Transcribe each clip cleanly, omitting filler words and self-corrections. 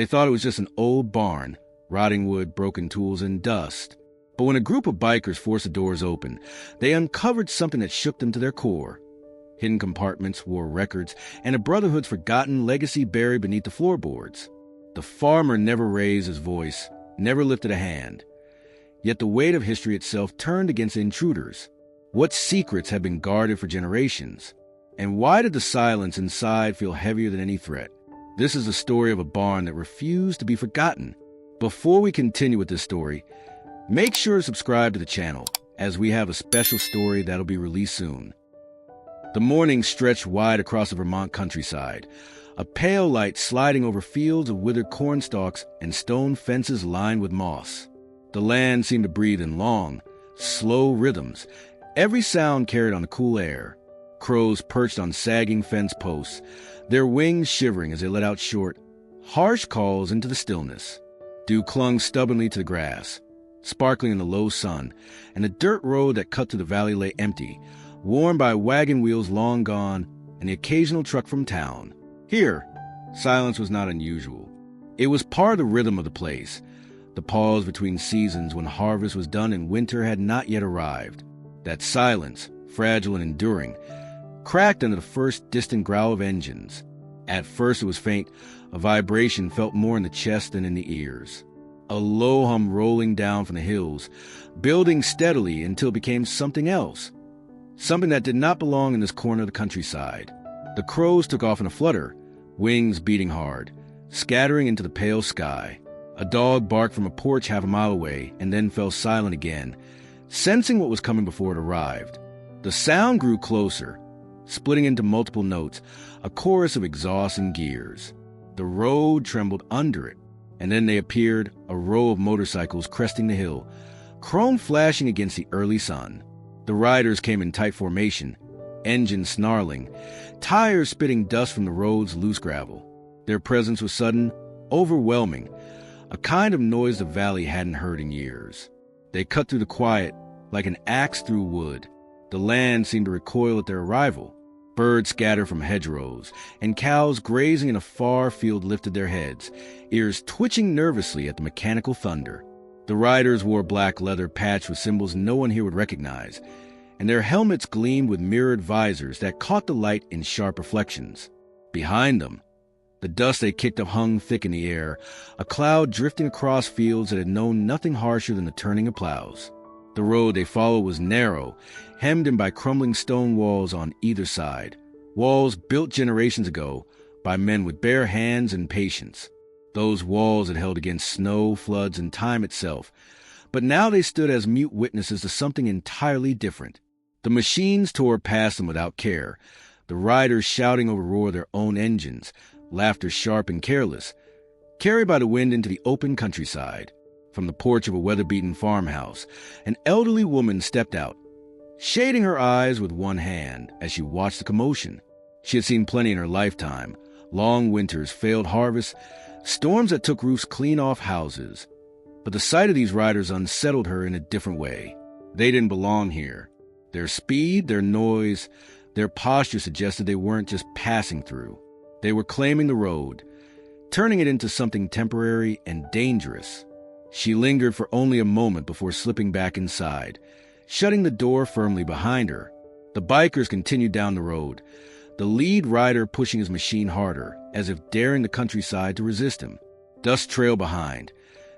They thought it was just an old barn, rotting wood, broken tools, and dust. But when a group of bikers forced the doors open, they uncovered something that shook them to their core. Hidden compartments, war records, and a brotherhood's forgotten legacy buried beneath the floorboards. The farmer never raised his voice, never lifted a hand. Yet the weight of history itself turned against the intruders. What secrets had been guarded for generations? And why did the silence inside feel heavier than any threat? This is the story of a barn that refused to be forgotten. Before we continue with this story, make sure to subscribe to the channel, as we have a special story that'll be released soon. The morning stretched wide across the Vermont countryside, a pale light sliding over fields of withered corn stalks and stone fences lined with moss. The land seemed to breathe in long, slow rhythms, every sound carried on the cool air. Crows perched on sagging fence posts, their wings shivering as they let out short, harsh calls into the stillness. Dew clung stubbornly to the grass, sparkling in the low sun, and the dirt road that cut through the valley lay empty, worn by wagon wheels long gone and the occasional truck from town. Here, silence was not unusual. It was part of the rhythm of the place, the pause between seasons when harvest was done and winter had not yet arrived. That silence, fragile and enduring, cracked under the first distant growl of engines. At first it was faint, a vibration felt more in the chest than in the ears. A low hum rolling down from the hills, building steadily until it became something else. Something that did not belong in this corner of the countryside. The crows took off in a flutter, wings beating hard, scattering into the pale sky. A dog barked from a porch half a mile away and then fell silent again, sensing what was coming before it arrived. The sound grew closer, splitting into multiple notes, a chorus of exhaust and gears. The road trembled under it, and then they appeared, a row of motorcycles cresting the hill, chrome flashing against the early sun. The riders came in tight formation, engines snarling, tires spitting dust from the road's loose gravel. Their presence was sudden, overwhelming, a kind of noise the valley hadn't heard in years. They cut through the quiet like an axe through wood. The land seemed to recoil at their arrival. Birds scattered from hedgerows, and cows grazing in a far field lifted their heads, ears twitching nervously at the mechanical thunder. The riders wore black leather patched with symbols no one here would recognize, and their helmets gleamed with mirrored visors that caught the light in sharp reflections. Behind them, the dust they kicked up hung thick in the air, a cloud drifting across fields that had known nothing harsher than the turning of plows. The road they followed was narrow, hemmed in by crumbling stone walls on either side, walls built generations ago by men with bare hands and patience. Those walls had held against snow, floods, and time itself, but now they stood as mute witnesses to something entirely different. The machines tore past them without care, the riders shouting over roar of their own engines, laughter sharp and careless, carried by the wind into the open countryside. From the porch of a weather-beaten farmhouse, an elderly woman stepped out, shading her eyes with one hand as she watched the commotion. She had seen plenty in her lifetime, long winters, failed harvests, storms that took roofs clean off houses. But the sight of these riders unsettled her in a different way. They didn't belong here. Their speed, their noise, their posture suggested they weren't just passing through. They were claiming the road, turning it into something temporary and dangerous. She lingered for only a moment before slipping back inside, shutting the door firmly behind her. The bikers continued down the road, the lead rider pushing his machine harder, as if daring the countryside to resist him. Dust trailed behind,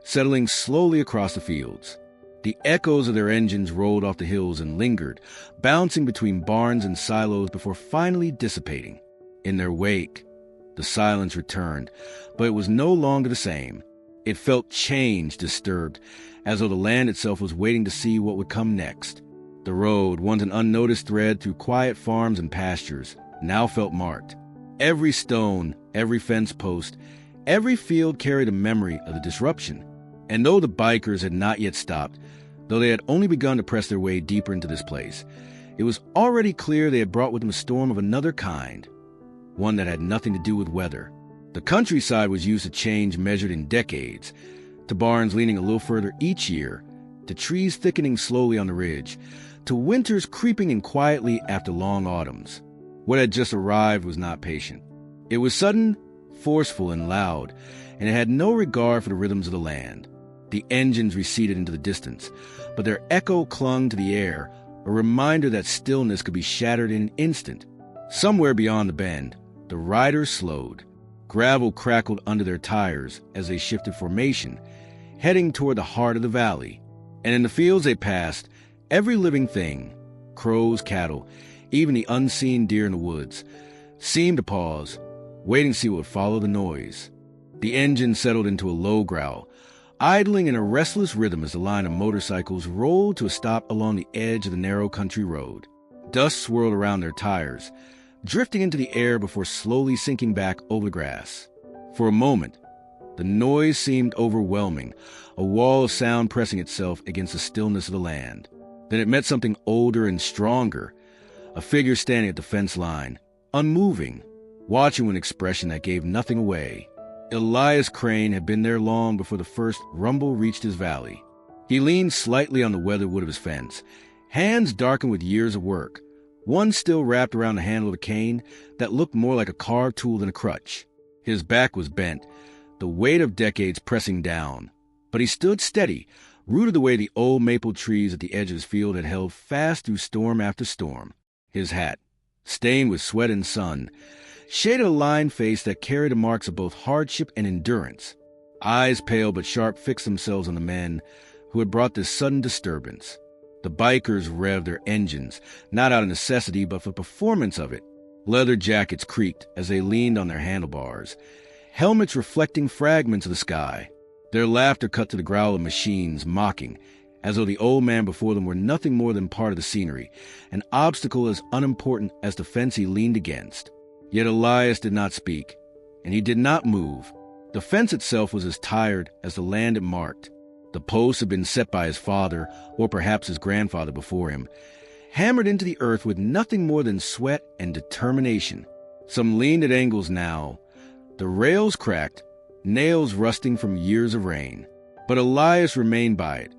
settling slowly across the fields. The echoes of their engines rolled off the hills and lingered, bouncing between barns and silos before finally dissipating. In their wake, the silence returned, but it was no longer the same. It felt changed, disturbed, as though the land itself was waiting to see what would come next. The road, once an unnoticed thread through quiet farms and pastures, now felt marked. Every stone, every fence post, every field carried a memory of the disruption. And though the bikers had not yet stopped, though they had only begun to press their way deeper into this place, it was already clear they had brought with them a storm of another kind, one that had nothing to do with weather. The countryside was used to change measured in decades, to barns leaning a little further each year, to trees thickening slowly on the ridge, to winters creeping in quietly after long autumns. What had just arrived was not patient. It was sudden, forceful and loud, and it had no regard for the rhythms of the land. The engines receded into the distance, but their echo clung to the air, a reminder that stillness could be shattered in an instant. Somewhere beyond the bend, the riders slowed. Gravel crackled under their tires as they shifted formation, heading toward the heart of the valley. And in the fields they passed, every living thing, crows, cattle, even the unseen deer in the woods, seemed to pause, waiting to see what would follow the noise. The engine settled into a low growl, idling in a restless rhythm as the line of motorcycles rolled to a stop along the edge of the narrow country road. Dust swirled around their tires, drifting into the air before slowly sinking back over the grass. For a moment, the noise seemed overwhelming, a wall of sound pressing itself against the stillness of the land. Then it met something older and stronger, a figure standing at the fence line, unmoving, watching with an expression that gave nothing away. Elias Crane had been there long before the first rumble reached his valley. He leaned slightly on the weatherwood of his fence, hands darkened with years of work, one still wrapped around the handle of a cane that looked more like a carved tool than a crutch. His back was bent, the weight of decades pressing down, but he stood steady, rooted the way the old maple trees at the edge of his field had held fast through storm after storm. His hat, stained with sweat and sun, shaded a lined face that carried the marks of both hardship and endurance. Eyes pale but sharp fixed themselves on the men who had brought this sudden disturbance. The bikers revved their engines, not out of necessity but for performance of it. Leather jackets creaked as they leaned on their handlebars, helmets reflecting fragments of the sky. Their laughter cut to the growl of machines, mocking, as though the old man before them were nothing more than part of the scenery, an obstacle as unimportant as the fence he leaned against. Yet Elias did not speak, and he did not move. The fence itself was as tired as the land it marked. The posts had been set by his father, or perhaps his grandfather before him, hammered into the earth with nothing more than sweat and determination. Some leaned at angles now, the rails cracked, nails rusting from years of rain. But Elias remained by it,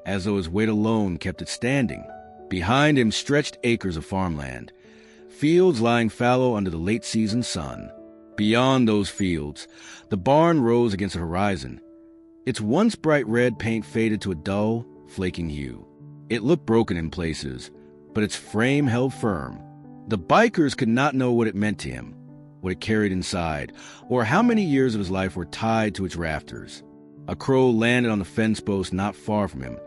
as though his weight alone kept it standing. Behind him stretched acres of farmland, fields lying fallow under the late-season sun. Beyond those fields, the barn rose against the horizon. Its once bright red paint faded to a dull, flaking hue. It looked broken in places, but its frame held firm. The bikers could not know what it meant to him, what it carried inside, or how many years of his life were tied to its rafters. A crow landed on the fence post not far from him,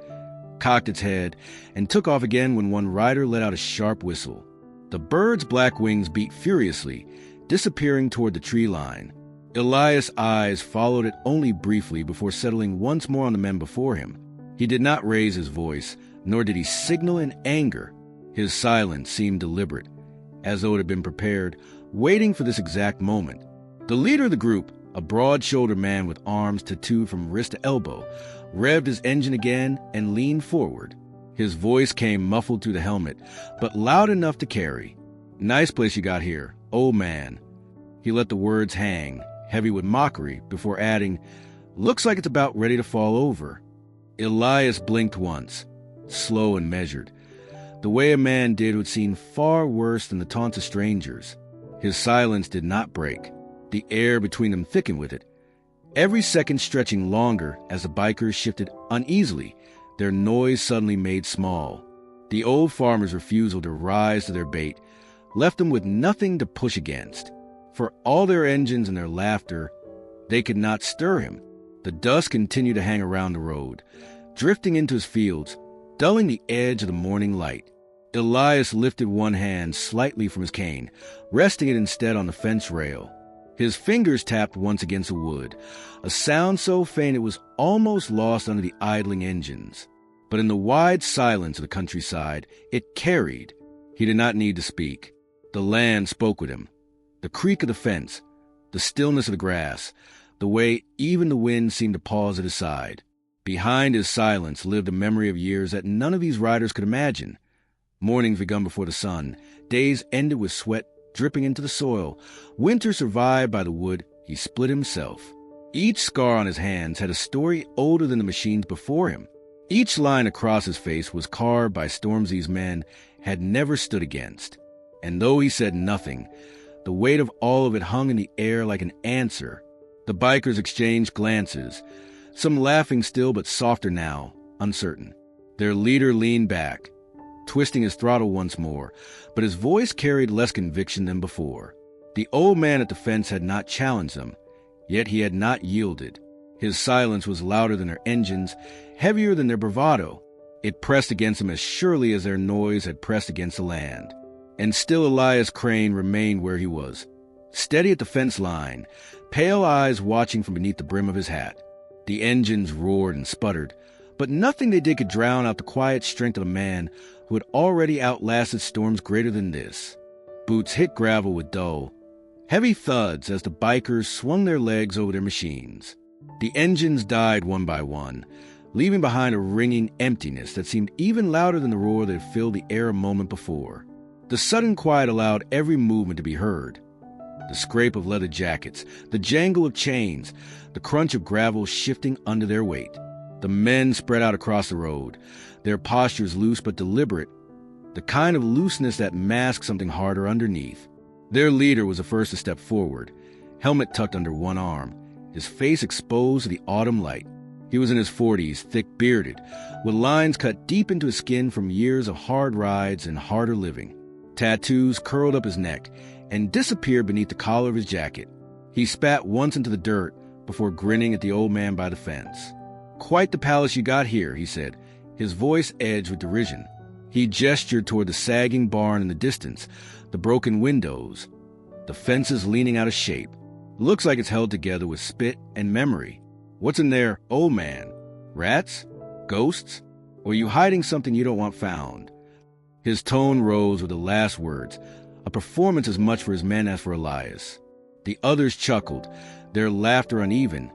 cocked its head, and took off again when one rider let out a sharp whistle. The bird's black wings beat furiously, disappearing toward the tree line. Elias' eyes followed it only briefly before settling once more on the men before him. He did not raise his voice, nor did he signal in anger. His silence seemed deliberate, as though it had been prepared, waiting for this exact moment. The leader of the group, a broad-shouldered man with arms tattooed from wrist to elbow, revved his engine again and leaned forward. His voice came muffled through the helmet, but loud enough to carry. "Nice place you got here, old man." He let the words hang, heavy with mockery, before adding, "Looks like it's about ready to fall over." Elias blinked once, slow and measured, the way a man did what seemed far worse than the taunts of strangers. His silence did not break. The air between them thickened with it, every second stretching longer as the bikers shifted uneasily, their noise suddenly made small. The old farmer's refusal to rise to their bait left them with nothing to push against. For all their engines and their laughter, they could not stir him. The dust continued to hang around the road, drifting into his fields, dulling the edge of the morning light. Elias lifted one hand slightly from his cane, resting it instead on the fence rail. His fingers tapped once against the wood, a sound so faint it was almost lost under the idling engines. But in the wide silence of the countryside, it carried. He did not need to speak. The land spoke with him. The creak of the fence, the stillness of the grass, the way even the wind seemed to pause at his side. Behind his silence lived a memory of years that none of these riders could imagine. Mornings begun before the sun, days ended with sweat dripping into the soil, winter survived by the wood he split himself. Each scar on his hands had a story older than the machines before him. Each line across his face was carved by storms these men had never stood against. And though he said nothing, The weight of all of it hung in the air like an answer. The bikers exchanged glances, some laughing still but softer now, uncertain. Their leader leaned back, twisting his throttle once more, but his voice carried less conviction than before. The old man at the fence had not challenged them, yet he had not yielded. His silence was louder than their engines, heavier than their bravado. It pressed against them as surely as their noise had pressed against the land. And still Elias Crane remained where he was, steady at the fence line, pale eyes watching from beneath the brim of his hat. The engines roared and sputtered, but nothing they did could drown out the quiet strength of a man who had already outlasted storms greater than this. Boots hit gravel with dull, heavy thuds as the bikers swung their legs over their machines. The engines died one by one, leaving behind a ringing emptiness that seemed even louder than the roar that had filled the air a moment before. The sudden quiet allowed every movement to be heard. The scrape of leather jackets, the jangle of chains, the crunch of gravel shifting under their weight. The men spread out across the road, their postures loose but deliberate, the kind of looseness that masked something harder underneath. Their leader was the first to step forward, helmet tucked under one arm, his face exposed to the autumn light. He was in his 40s, thick-bearded, with lines cut deep into his skin from years of hard rides and harder living. Tattoos curled up his neck and disappeared beneath the collar of his jacket. He spat once into the dirt before grinning at the old man by the fence. "Quite the palace you got here," he said, his voice edged with derision. He gestured toward the sagging barn in the distance, the broken windows, the fences leaning out of shape. "Looks like it's held together with spit and memory. What's in there, old man? Rats? Ghosts? Or are you hiding something you don't want found?" His tone rose with the last words, a performance as much for his men as for Elias. The others chuckled, their laughter uneven,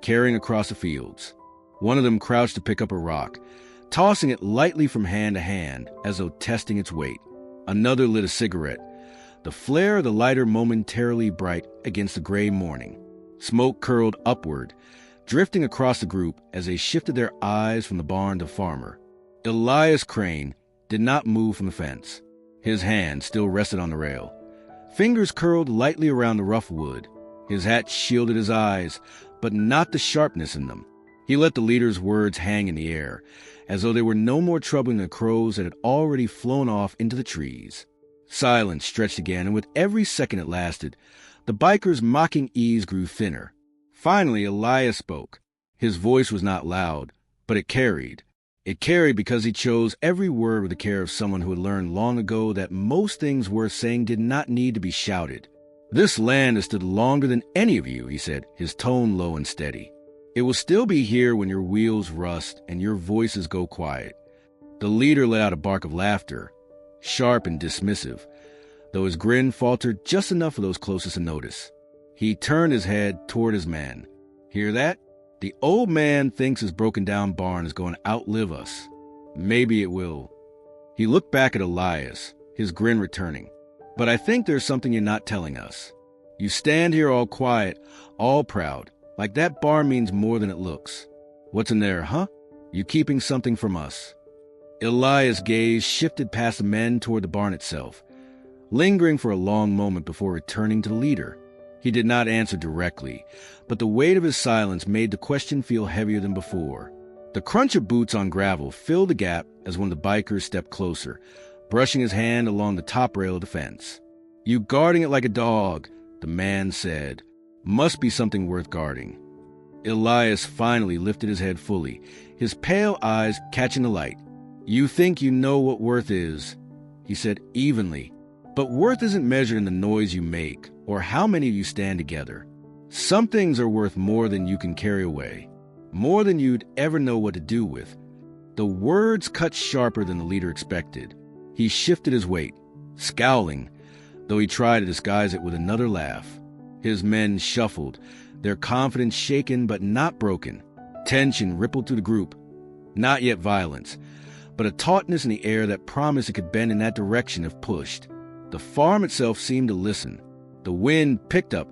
carrying across the fields. One of them crouched to pick up a rock, tossing it lightly from hand to hand as though testing its weight. Another lit a cigarette, the flare of the lighter momentarily bright against the gray morning. Smoke curled upward, drifting across the group as they shifted their eyes from the barn to Farmer. Elias Crane did not move from the fence. His hand still rested on the rail. Fingers curled lightly around the rough wood. His hat shielded his eyes, but not the sharpness in them. He let the leader's words hang in the air, as though they were no more troubling than the crows that had already flown off into the trees. Silence stretched again, and with every second it lasted, the biker's mocking ease grew thinner. Finally, Elias spoke. His voice was not loud, but it carried. It carried because he chose every word with the care of someone who had learned long ago that most things worth saying did not need to be shouted. "This land has stood longer than any of you," he said, his tone low and steady. "It will still be here when your wheels rust and your voices go quiet." The leader let out a bark of laughter, sharp and dismissive, though his grin faltered just enough for those closest to notice. He turned his head toward his man. "Hear that? The old man thinks his broken-down barn is going to outlive us. Maybe it will." He looked back at Elias, his grin returning. "But I think there's something you're not telling us. You stand here all quiet, all proud, like that barn means more than it looks. What's in there, huh? You keeping something from us?" Elias' gaze shifted past the men toward the barn itself, lingering for a long moment before returning to the leader. He did not answer directly, but the weight of his silence made the question feel heavier than before. The crunch of boots on gravel filled the gap as one of the bikers stepped closer, brushing his hand along the top rail of the fence. "You guarding it like a dog," the man said. "Must be something worth guarding." Elias finally lifted his head fully, his pale eyes catching the light. "You think you know what worth is," he said evenly. "But worth isn't measured in the noise you make or how many of you stand together. Some things are worth more than you can carry away, more than you'd ever know what to do with." The words cut sharper than the leader expected. He shifted his weight, scowling, though he tried to disguise it with another laugh. His men shuffled, their confidence shaken but not broken. Tension rippled through the group. Not yet violence, but a tautness in the air that promised it could bend in that direction if pushed. The farm itself seemed to listen. The wind picked up,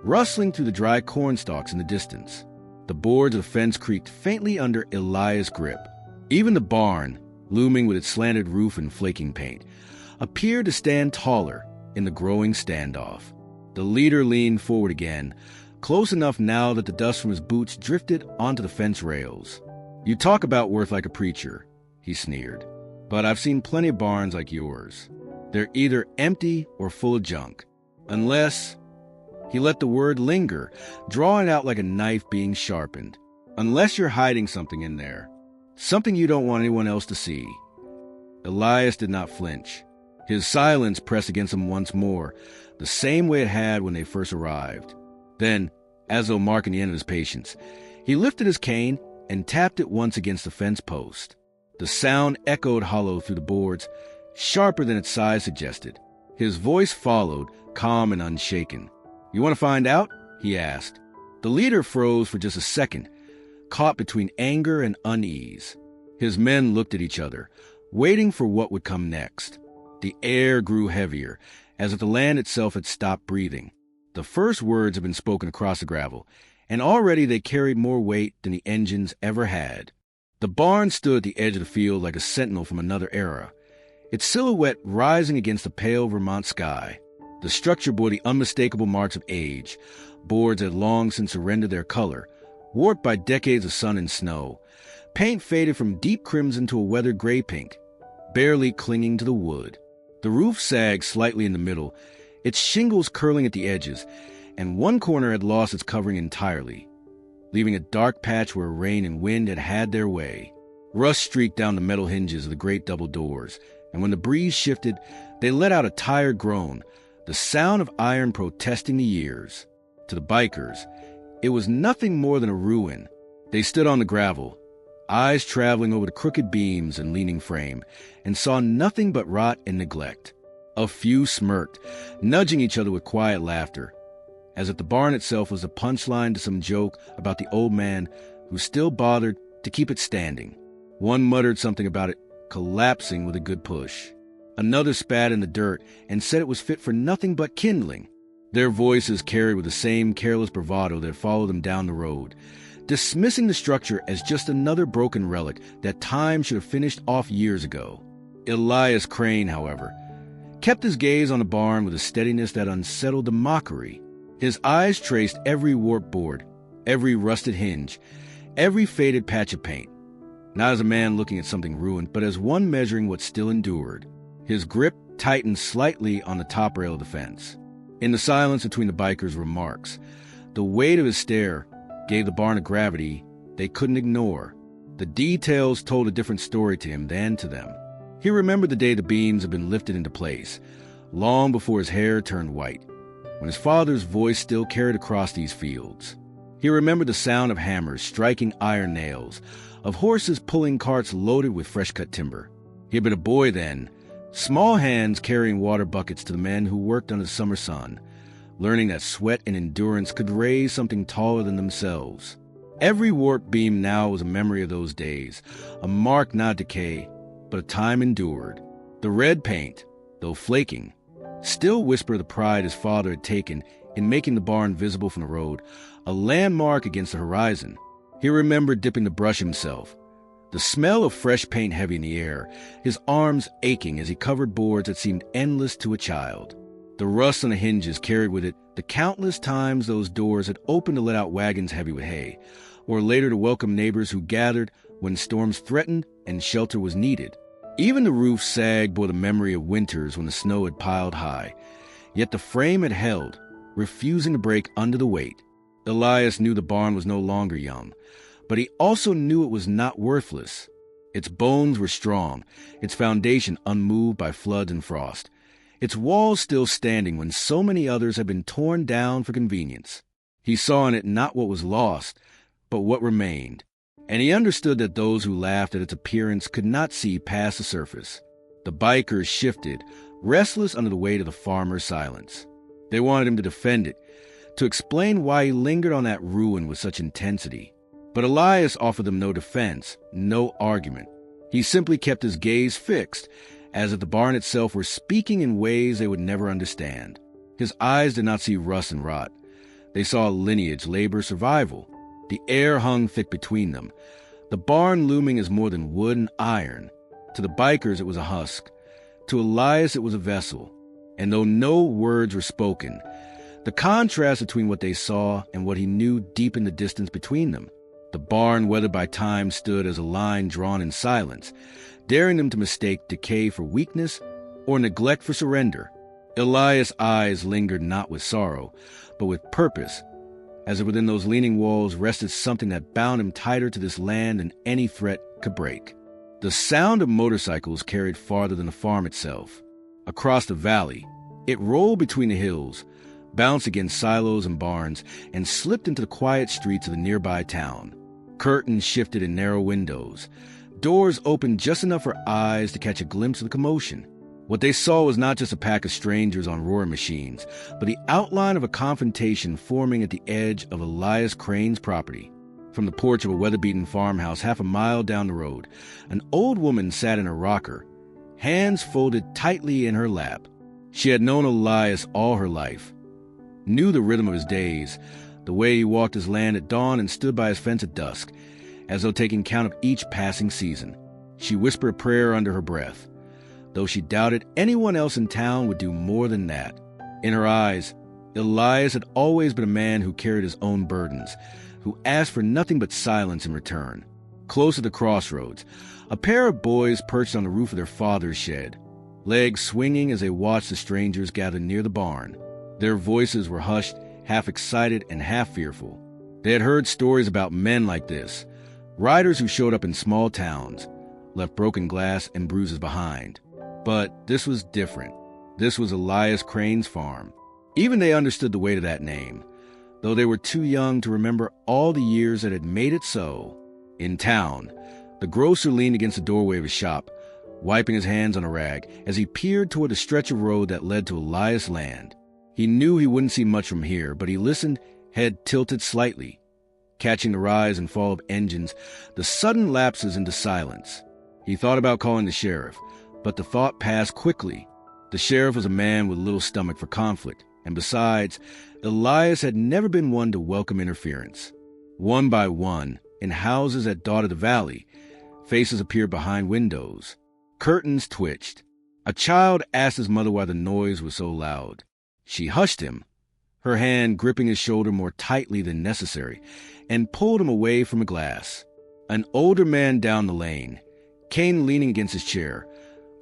rustling through the dry corn stalks in the distance. The boards of the fence creaked faintly under Elias' grip. Even the barn, looming with its slanted roof and flaking paint, appeared to stand taller in the growing standoff. The leader leaned forward again, close enough now that the dust from his boots drifted onto the fence rails. "You talk about worth like a preacher," he sneered. "But I've seen plenty of barns like yours. They're either empty or full of junk. Unless—" He let the word linger, drawing out like a knife being sharpened. "Unless you're hiding something in there. Something you don't want anyone else to see." Elias did not flinch. His silence pressed against him once more, the same way it had when they first arrived. Then, as though marking the end of his patience, he lifted his cane and tapped it once against the fence post. The sound echoed hollow through the boards, sharper than its size suggested. His voice followed, calm and unshaken. "You want to find out?" he asked. The leader froze for just a second, caught between anger and unease. His men looked at each other, waiting for what would come next. The air grew heavier, as if the land itself had stopped breathing. The first words had been spoken across the gravel, and already they carried more weight than the engines ever had. The barn stood at the edge of the field like a sentinel from another era, its silhouette rising against the pale Vermont sky. The structure bore the unmistakable marks of age. Boards had long since surrendered their color, warped by decades of sun and snow. Paint faded from deep crimson to a weathered gray pink, barely clinging to the wood. The roof sagged slightly in the middle, its shingles curling at the edges, and one corner had lost its covering entirely, leaving a dark patch where rain and wind had had their way. Rust streaked down the metal hinges of the great double doors, and when the breeze shifted, they let out a tired groan, the sound of iron protesting the years. To the bikers, it was nothing more than a ruin. They stood on the gravel, eyes traveling over the crooked beams and leaning frame, and saw nothing but rot and neglect. A few smirked, nudging each other with quiet laughter, as if the barn itself was a punchline to some joke about the old man who still bothered to keep it standing. One muttered something about it collapsing with a good push. Another spat in the dirt and said it was fit for nothing but kindling. Their voices carried with the same careless bravado that followed them down the road, dismissing the structure as just another broken relic that time should have finished off years ago. Elias Crane, however, kept his gaze on the barn with a steadiness that unsettled the mockery. His eyes traced every warped board, every rusted hinge, every faded patch of paint, not as a man looking at something ruined, but as one measuring what still endured. His grip tightened slightly on the top rail of the fence. In the silence between the bikers' remarks, the weight of his stare gave the barn a gravity they couldn't ignore. The details told a different story to him than to them. He remembered the day the beams had been lifted into place, long before his hair turned white, when his father's voice still carried across these fields. He remembered the sound of hammers striking iron nails, of horses pulling carts loaded with fresh-cut timber. He had been a boy then, small hands carrying water buckets to the men who worked under the summer sun, learning that sweat and endurance could raise something taller than themselves. Every warped beam now was a memory of those days, a mark not decay, but a time endured. The red paint, though flaking, still whispered the pride his father had taken in making the barn visible from the road, a landmark against the horizon. He remembered dipping the brush himself, the smell of fresh paint heavy in the air, his arms aching as he covered boards that seemed endless to a child. The rust on the hinges carried with it the countless times those doors had opened to let out wagons heavy with hay, or later to welcome neighbors who gathered when storms threatened and shelter was needed. Even the roof sagged bore the memory of winters when the snow had piled high, yet the frame had held, refusing to break under the weight. Elias knew the barn was no longer young, but he also knew it was not worthless. Its bones were strong, its foundation unmoved by floods and frost, its walls still standing when so many others had been torn down for convenience. He saw in it not what was lost, but what remained, and he understood that those who laughed at its appearance could not see past the surface. The bikers shifted, restless under the weight of the farmer's silence. They wanted him to defend it, to explain why he lingered on that ruin with such intensity. But Elias offered them no defense, no argument. He simply kept his gaze fixed, as if the barn itself were speaking in ways they would never understand. His eyes did not see rust and rot. They saw lineage, labor, survival. The air hung thick between them, the barn looming as more than wood and iron. To the bikers it was a husk. To Elias it was a vessel. And though no words were spoken, The contrast between what they saw and what he knew deepened the distance between them. The barn, weathered by time, stood as a line drawn in silence, daring them to mistake decay for weakness or neglect for surrender. Elias' eyes lingered not with sorrow, but with purpose, as if within those leaning walls rested something that bound him tighter to this land than any threat could break. The sound of motorcycles carried farther than the farm itself. Across the valley, it rolled between the hills, bounced against silos and barns, and slipped into the quiet streets of the nearby town. Curtains shifted in narrow windows. Doors opened just enough for eyes to catch a glimpse of the commotion. What they saw was not just a pack of strangers on roaring machines, but the outline of a confrontation forming at the edge of Elias Crane's property. From the porch of a weather-beaten farmhouse half a mile down the road, an old woman sat in a rocker, hands folded tightly in her lap. She had known Elias all her life, knew the rhythm of his days, the way he walked his land at dawn and stood by his fence at dusk, as though taking count of each passing season. She whispered a prayer under her breath, though she doubted anyone else in town would do more than that. In her eyes, Elias had always been a man who carried his own burdens, who asked for nothing but silence in return. Close to the crossroads, a pair of boys perched on the roof of their father's shed, legs swinging as they watched the strangers gather near the barn. Their voices were hushed, half excited and half fearful. They had heard stories about men like this, riders who showed up in small towns, left broken glass and bruises behind. But this was different. This was Elias Crane's farm. Even they understood the weight of that name, though they were too young to remember all the years that had made it so. In town, the grocer leaned against the doorway of his shop, wiping his hands on a rag as he peered toward the stretch of road that led to Elias' land. He knew he wouldn't see much from here, but he listened, head tilted slightly, catching the rise and fall of engines, the sudden lapses into silence. He thought about calling the sheriff, but the thought passed quickly. The sheriff was a man with little stomach for conflict, and besides, Elias had never been one to welcome interference. One by one, in houses that dotted the valley, faces appeared behind windows. Curtains twitched. A child asked his mother why the noise was so loud. She hushed him, her hand gripping his shoulder more tightly than necessary, and pulled him away from a glass. An older man down the lane, Kane leaning against his chair,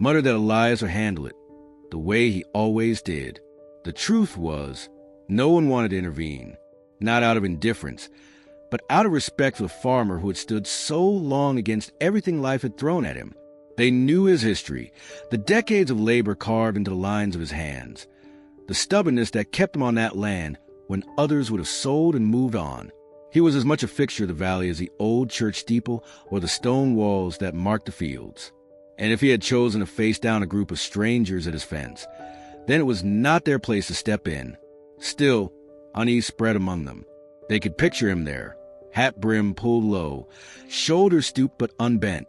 muttered that Elias would handle it, the way he always did. The truth was, no one wanted to intervene, not out of indifference, but out of respect for the farmer who had stood so long against everything life had thrown at him. They knew his history, the decades of labor carved into the lines of his hands, the stubbornness that kept him on that land when others would have sold and moved on. He was as much a fixture of the valley as the old church steeple or the stone walls that marked the fields. And if he had chosen to face down a group of strangers at his fence, then it was not their place to step in. Still, unease spread among them. They could picture him there, hat brim pulled low, shoulders stooped but unbent,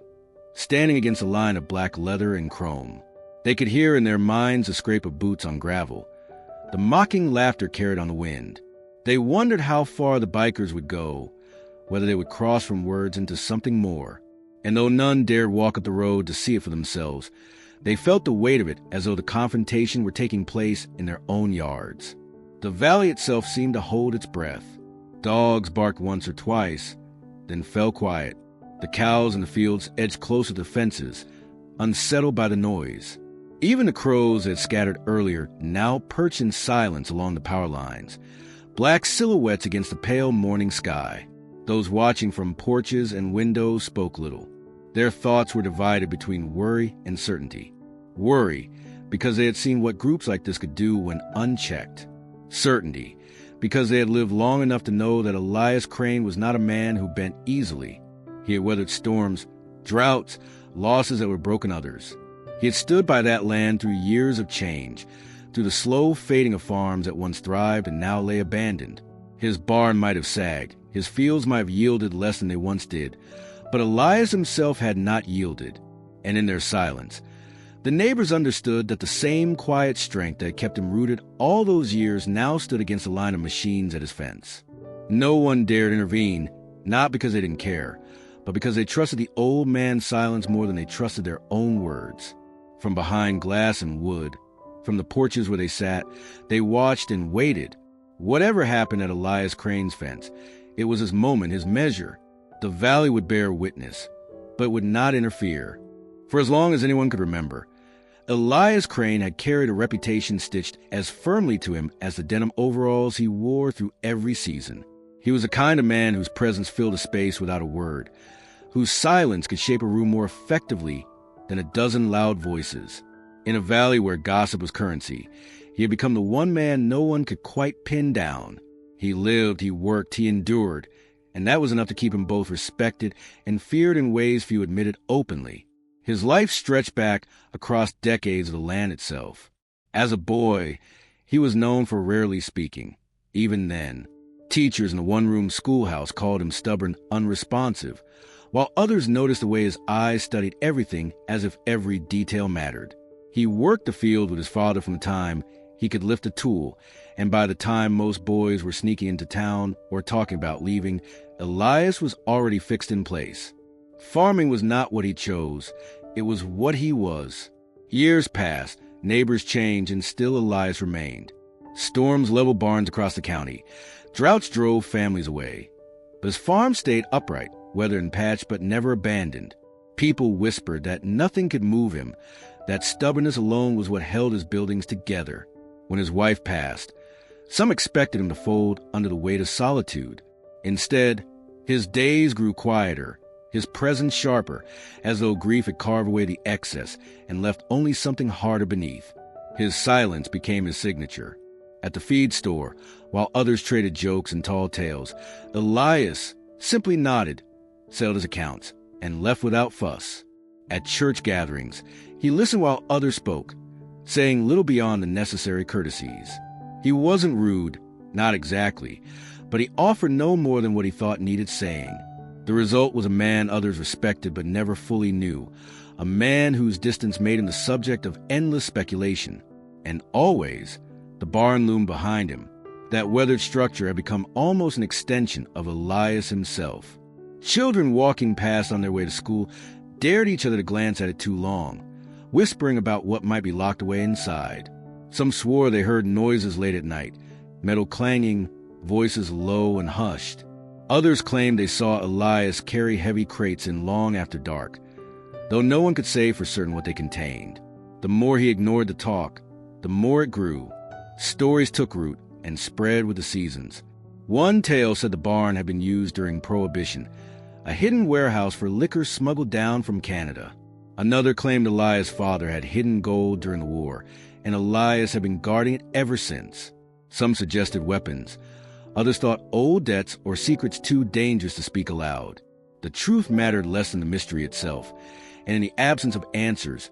standing against a line of black leather and chrome. They could hear in their minds the scrape of boots on gravel, the mocking laughter carried on the wind. They wondered how far the bikers would go, whether they would cross from words into something more. And though none dared walk up the road to see it for themselves, they felt the weight of it as though the confrontation were taking place in their own yards. The valley itself seemed to hold its breath. Dogs barked once or twice, then fell quiet. The cows in the fields edged closer to the fences, unsettled by the noise. Even the crows that had scattered earlier now perched in silence along the power lines, black silhouettes against the pale morning sky. Those watching from porches and windows spoke little. Their thoughts were divided between worry and certainty. Worry, because they had seen what groups like this could do when unchecked. Certainty, because they had lived long enough to know that Elias Crane was not a man who bent easily. He had weathered storms, droughts, losses that were broken others. He had stood by that land through years of change, through the slow fading of farms that once thrived and now lay abandoned. His barn might have sagged, his fields might have yielded less than they once did, but Elias himself had not yielded. And in their silence, the neighbors understood that the same quiet strength that had kept him rooted all those years now stood against a line of machines at his fence. No one dared intervene, not because they didn't care, but because they trusted the old man's silence more than they trusted their own words. From behind glass and wood, from the porches where they sat, they watched and waited, Whatever happened at Elias Crane's fence, it was his moment, his measure. The valley would bear witness, but would not interfere. For as long as anyone could remember, Elias Crane had carried a reputation stitched as firmly to him as the denim overalls he wore through every season. He was the kind of man whose presence filled a space without a word, whose silence could shape a room more effectively than a dozen loud voices. In a valley where gossip was currency, he had become the one man no one could quite pin down. He lived, he worked, he endured, and that was enough to keep him both respected and feared in ways few admitted openly. His life stretched back across decades of the land itself. As a boy, he was known for rarely speaking. Even then, teachers in the one-room schoolhouse called him stubborn, unresponsive, while others noticed the way his eyes studied everything as if every detail mattered. He worked the field with his father from the time he could lift a tool, and by the time most boys were sneaking into town or talking about leaving, Elias was already fixed in place. Farming was not what he chose. It was what he was. Years passed, neighbors changed, and still Elias remained. Storms leveled barns across the county. Droughts drove families away. But his farm stayed upright, weathered and patched, but never abandoned. People whispered that nothing could move him, that stubbornness alone was what held his buildings together. When his wife passed, some expected him to fold under the weight of solitude. Instead, his days grew quieter, his presence sharper, as though grief had carved away the excess and left only something harder beneath. His silence became his signature. At the feed store, while others traded jokes and tall tales, Elias simply nodded, settled his accounts, and left without fuss. At church gatherings, he listened while others spoke, saying little beyond the necessary courtesies. He wasn't rude, not exactly, but he offered no more than what he thought needed saying. The result was a man others respected but never fully knew, a man whose distance made him the subject of endless speculation. And always, the barn loomed behind him. That weathered structure had become almost an extension of Elias himself. Children walking past on their way to school dared each other to glance at it too long, whispering about what might be locked away inside. Some swore they heard noises late at night, metal clanging, voices low and hushed. Others claimed they saw Elias carry heavy crates in long after dark, though no one could say for certain what they contained. The more he ignored the talk, the more it grew. Stories took root and spread with the seasons. One tale said the barn had been used during Prohibition, a hidden warehouse for liquor smuggled down from Canada. Another claimed Elias' father had hidden gold during the war, and Elias had been guarding it ever since. Some suggested weapons. Others thought old debts or secrets too dangerous to speak aloud. The truth mattered less than the mystery itself, and in the absence of answers,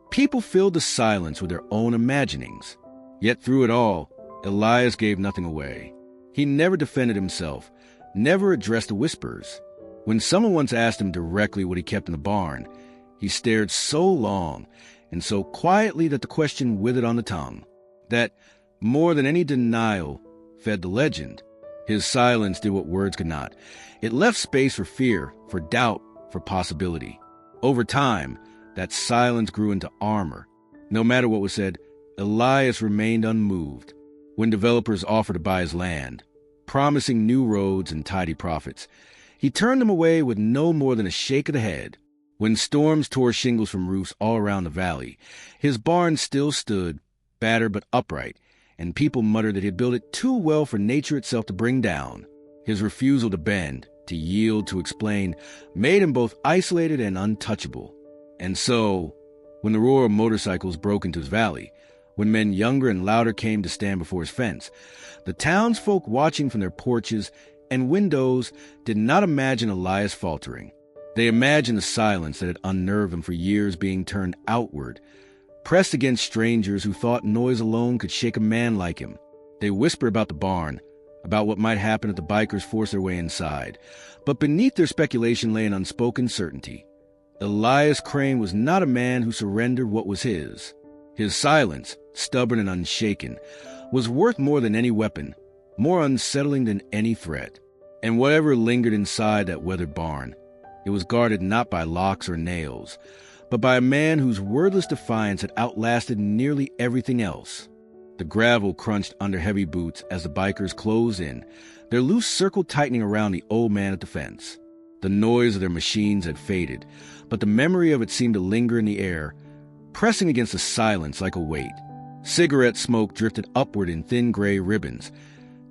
people filled the silence with their own imaginings. Yet through it all, Elias gave nothing away. He never defended himself, never addressed the whispers. When someone once asked him directly what he kept in the barn, he stared so long and so quietly that the question withered on the tongue. That, more than any denial, fed the legend. His silence did what words could not. It left space for fear, for doubt, for possibility. Over time, that silence grew into armor. No matter what was said, Elias remained unmoved. When developers offered to buy his land, promising new roads and tidy profits, he turned them away with no more than a shake of the head. When storms tore shingles from roofs all around the valley, his barn still stood, battered but upright, and people muttered that he had built it too well for nature itself to bring down. His refusal to bend, to yield, to explain, made him both isolated and untouchable. And so, when the roar of motorcycles broke into his valley, when men younger and louder came to stand before his fence, the townsfolk watching from their porches and windows did not imagine Elias faltering. They imagined the silence that had unnerved him for years being turned outward, pressed against strangers who thought noise alone could shake a man like him. They whispered about the barn, about what might happen if the bikers forced their way inside. But beneath their speculation lay an unspoken certainty. Elias Crane was not a man who surrendered what was his. His silence, stubborn and unshaken, was worth more than any weapon, more unsettling than any threat. And whatever lingered inside that weathered barn, it was guarded not by locks or nails, but by a man whose wordless defiance had outlasted nearly everything else. The gravel crunched under heavy boots as the bikers closed in, their loose circle tightening around the old man at the fence. The noise of their machines had faded, but the memory of it seemed to linger in the air, pressing against the silence like a weight. Cigarette smoke drifted upward in thin gray ribbons,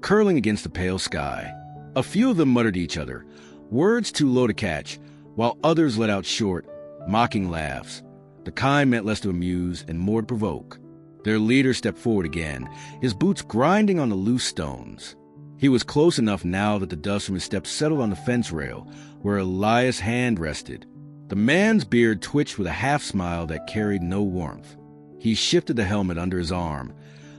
curling against the pale sky. A few of them muttered to each other, words too low to catch, while others let out short, mocking laughs, the kind meant less to amuse and more to provoke. Their leader stepped forward again, his boots grinding on the loose stones. He was close enough now that the dust from his steps settled on the fence rail, where Elias' hand rested. The man's beard twitched with a half-smile that carried no warmth. He shifted the helmet under his arm,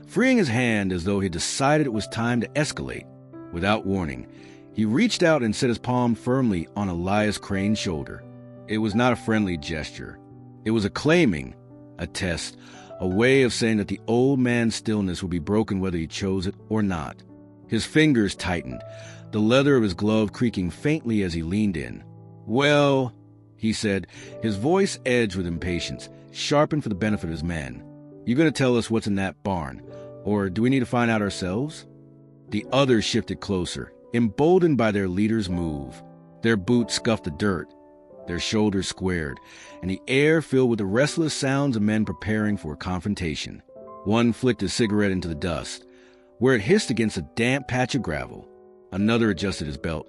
freeing his hand as though he had decided it was time to escalate. Without warning, he reached out and set his palm firmly on Elias Crane's shoulder. It was not a friendly gesture. It was a claiming, a test, a way of saying that the old man's stillness would be broken whether he chose it or not. His fingers tightened, the leather of his glove creaking faintly as he leaned in. "Well," he said, his voice edged with impatience, sharpened for the benefit of his men. "You going to tell us what's in that barn, or do we need to find out ourselves?" The others shifted closer, emboldened by their leader's move. Their boots scuffed the dirt, their shoulders squared, and the air filled with the restless sounds of men preparing for a confrontation. One flicked his cigarette into the dust, where it hissed against a damp patch of gravel. Another adjusted his belt,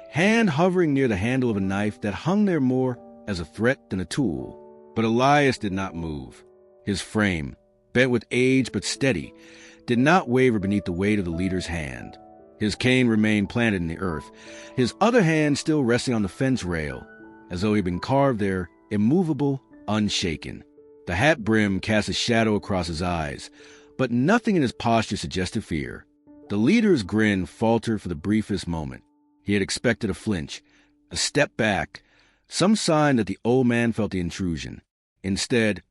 hand hovering near the handle of a knife that hung there more as a threat than a tool. But Elias did not move. His frame, bent with age but steady, did not waver beneath the weight of the leader's hand. His cane remained planted in the earth, his other hand still resting on the fence rail, as though he had been carved there, immovable, unshaken. The hat brim cast a shadow across his eyes, but nothing in his posture suggested fear. The leader's grin faltered for the briefest moment. He had expected a flinch, a step back, some sign that the old man felt the intrusion. Instead,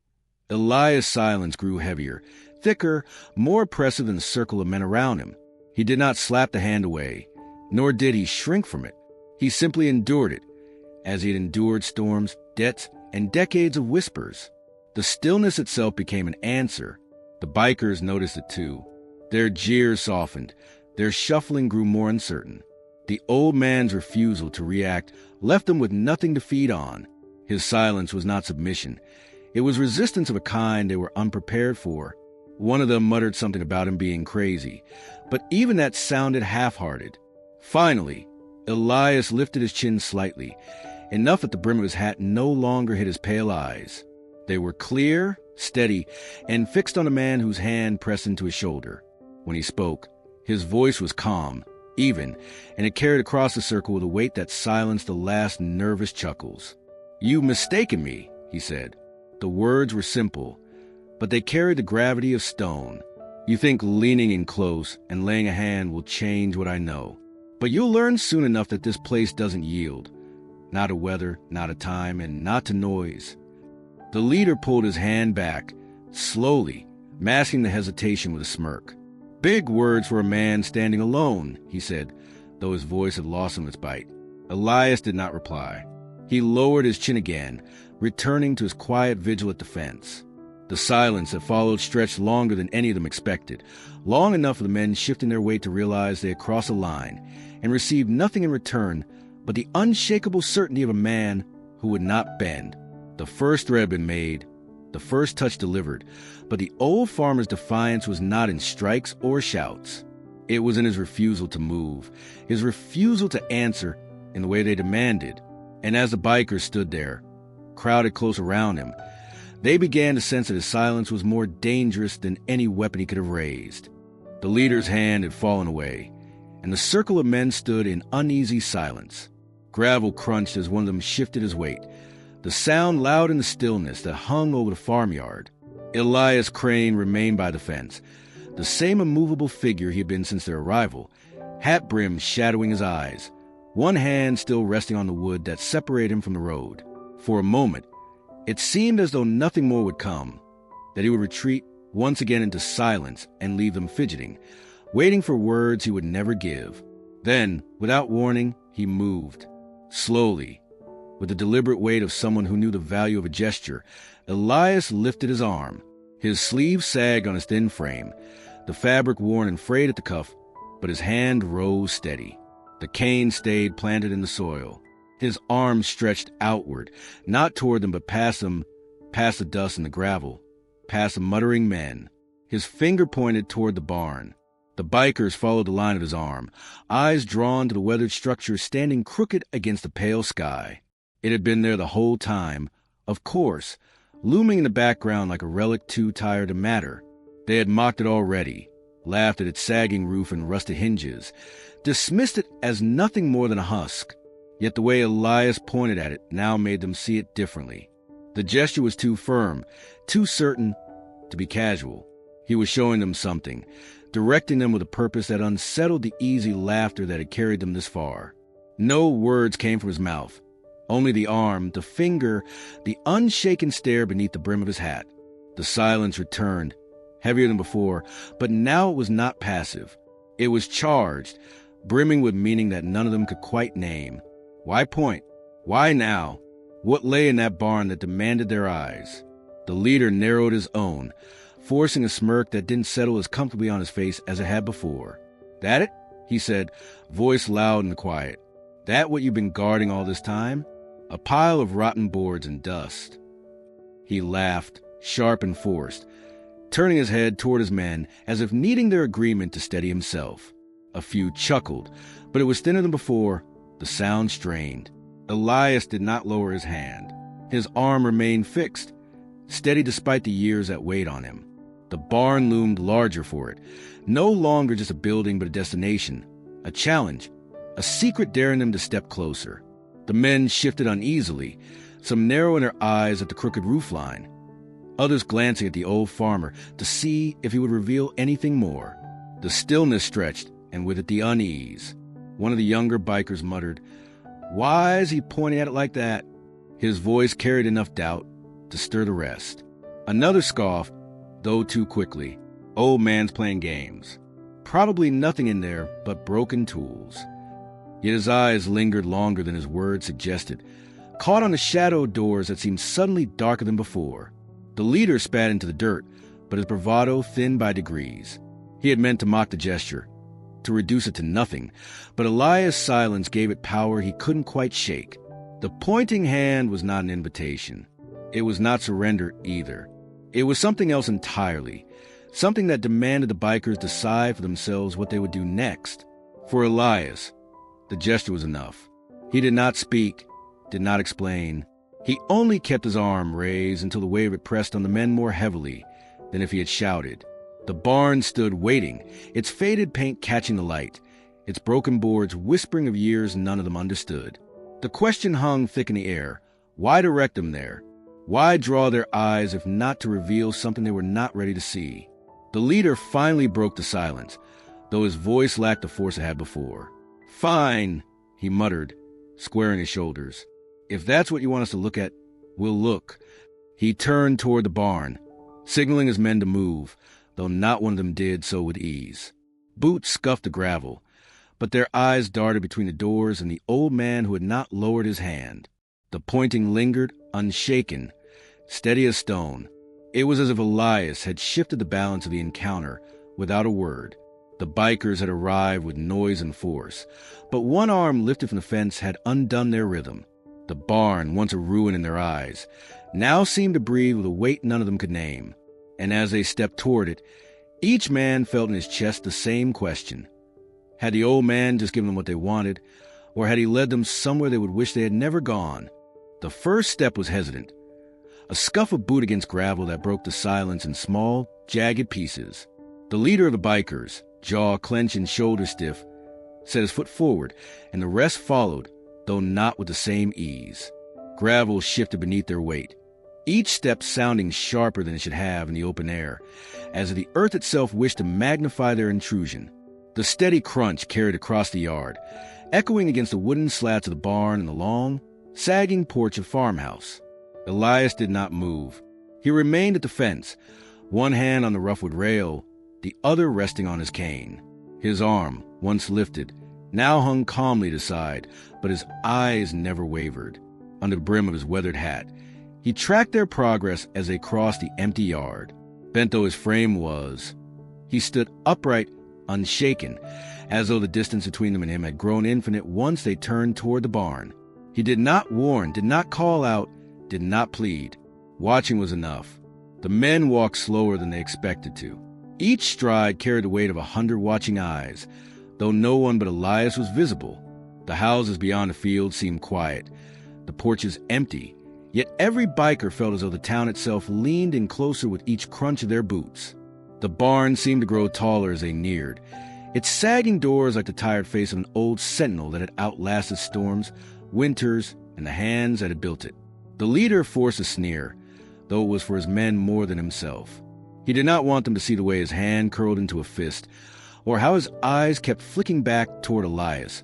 Elias' silence grew heavier, thicker, more oppressive than the circle of men around him. He did not slap the hand away, nor did he shrink from it. He simply endured it, as he had endured storms, debts, and decades of whispers. The stillness itself became an answer. The bikers noticed it too. Their jeers softened. Their shuffling grew more uncertain. The old man's refusal to react left them with nothing to feed on. His silence was not submission. It was resistance of a kind they were unprepared for. One of them muttered something about him being crazy, but even that sounded half-hearted. Finally, Elias lifted his chin slightly, enough that the brim of his hat no longer hid his pale eyes. They were clear, steady, and fixed on a man whose hand pressed into his shoulder. When he spoke, his voice was calm, even, and it carried across the circle with a weight that silenced the last nervous chuckles. "You've mistaken me," he said. The words were simple, but they carried the gravity of stone. "You think leaning in close and laying a hand will change what I know. But you'll learn soon enough that this place doesn't yield. Not to weather, not to time, and not to noise." The leader pulled his hand back, slowly, masking the hesitation with a smirk. "Big words for a man standing alone," he said, though his voice had lost some of its bite. Elias did not reply. He lowered his chin again, returning to his quiet vigil at the fence. The silence that followed stretched longer than any of them expected, long enough for the men shifting their weight to realize they had crossed a line and received nothing in return but the unshakable certainty of a man who would not bend. The first thread had been made, the first touch delivered, but the old farmer's defiance was not in strikes or shouts. It was in his refusal to move, his refusal to answer in the way they demanded. And as the bikers stood there, crowded close around him, they began to sense that his silence was more dangerous than any weapon he could have raised. The leader's hand had fallen away, and the circle of men stood in uneasy silence. Gravel crunched as one of them shifted his weight, the sound loud in the stillness that hung over the farmyard. Elias Crane remained by the fence, the same immovable figure he had been since their arrival, hat brim shadowing his eyes, one hand still resting on the wood that separated him from the road. For a moment, it seemed as though nothing more would come, that he would retreat once again into silence and leave them fidgeting, waiting for words he would never give. Then, without warning, he moved. Slowly, with the deliberate weight of someone who knew the value of a gesture, Elias lifted his arm. His sleeve sagged on his thin frame, the fabric worn and frayed at the cuff, but his hand rose steady. The cane stayed planted in the soil. His arms stretched outward, not toward them but past them, past the dust and the gravel, past the muttering men. His finger pointed toward the barn. The bikers followed the line of his arm, eyes drawn to the weathered structure standing crooked against the pale sky. It had been there the whole time, of course, looming in the background like a relic too tired to matter. They had mocked it already, laughed at its sagging roof and rusted hinges, dismissed it as nothing more than a husk. Yet the way Elias pointed at it now made them see it differently. The gesture was too firm, too certain to be casual. He was showing them something, directing them with a purpose that unsettled the easy laughter that had carried them this far. No words came from his mouth, only the arm, the finger, the unshaken stare beneath the brim of his hat. The silence returned, heavier than before, but now it was not passive. It was charged, brimming with meaning that none of them could quite name. Why point? Why now? What lay in that barn that demanded their eyes? The leader narrowed his own, forcing a smirk that didn't settle as comfortably on his face as it had before. "That it?" he said, voice loud and quiet. "That what you've been guarding all this time? A pile of rotten boards and dust." He laughed, sharp and forced, turning his head toward his men as if needing their agreement to steady himself. A few chuckled, but it was thinner than before, the sound strained. Elias did not lower his hand. His arm remained fixed, steady despite the years that weighed on him. The barn loomed larger for it, no longer just a building but a destination, a challenge, a secret daring them to step closer. The men shifted uneasily, some narrowing their eyes at the crooked roofline, others glancing at the old farmer to see if he would reveal anything more. The stillness stretched, and with it the unease. One of the younger bikers muttered, "Why is he pointing at it like that?" His voice carried enough doubt to stir the rest. Another scoffed, though too quickly. "Old man's playing games. Probably nothing in there but broken tools." Yet his eyes lingered longer than his words suggested, caught on the shadowed doors that seemed suddenly darker than before. The leader spat into the dirt, but his bravado thinned by degrees. He had meant to mock the gesture, to reduce it to nothing, but Elias' silence gave it power he couldn't quite shake. The pointing hand was not an invitation. It was not surrender either. It was something else entirely, something that demanded the bikers decide for themselves what they would do next. For Elias, the gesture was enough. He did not speak, did not explain. He only kept his arm raised until the weight of it pressed on the men more heavily than if he had shouted. The barn stood waiting, its faded paint catching the light, its broken boards whispering of years none of them understood. The question hung thick in the air. Why direct them there? Why draw their eyes if not to reveal something they were not ready to see? The leader finally broke the silence, though his voice lacked the force it had before. "Fine," he muttered, squaring his shoulders. "If that's what you want us to look at, we'll look." He turned toward the barn, signaling his men to move, though not one of them did so with ease. Boots scuffed the gravel, but their eyes darted between the doors and the old man who had not lowered his hand. The pointing lingered, unshaken, steady as stone. It was as if Elias had shifted the balance of the encounter without a word. The bikers had arrived with noise and force, but one arm lifted from the fence had undone their rhythm. The barn, once a ruin in their eyes, now seemed to breathe with a weight none of them could name. And as they stepped toward it, each man felt in his chest the same question. Had the old man just given them what they wanted, or had he led them somewhere they would wish they had never gone? The first step was hesitant, a scuff of boot against gravel that broke the silence in small, jagged pieces. The leader of the bikers, jaw clenched and shoulder stiff, set his foot forward, and the rest followed, though not with the same ease. Gravel shifted beneath their weight, each step sounding sharper than it should have in the open air, as if the earth itself wished to magnify their intrusion. The steady crunch carried across the yard, echoing against the wooden slats of the barn and the long, sagging porch of farmhouse. Elias did not move. He remained at the fence, one hand on the roughwood rail, the other resting on his cane. His arm, once lifted, now hung calmly at his side, but his eyes never wavered. Under the brim of his weathered hat, he tracked their progress as they crossed the empty yard. Bent though his frame was, He stood upright, unshaken, as though the distance between them and him had grown infinite once they turned toward the barn. He did not warn, did not call out, did not plead. Watching was enough. The men walked slower than they expected to. Each stride carried the weight of 100 watching eyes, though no one but Elias was visible. The houses beyond the field seemed quiet, the porches empty, yet every biker felt as though the town itself leaned in closer with each crunch of their boots. The barn seemed to grow taller as they neared, its sagging doors like the tired face of an old sentinel that had outlasted storms, winters, and the hands that had built it. The leader forced a sneer, though it was for his men more than himself. He did not want them to see the way his hand curled into a fist, or how his eyes kept flicking back toward Elias,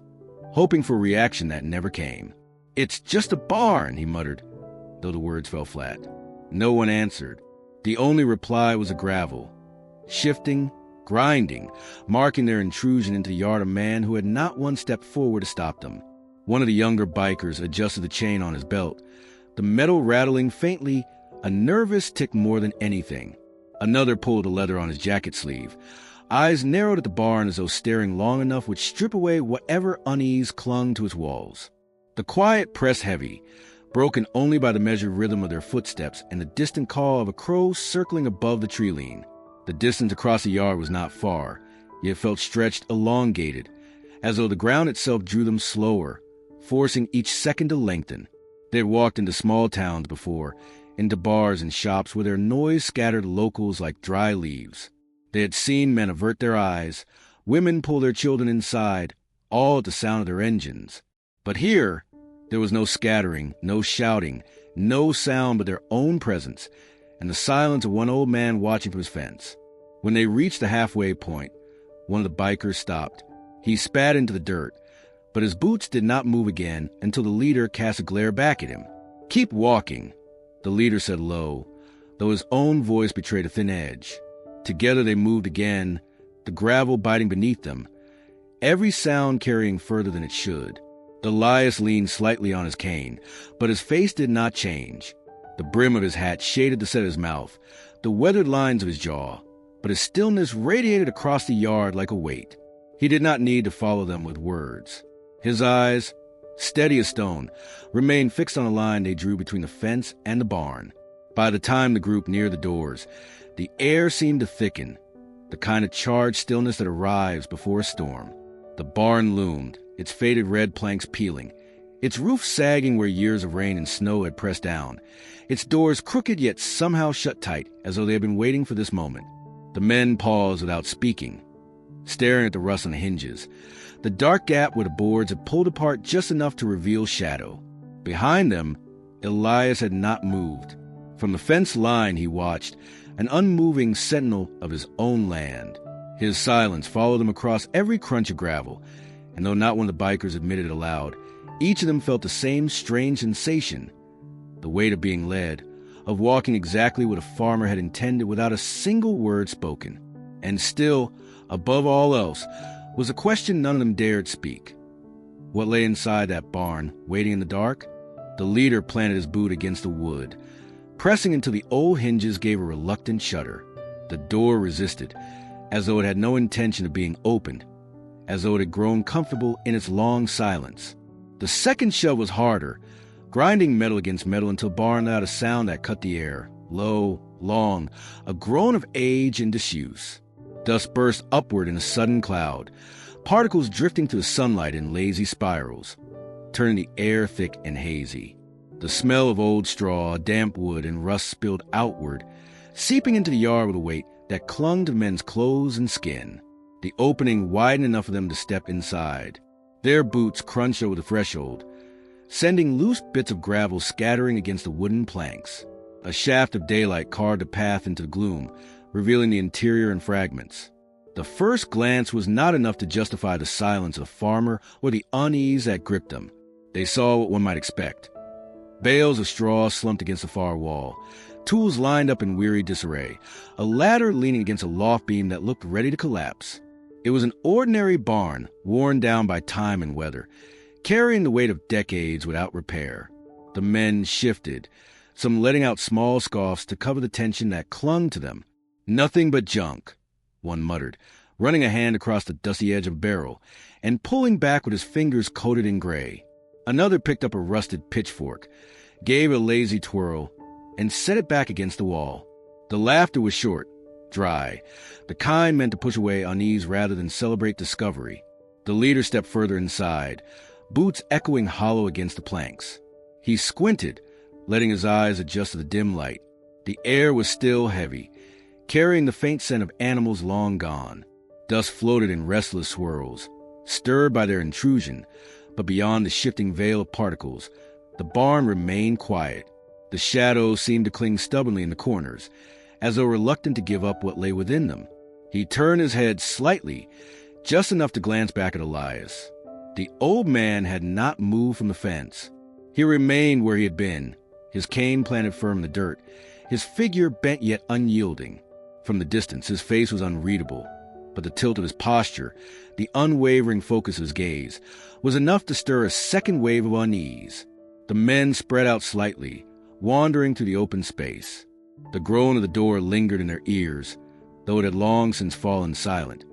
hoping for a reaction that never came. "It's just a barn," he muttered, though the words fell flat. No one answered. The only reply was a gravel, shifting, grinding, marking their intrusion into the yard of a man who had not one step forward to stop them. One of the younger bikers adjusted the chain on his belt, the metal rattling faintly, a nervous tick more than anything. Another pulled the leather on his jacket sleeve, eyes narrowed at the barn as though staring long enough would strip away whatever unease clung to its walls. The quiet pressed heavy, broken only by the measured rhythm of their footsteps and the distant call of a crow circling above the tree lean. The distance across the yard was not far, yet felt stretched, elongated, as though the ground itself drew them slower, forcing each second to lengthen. They had walked into small towns before, into bars and shops where their noise scattered locals like dry leaves. They had seen men avert their eyes, women pull their children inside, all at the sound of their engines. But here, there was no scattering, no shouting, no sound but their own presence, and the silence of one old man watching from his fence. When they reached the halfway point, one of the bikers stopped. He spat into the dirt, but his boots did not move again until the leader cast a glare back at him. "Keep walking," the leader said low, though his own voice betrayed a thin edge. Together they moved again, the gravel biting beneath them, every sound carrying further than it should. Elias leaned slightly on his cane, but his face did not change. The brim of his hat shaded the set of his mouth, the weathered lines of his jaw, but his stillness radiated across the yard like a weight. He did not need to follow them with words. His eyes, steady as stone, remained fixed on the line they drew between the fence and the barn. By the time the group neared the doors, the air seemed to thicken, the kind of charged stillness that arrives before a storm. The barn loomed, its faded red planks peeling, its roof sagging where years of rain and snow had pressed down, its doors crooked yet somehow shut tight, as though they had been waiting for this moment. The men paused without speaking, staring at the rust on the hinges, the dark gap where the boards had pulled apart just enough to reveal shadow. Behind them, Elias had not moved. From the fence line he watched, an unmoving sentinel of his own land. His silence followed them across every crunch of gravel, and though not one of the bikers admitted it aloud, each of them felt the same strange sensation, the weight of being led, of walking exactly what a farmer had intended without a single word spoken. And still, above all else, was a question none of them dared speak. What lay inside that barn, waiting in the dark? The leader planted his boot against the wood, pressing until the old hinges gave a reluctant shudder. The door resisted, as though it had no intention of being opened, as though it had grown comfortable in its long silence. The second shove was harder, grinding metal against metal until the barn let out a sound that cut the air, low, long, a groan of age and disuse. Dust burst upward in a sudden cloud, particles drifting to the sunlight in lazy spirals, turning the air thick and hazy. The smell of old straw, damp wood, and rust spilled outward, seeping into the yard with a weight that clung to men's clothes and skin. The opening widened enough for them to step inside. Their boots crunched over the threshold, sending loose bits of gravel scattering against the wooden planks. A shaft of daylight carved a path into the gloom, revealing the interior in fragments. The first glance was not enough to justify the silence of the farmer or the unease that gripped them. They saw what one might expect. Bales of straw slumped against the far wall, tools lined up in weary disarray, a ladder leaning against a loft beam that looked ready to collapse. It was an ordinary barn, worn down by time and weather, carrying the weight of decades without repair. The men shifted, some letting out small scoffs to cover the tension that clung to them. Nothing but junk. one muttered, running a hand across the dusty edge of a barrel and pulling back with his fingers coated in gray. Another picked up a rusted pitchfork, gave a lazy twirl, and set it back against the wall. The laughter was short, dry, the kind meant to push away unease rather than celebrate discovery. The leader stepped further inside, boots echoing hollow against the planks. He squinted, letting his eyes adjust to the dim light. The air was still heavy, carrying the faint scent of animals long gone. Dust floated in restless swirls, stirred by their intrusion, but beyond the shifting veil of particles, the barn remained quiet. The shadows seemed to cling stubbornly in the corners, as though reluctant to give up what lay within them. He turned his head slightly, just enough to glance back at Elias. The old man had not moved from the fence. He remained where he had been, his cane planted firm in the dirt, his figure bent yet unyielding. From the distance, his face was unreadable, but the tilt of his posture, the unwavering focus of his gaze, was enough to stir a second wave of unease. The men spread out slightly, wandering through the open space. The groan of the door lingered in their ears, though it had long since fallen silent,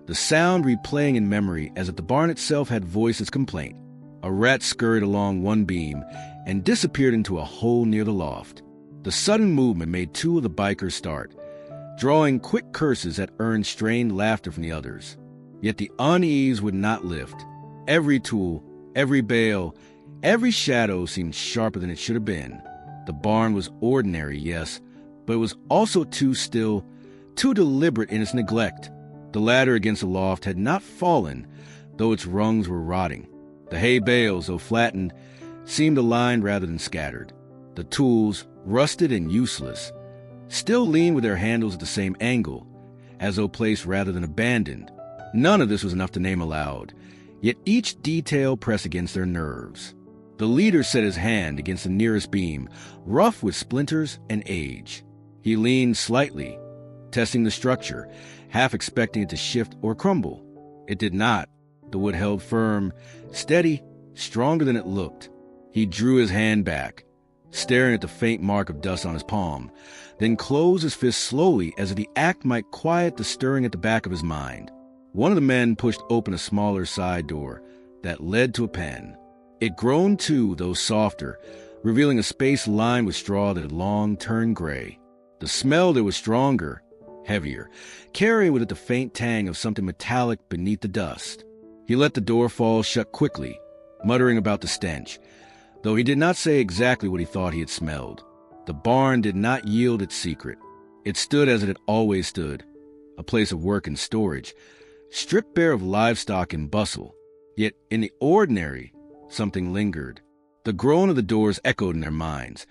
the sound replaying in memory as if the barn itself had voiced its complaint. A rat scurried along one beam and disappeared into a hole near the loft. The sudden movement made two of the bikers start, drawing quick curses that earned strained laughter from the others. Yet the unease would not lift. Every tool, every bale, every shadow seemed sharper than it should have been. The barn was ordinary, yes, but it was also too still, too deliberate in its neglect. The ladder against the loft had not fallen, though its rungs were rotting. The hay bales, though flattened, seemed aligned rather than scattered. The tools, rusted and useless, still leaned with their handles at the same angle, as though placed rather than abandoned. None of this was enough to name aloud, yet each detail pressed against their nerves. The leader set his hand against the nearest beam, rough with splinters and age. He leaned slightly, testing the structure, half expecting it to shift or crumble. It did not. The wood held firm, steady, stronger than it looked. He drew his hand back, staring at the faint mark of dust on his palm, then closed his fist slowly as if the act might quiet the stirring at the back of his mind. One of the men pushed open a smaller side door that led to a pen. It groaned too, though softer, revealing a space lined with straw that had long turned gray. The smell there was stronger, heavier, carrying with it the faint tang of something metallic beneath the dust. He let the door fall shut quickly, muttering about the stench, though he did not say exactly what he thought he had smelled. The barn did not yield its secret. It stood as it had always stood, a place of work and storage, stripped bare of livestock and bustle. Yet in the ordinary, something lingered. The groan of the doors echoed in their minds.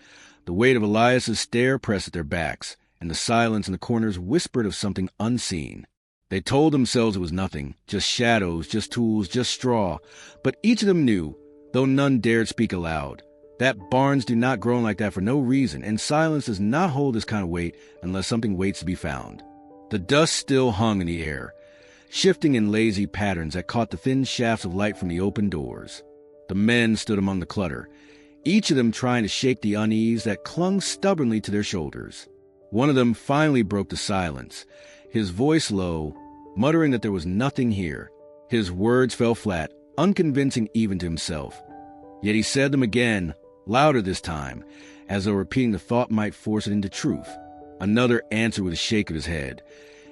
The weight of Elias's stare pressed at their backs, and the silence in the corners whispered of something unseen. They told themselves it was nothing, just shadows, just tools, just straw. But each of them knew, though none dared speak aloud, that barns do not groan like that for no reason, and silence does not hold this kind of weight unless something waits to be found. The dust still hung in the air, shifting in lazy patterns that caught the thin shafts of light from the open doors. The men stood among the clutter, each of them trying to shake the unease that clung stubbornly to their shoulders. One of them finally broke the silence, his voice low, muttering that there was nothing here. His words fell flat, unconvincing even to himself. Yet he said them again, louder this time, as though repeating the thought might force it into truth. Another answered with a shake of his head,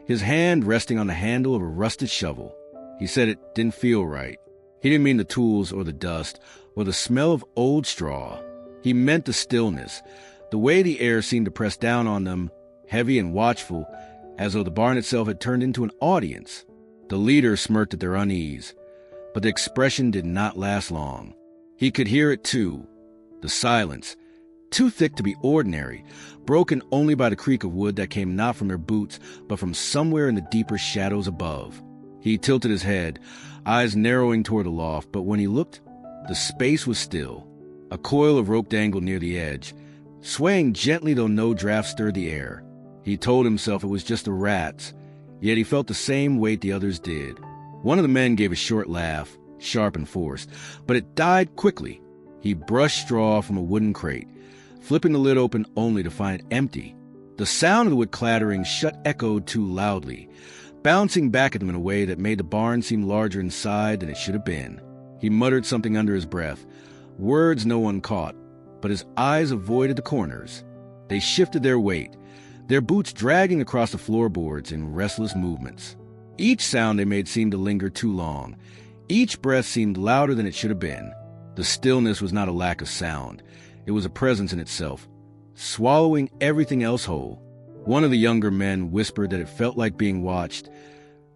his hand resting on the handle of a rusted shovel. He said it didn't feel right. He didn't mean the tools or the dust or the smell of old straw. He meant the stillness, the way the air seemed to press down on them, heavy and watchful, as though the barn itself had turned into an audience. The leader smirked at their unease, but the expression did not last long. He could hear it too, the silence, too thick to be ordinary, broken only by the creak of wood that came not from their boots, but from somewhere in the deeper shadows above. He tilted his head, eyes narrowing toward the loft, but when he looked, the space was still. A coil of rope dangled near the edge, swaying gently though no draft stirred the air. He told himself it was just the rats, yet he felt the same weight the others did. One of the men gave a short laugh, sharp and forced, but it died quickly. He brushed straw from a wooden crate, flipping the lid open only to find it empty. The sound of the wood clattering shut echoed too loudly, bouncing back at them in a way that made the barn seem larger inside than it should have been. He muttered something under his breath, words no one caught, but his eyes avoided the corners. They shifted their weight, their boots dragging across the floorboards in restless movements. Each sound they made seemed to linger too long. Each breath seemed louder than it should have been. The stillness was not a lack of sound. It was a presence in itself, swallowing everything else whole. One of the younger men whispered that it felt like being watched,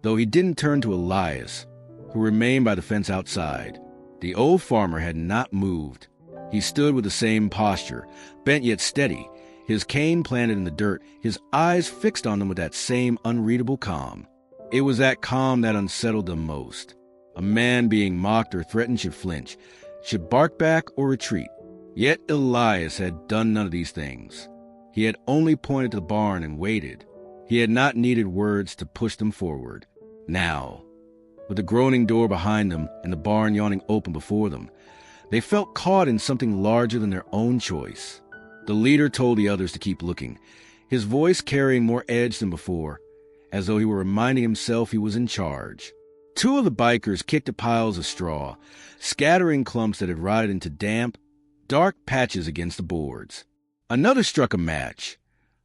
though he didn't turn to Elias, who remained by the fence outside. The old farmer had not moved. He stood with the same posture, bent yet steady, his cane planted in the dirt, his eyes fixed on them with that same unreadable calm. It was that calm that unsettled them most. A man being mocked or threatened should flinch, should bark back or retreat. Yet Elias had done none of these things. He had only pointed to the barn and waited. He had not needed words to push them forward. Now, with the groaning door behind them and the barn yawning open before them, they felt caught in something larger than their own choice. The leader told the others to keep looking, his voice carrying more edge than before, as though he were reminding himself he was in charge. Two of the bikers kicked at piles of straw, scattering clumps that had rotted into damp, dark patches against the boards. Another struck a match,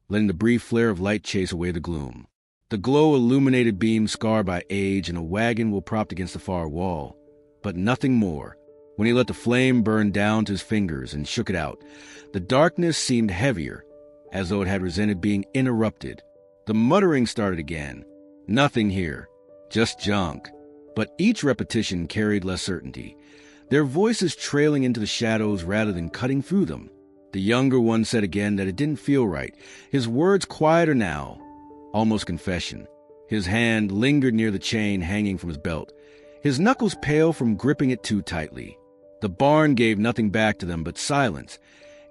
letting the brief flare of light chase away the gloom. The glow illuminated beams scarred by age and a wagon wheel propped against the far wall, but nothing more. When he let the flame burn down to his fingers and shook it out, the darkness seemed heavier, as though it had resented being interrupted. The muttering started again. Nothing here, just junk. But each repetition carried less certainty, their voices trailing into the shadows rather than cutting through them. The younger one said again that it didn't feel right, his words quieter now, almost confession. His hand lingered near the chain hanging from his belt, his knuckles pale from gripping it too tightly. The barn gave nothing back to them but silence,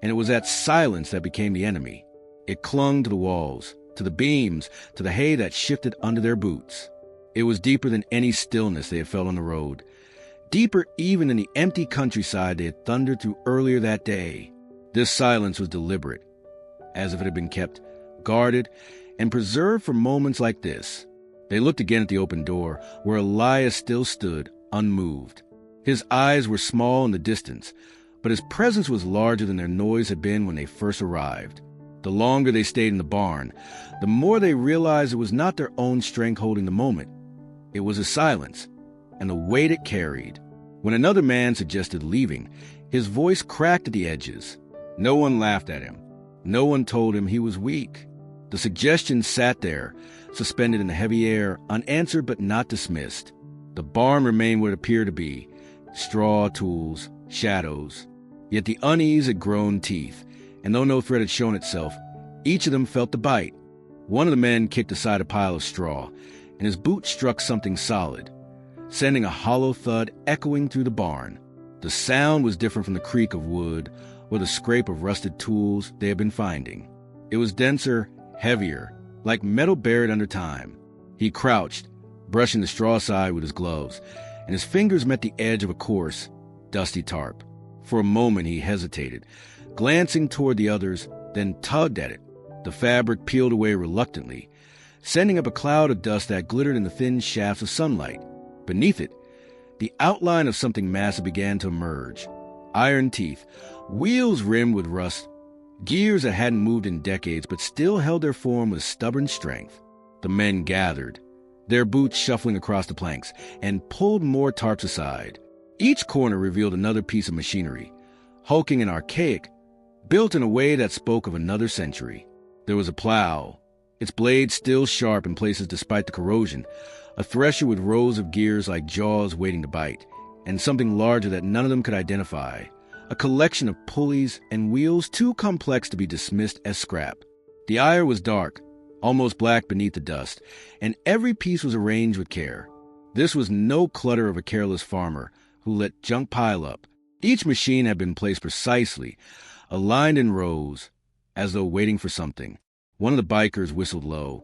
and it was that silence that became the enemy. It clung to the walls, to the beams, to the hay that shifted under their boots. It was deeper than any stillness they had felt on the road, deeper even than the empty countryside they had thundered through earlier that day. This silence was deliberate, as if it had been kept, guarded, and preserved for moments like this. They looked again at the open door, where Elias still stood, unmoved. His eyes were small in the distance, but his presence was larger than their noise had been when they first arrived. The longer they stayed in the barn, the more they realized it was not their own strength holding the moment. It was his silence, and the weight it carried. When another man suggested leaving, his voice cracked at the edges. No one laughed at him. No one told him he was weak. The suggestion sat there, suspended in the heavy air, unanswered but not dismissed. The barn remained what it appeared to be, straw, tools, shadows. Yet the unease had grown teeth, and though no threat had shown itself, each of them felt the bite. One of the men kicked aside a pile of straw, and his boot struck something solid, sending a hollow thud echoing through the barn. The sound was different from the creak of wood or the scrape of rusted tools they had been finding. It was denser, heavier, like metal buried under time. He crouched, brushing the straw aside with his gloves, and his fingers met the edge of a coarse, dusty tarp. For a moment he hesitated, glancing toward the others, then tugged at it. The fabric peeled away reluctantly, sending up a cloud of dust that glittered in the thin shafts of sunlight. Beneath it, the outline of something massive began to emerge. Iron teeth, wheels rimmed with rust, gears that hadn't moved in decades but still held their form with stubborn strength. The men gathered, their boots shuffling across the planks, and pulled more tarps aside. Each corner revealed another piece of machinery, hulking and archaic, built in a way that spoke of another century. There was a plow, its blade still sharp in places despite the corrosion, a thresher with rows of gears like jaws waiting to bite, and something larger that none of them could identify, a collection of pulleys and wheels too complex to be dismissed as scrap. The ire was dark, almost black beneath the dust, and every piece was arranged with care. This was no clutter of a careless farmer who let junk pile up. Each machine had been placed precisely, aligned in rows, as though waiting for something. One of the bikers whistled low,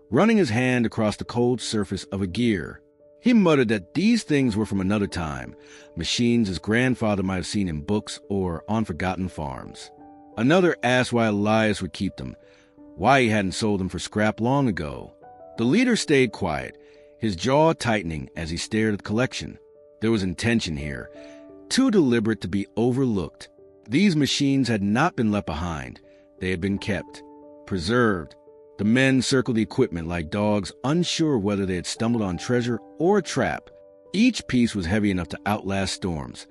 running his hand across the cold surface of a gear. He muttered that these things were from another time, machines his grandfather might have seen in books or on forgotten farms. Another asked why Elias would keep them, why he hadn't sold them for scrap long ago. The leader stayed quiet, his jaw tightening as he stared at the collection. There was intention here, too deliberate to be overlooked. These machines had not been left behind. They had been kept, preserved. The men circled the equipment like dogs, unsure whether they had stumbled on treasure or a trap. Each piece was heavy enough to outlast storms,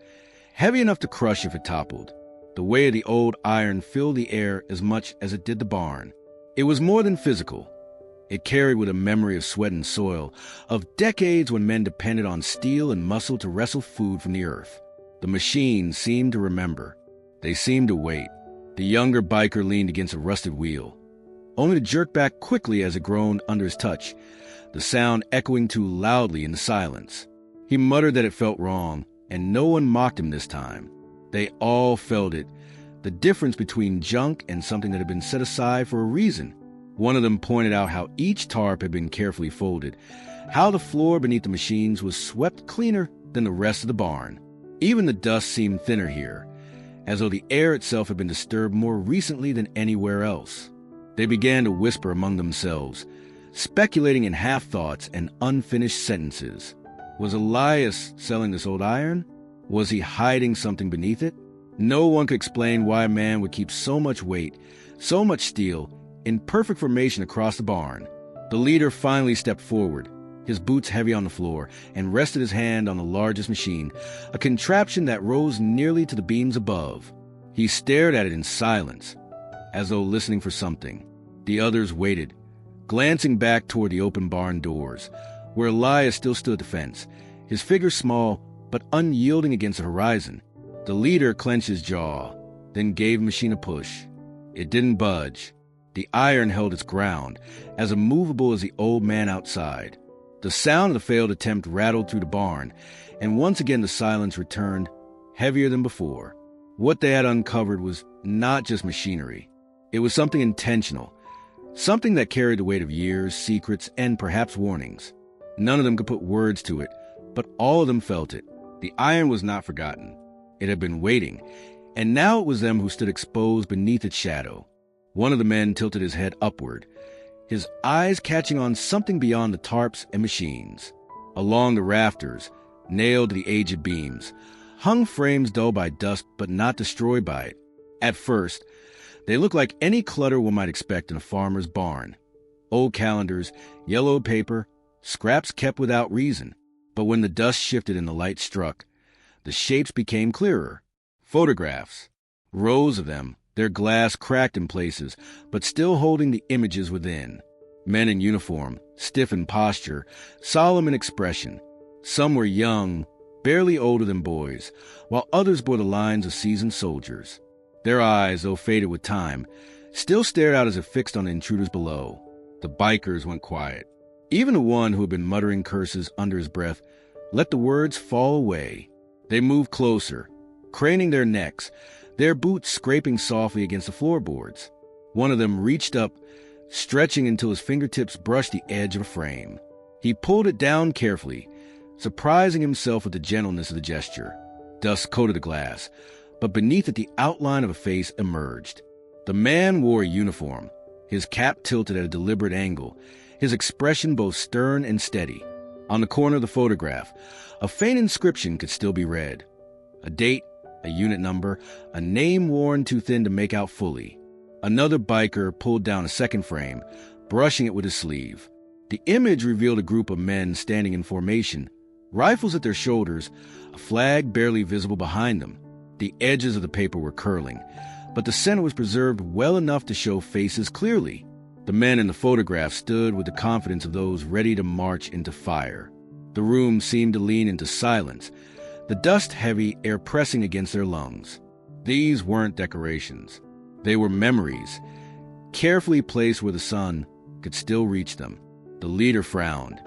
heavy enough to crush if it toppled. The weight of the old iron filled the air as much as it did the barn. It was more than physical. It carried with a memory of sweat and soil, of decades when men depended on steel and muscle to wrestle food from the earth. The machines seemed to remember. They seemed to wait. The younger biker leaned against a rusted wheel, only to jerk back quickly as it groaned under his touch, the sound echoing too loudly in the silence. He muttered that it felt wrong, and no one mocked him this time. They all felt it, the difference between junk and something that had been set aside for a reason. One of them pointed out how each tarp had been carefully folded, how the floor beneath the machines was swept cleaner than the rest of the barn. Even the dust seemed thinner here, as though the air itself had been disturbed more recently than anywhere else. They began to whisper among themselves, speculating in half-thoughts and unfinished sentences. Was Elias selling this old iron? Was he hiding something beneath it? No one could explain why a man would keep so much weight, so much steel, in perfect formation across the barn. The leader finally stepped forward, his boots heavy on the floor, and rested his hand on the largest machine, a contraption that rose nearly to the beams above. He stared at it in silence, as though listening for something. The others waited, glancing back toward the open barn doors, where Elias still stood at the fence, his figure small but unyielding against the horizon. The leader clenched his jaw, then gave the machine a push. It didn't budge. The iron held its ground, as immovable as the old man outside. The sound of the failed attempt rattled through the barn, and once again the silence returned, heavier than before. What they had uncovered was not just machinery. It was something intentional, something that carried the weight of years, secrets, and perhaps warnings. None of them could put words to it, but all of them felt it. The iron was not forgotten. It had been waiting, and now it was them who stood exposed beneath its shadow. One of the men tilted his head upward, his eyes catching on something beyond the tarps and machines. Along the rafters, nailed to the aged beams, hung frames dulled by dust but not destroyed by it. At first, they looked like any clutter one might expect in a farmer's barn. Old calendars, yellowed paper, scraps kept without reason. But when the dust shifted and the light struck, the shapes became clearer. Photographs, rows of them, their glass cracked in places, but still holding the images within. Men in uniform, stiff in posture, solemn in expression. Some were young, barely older than boys, while others bore the lines of seasoned soldiers. Their eyes, though faded with time, still stared out as if fixed on the intruders below. The bikers went quiet. Even the one who had been muttering curses under his breath let the words fall away. They moved closer, craning their necks, their boots scraping softly against the floorboards. One of them reached up, stretching until his fingertips brushed the edge of a frame. He pulled it down carefully, surprising himself with the gentleness of the gesture. Dust coated the glass, but beneath it the outline of a face emerged. The man wore a uniform, his cap tilted at a deliberate angle, his expression both stern and steady. On the corner of the photograph, a faint inscription could still be read. A date, a unit number, a name worn too thin to make out fully. Another biker pulled down a second frame, brushing it with his sleeve. The image revealed a group of men standing in formation, rifles at their shoulders, a flag barely visible behind them. The edges of the paper were curling, but the center was preserved well enough to show faces clearly. The men in the photograph stood with the confidence of those ready to march into fire. The room seemed to lean into silence, the dust-heavy air pressing against their lungs. These weren't decorations. They were memories, carefully placed where the sun could still reach them. The leader frowned,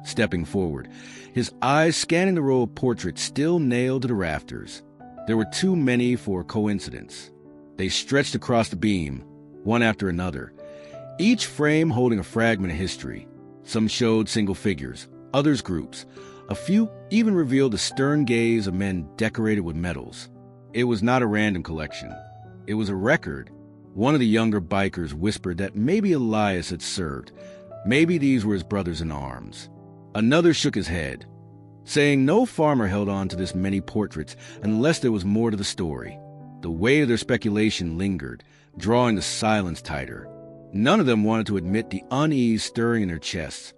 stepping forward, his eyes scanning the row of portraits still nailed to the rafters. There were too many for coincidence. They stretched across the beam, one after another, each frame holding a fragment of history. Some showed single figures, others groups. A few even revealed the stern gaze of men decorated with medals. It was not a random collection. It was a record. One of the younger bikers whispered that maybe Elias had served, Maybe these were his brothers in arms. Another shook his head, saying no farmer held on to this many portraits unless there was more to the story. The weight of their speculation lingered, drawing the silence tighter. None of them wanted to admit the unease stirring in their chests,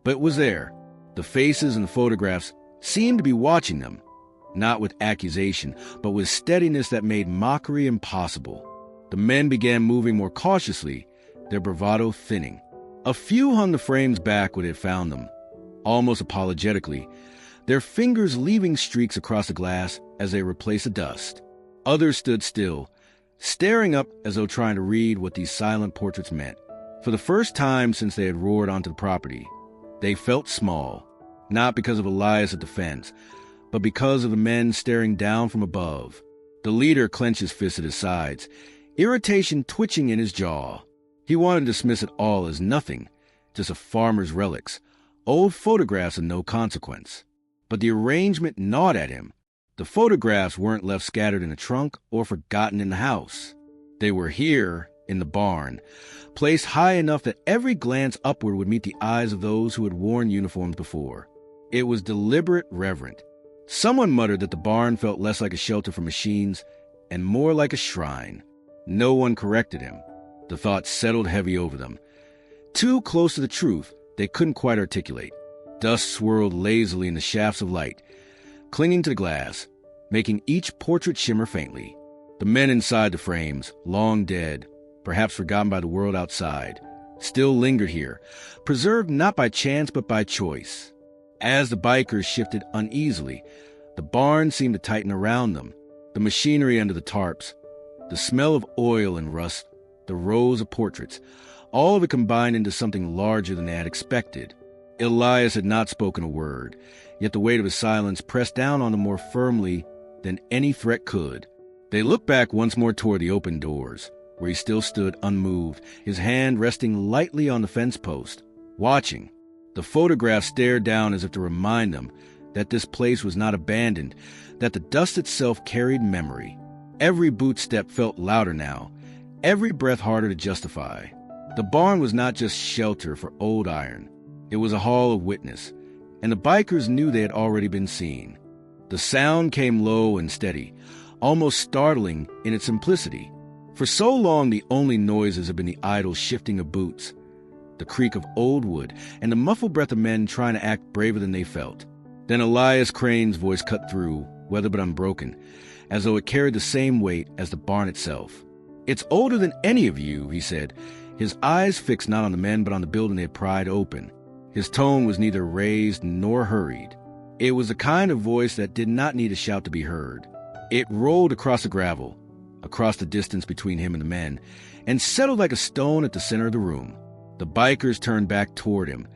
but it was there. The faces and the photographs seemed to be watching them, not with accusation, but with steadiness that made mockery impossible. The men began moving more cautiously, their bravado thinning. A few hung the frames back where they had found them, almost apologetically, their fingers leaving streaks across the glass as they replaced the dust. Others stood still, staring up as though trying to read what these silent portraits meant. For the first time since they had roared onto the property, they felt small, not because of Elias at the fence, but because of the men staring down from above. The leader clenched his fists at his sides, irritation twitching in his jaw. He wanted to dismiss it all as nothing, just a farmer's relics, old photographs of no consequence. But the arrangement gnawed at him. The photographs weren't left scattered in a trunk or forgotten in the house. They were here, in the barn, placed high enough that every glance upward would meet the eyes of those who had worn uniforms before. It was deliberate, reverent. Someone muttered that the barn felt less like a shelter for machines and more like a shrine. No one corrected him. The thought settled heavy over them. Too close to the truth, they couldn't quite articulate. Dust swirled lazily in the shafts of light, clinging to the glass, making each portrait shimmer faintly. The men inside the frames, long dead, perhaps forgotten by the world outside, still lingered here, preserved not by chance but by choice. As the bikers shifted uneasily, the barn seemed to tighten around them. The machinery under the tarps, the smell of oil and rust, the rows of portraits, all of it combined into something larger than they had expected. Elias had not spoken a word, yet the weight of his silence pressed down on them more firmly than any threat could. They looked back once more toward the open doors, where he still stood unmoved, his hand resting lightly on the fence post, watching. The photograph stared down as if to remind them that this place was not abandoned, that the dust itself carried memory. Every boot step felt louder now, every breath harder to justify. The barn was not just shelter for old iron. It was a hall of witness, and the bikers knew they had already been seen. The sound came low and steady, almost startling in its simplicity. For so long, the only noises had been the idle shifting of boots, the creak of old wood, and the muffled breath of men trying to act braver than they felt. Then Elias Crane's voice cut through, weathered but unbroken, as though it carried the same weight as the barn itself. "It's older than any of you," he said, his eyes fixed not on the men but on the building they had pried open. His tone was neither raised nor hurried. It was the kind of voice that did not need a shout to be heard. It rolled across the gravel, across the distance between him and the men, and settled like a stone at the center of the room. The bikers turned back toward him,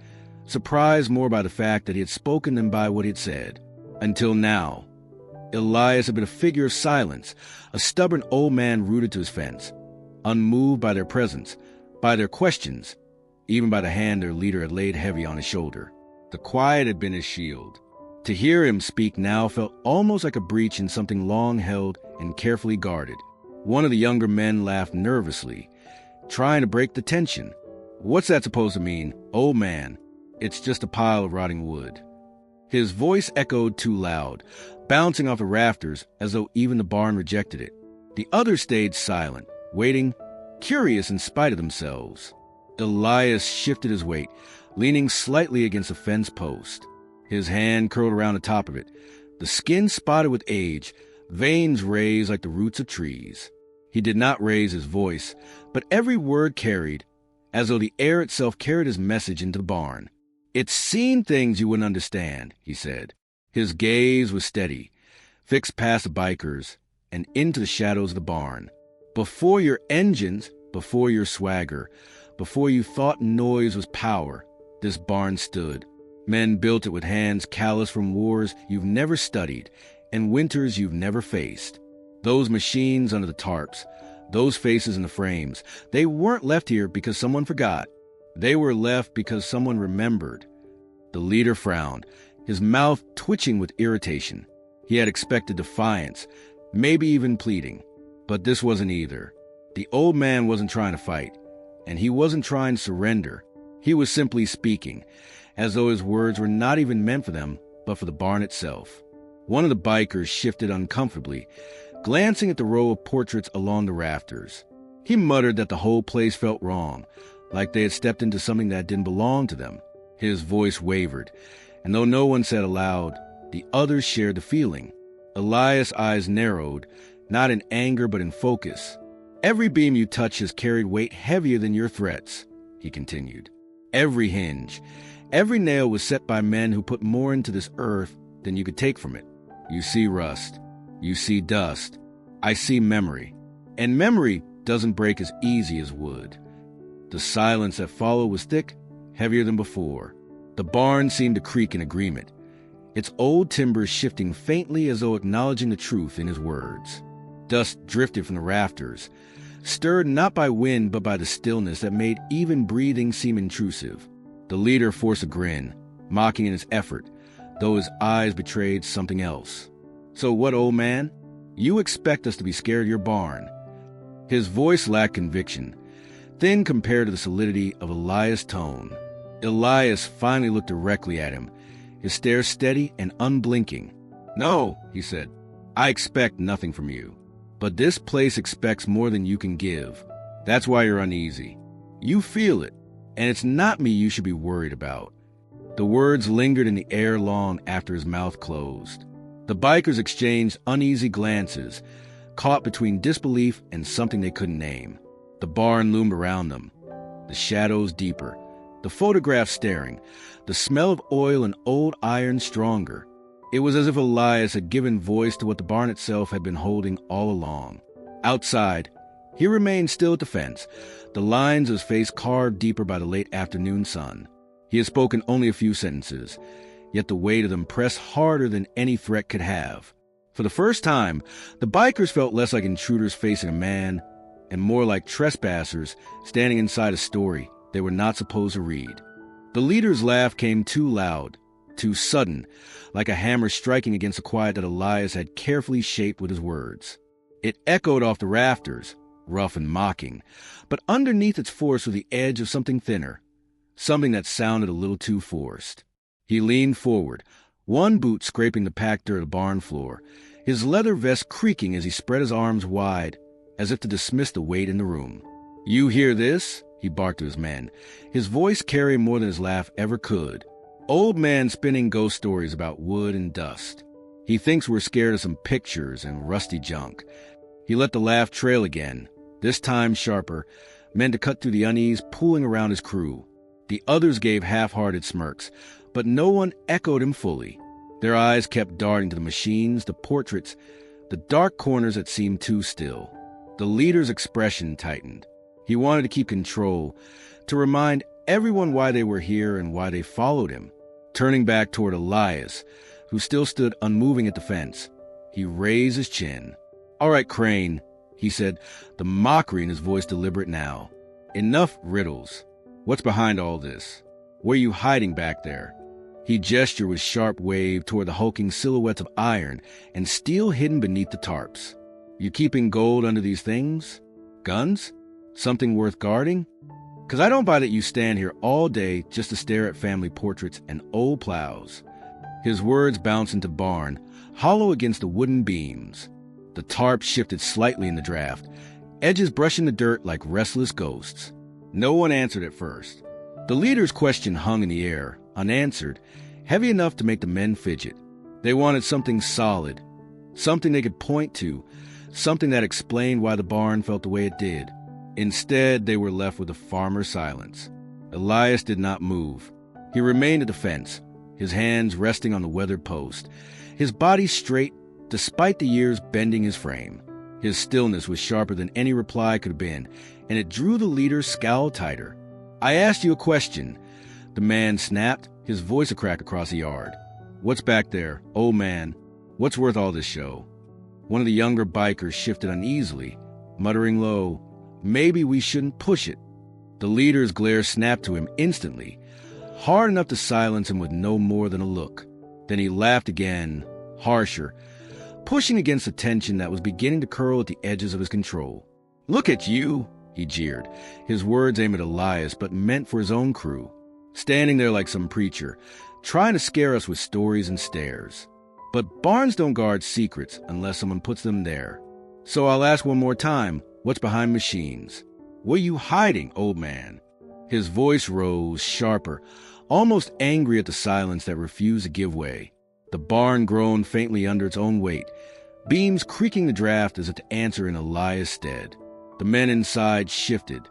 surprised more by the fact that he had spoken than by what he had said. Until now, Elias had been a figure of silence, a stubborn old man rooted to his fence, unmoved by their presence, by their questions, even by the hand their leader had laid heavy on his shoulder. The quiet had been his shield. To hear him speak now felt almost like a breach in something long held and carefully guarded. One of the younger men laughed nervously, trying to break the tension. "What's that supposed to mean, old man? It's just a pile of rotting wood." His voice echoed too loud, bouncing off the rafters as though even the barn rejected it. The others stayed silent, waiting, curious in spite of themselves. Elias shifted his weight, leaning slightly against a fence post. His hand curled around the top of it, the skin spotted with age, veins raised like the roots of trees. He did not raise his voice, but every word carried, as though the air itself carried his message into the barn. "It's seen things you wouldn't understand," he said. His gaze was steady, fixed past the bikers and into the shadows of the barn. "Before your engines, before your swagger, before you thought noise was power, this barn stood. Men built it with hands calloused from wars you've never studied and winters you've never faced. Those machines under the tarps, those faces in the frames, they weren't left here because someone forgot. They were left because someone remembered." The leader frowned, his mouth twitching with irritation. He had expected defiance, maybe even pleading. But this wasn't either. The old man wasn't trying to fight, and he wasn't trying to surrender. He was simply speaking, as though his words were not even meant for them, but for the barn itself. One of the bikers shifted uncomfortably, glancing at the row of portraits along the rafters. He muttered that the whole place felt wrong, like they had stepped into something that didn't belong to them. His voice wavered, and though no one said aloud, the others shared the feeling. Elias' eyes narrowed, not in anger but in focus. "Every beam you touch has carried weight heavier than your threats," he continued. "Every hinge, every nail was set by men who put more into this earth than you could take from it. You see rust. You see dust. I see memory. And memory doesn't break as easy as wood." The silence that followed was thick, heavier than before. The barn seemed to creak in agreement, its old timbers shifting faintly as though acknowledging the truth in his words. Dust drifted from the rafters, stirred not by wind but by the stillness that made even breathing seem intrusive. The leader forced a grin, mocking in his effort, though his eyes betrayed something else. "So what, old man? You expect us to be scared of your barn?" His voice lacked conviction, thin compared to the solidity of Elias' tone. Elias finally looked directly at him, his stare steady and unblinking. "No," he said, "I expect nothing from you. But this place expects more than you can give. That's why you're uneasy. You feel it, and it's not me you should be worried about." The words lingered in the air long after his mouth closed. The bikers exchanged uneasy glances, caught between disbelief and something they couldn't name. The barn loomed around them, the shadows deeper, the photograph staring, the smell of oil and old iron stronger. It was as if Elias had given voice to what the barn itself had been holding all along. Outside, he remained still at the fence, the lines of his face carved deeper by the late afternoon sun. He had spoken only a few sentences, yet the weight of them pressed harder than any threat could have. For the first time, the bikers felt less like intruders facing a man, and more like trespassers standing inside a story they were not supposed to read. The leader's laugh came too loud, too sudden, like a hammer striking against the quiet that Elias had carefully shaped with his words. It echoed off the rafters, rough and mocking, but underneath its force was the edge of something thinner, something that sounded a little too forced. He leaned forward, one boot scraping the packed dirt of the barn floor, his leather vest creaking as he spread his arms wide, as if to dismiss the weight in the room. "You hear this?" he barked to his men, his voice carrying more than his laugh ever could. "Old man spinning ghost stories about wood and dust. He thinks we're scared of some pictures and rusty junk." He let the laugh trail again, this time sharper, meant to cut through the unease pooling around his crew. The others gave half-hearted smirks, but no one echoed him fully. Their eyes kept darting to the machines, the portraits, the dark corners that seemed too still. The leader's expression tightened. He wanted to keep control, to remind everyone why they were here and why they followed him. Turning back toward Elias, who still stood unmoving at the fence, he raised his chin. "All right, Crane," he said, the mockery in his voice deliberate now. "Enough riddles. What's behind all this? What are you hiding back there?" He gestured with sharp wave toward the hulking silhouettes of iron and steel hidden beneath the tarps. "You keeping gold under these things? Guns? Something worth guarding? 'Cause I don't buy that you stand here all day just to stare at family portraits and old plows." His words bounced into the barn, hollow against the wooden beams. The tarp shifted slightly in the draft, edges brushing the dirt like restless ghosts. No one answered at first. The leader's question hung in the air, unanswered, heavy enough to make the men fidget. They wanted something solid, something they could point to, something that explained why the barn felt the way it did. Instead, they were left with a farmer's silence. Elias did not move. He remained at the fence, his hands resting on the weathered post, his body straight despite the years bending his frame. His stillness was sharper than any reply could have been, and it drew the leader's scowl tighter. "I asked you a question," the man snapped, his voice a crack across the yard. "What's back there, old man? What's worth all this show?" One of the younger bikers shifted uneasily, muttering low, "Maybe we shouldn't push it." The leader's glare snapped to him instantly, hard enough to silence him with no more than a look. Then he laughed again, harsher, pushing against the tension that was beginning to curl at the edges of his control. "Look at you," he jeered, his words aimed at Elias but meant for his own crew. standing there like some preacher, trying to scare us with stories and stares. But barns don't guard secrets unless someone puts them there. So I'll ask one more time, what's behind machines? What are you hiding, old man? His voice rose, sharper, almost angry at the silence that refused to give way. The barn groaned faintly under its own weight, beams creaking the draft as if to answer in Elias' stead. The men inside shifted,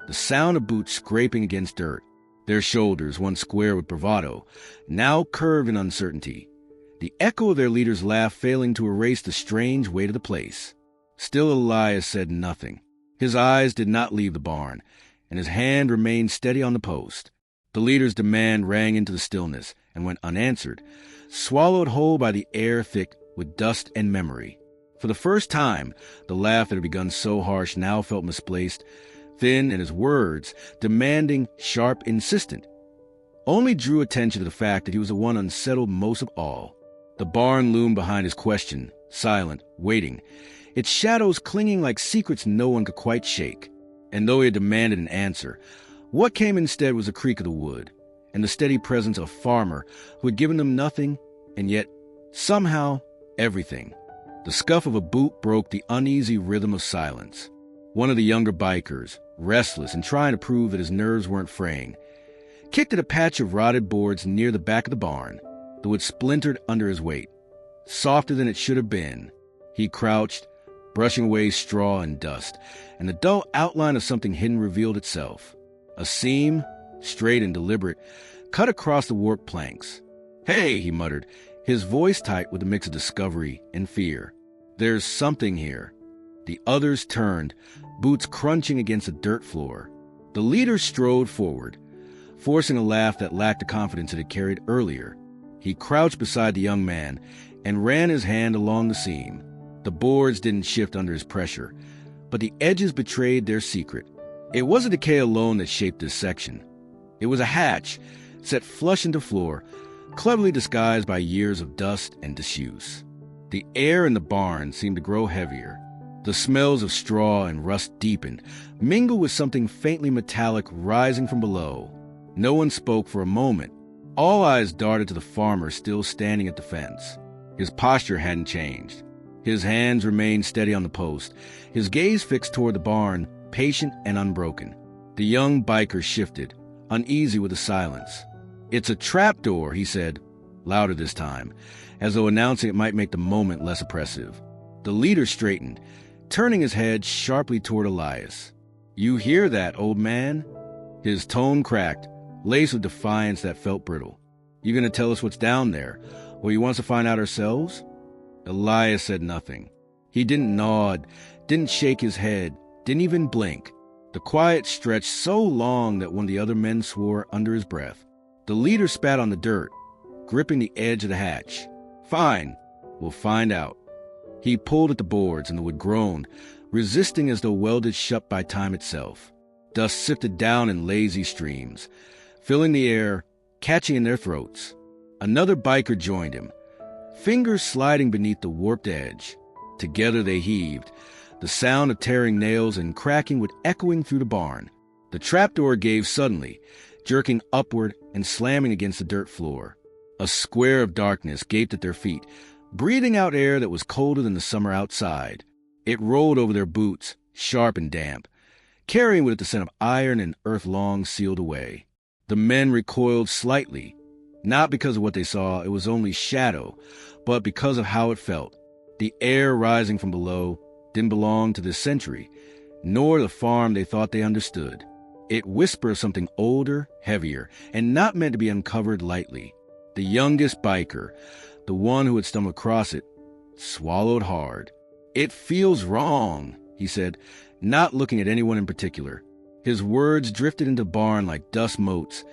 the sound of boots scraping against dirt, their shoulders, once square with bravado, now curved in uncertainty, the echo of their leader's laugh failing to erase the strange weight of the place. Still Elias said nothing. His eyes did not leave the barn, and his hand remained steady on the post. The leader's demand rang into the stillness and went unanswered, swallowed whole by the air thick with dust and memory. For the first time, the laugh that had begun so harsh now felt misplaced, thin, and his words, demanding, sharp, insistent, only drew attention to the fact that he was the one unsettled most of all. The barn loomed behind his question, silent, waiting, its shadows clinging like secrets no one could quite shake. And though he had demanded an answer, what came instead was the creak of the wood, and the steady presence of a farmer who had given them nothing, and yet, somehow, everything. The scuff of a boot broke the uneasy rhythm of silence. One of the younger bikers, restless and trying to prove that his nerves weren't fraying, kicked at a patch of rotted boards near the back of the barn. The wood splintered under his weight. Softer than it should have been, he crouched, brushing away straw and dust, and the dull outline of something hidden revealed itself. A seam, straight and deliberate, cut across the warped planks. "Hey," he muttered, his voice tight with a mix of discovery and fear. "There's something here." The others turned, boots crunching against the dirt floor. The leader strode forward, forcing a laugh that lacked the confidence it had carried earlier. He crouched beside the young man and ran his hand along the seam. The boards didn't shift under his pressure, but the edges betrayed their secret. It wasn't decay alone that shaped this section. It was a hatch, set flush into floor, cleverly disguised by years of dust and disuse. The air in the barn seemed to grow heavier. The smells of straw and rust deepened, mingled with something faintly metallic rising from below. No one spoke for a moment. All eyes darted to the farmer still standing at the fence. His posture hadn't changed. His hands remained steady on the post, his gaze fixed toward the barn, patient and unbroken. The young biker shifted, uneasy with the silence. "It's a trapdoor," he said, louder this time, as though announcing it might make the moment less oppressive. The leader straightened, turning his head sharply toward Elias. "You hear that, old man?" His tone cracked, laced with defiance that felt brittle. "You gonna tell us what's down there, or you want us to find out ourselves?" Elias said nothing. He didn't nod, didn't shake his head, didn't even blink. The quiet stretched so long that one of the other men swore under his breath. The leader spat on the dirt, gripping the edge of the hatch. "Fine, we'll find out." He pulled at the boards, and the wood groaned, resisting as though welded shut by time itself. Dust sifted down in lazy streams, filling the air, catching in their throats. Another biker joined him, fingers sliding beneath the warped edge. Together they heaved, the sound of tearing nails and cracking wood echoing through the barn. The trapdoor gave suddenly, jerking upward and slamming against the dirt floor. A square of darkness gaped at their feet, breathing out air that was colder than the summer outside. It rolled over their boots, sharp and damp, carrying with it the scent of iron and earth long sealed away. The men recoiled slightly, not because of what they saw, it was only shadow, but because of how it felt. The air rising from below didn't belong to this century, nor the farm they thought they understood. It whispered something older, heavier, and not meant to be uncovered lightly. The youngest biker, the one who had stumbled across it, swallowed hard. "It feels wrong," he said, not looking at anyone in particular. His words drifted into the barn like dust motes,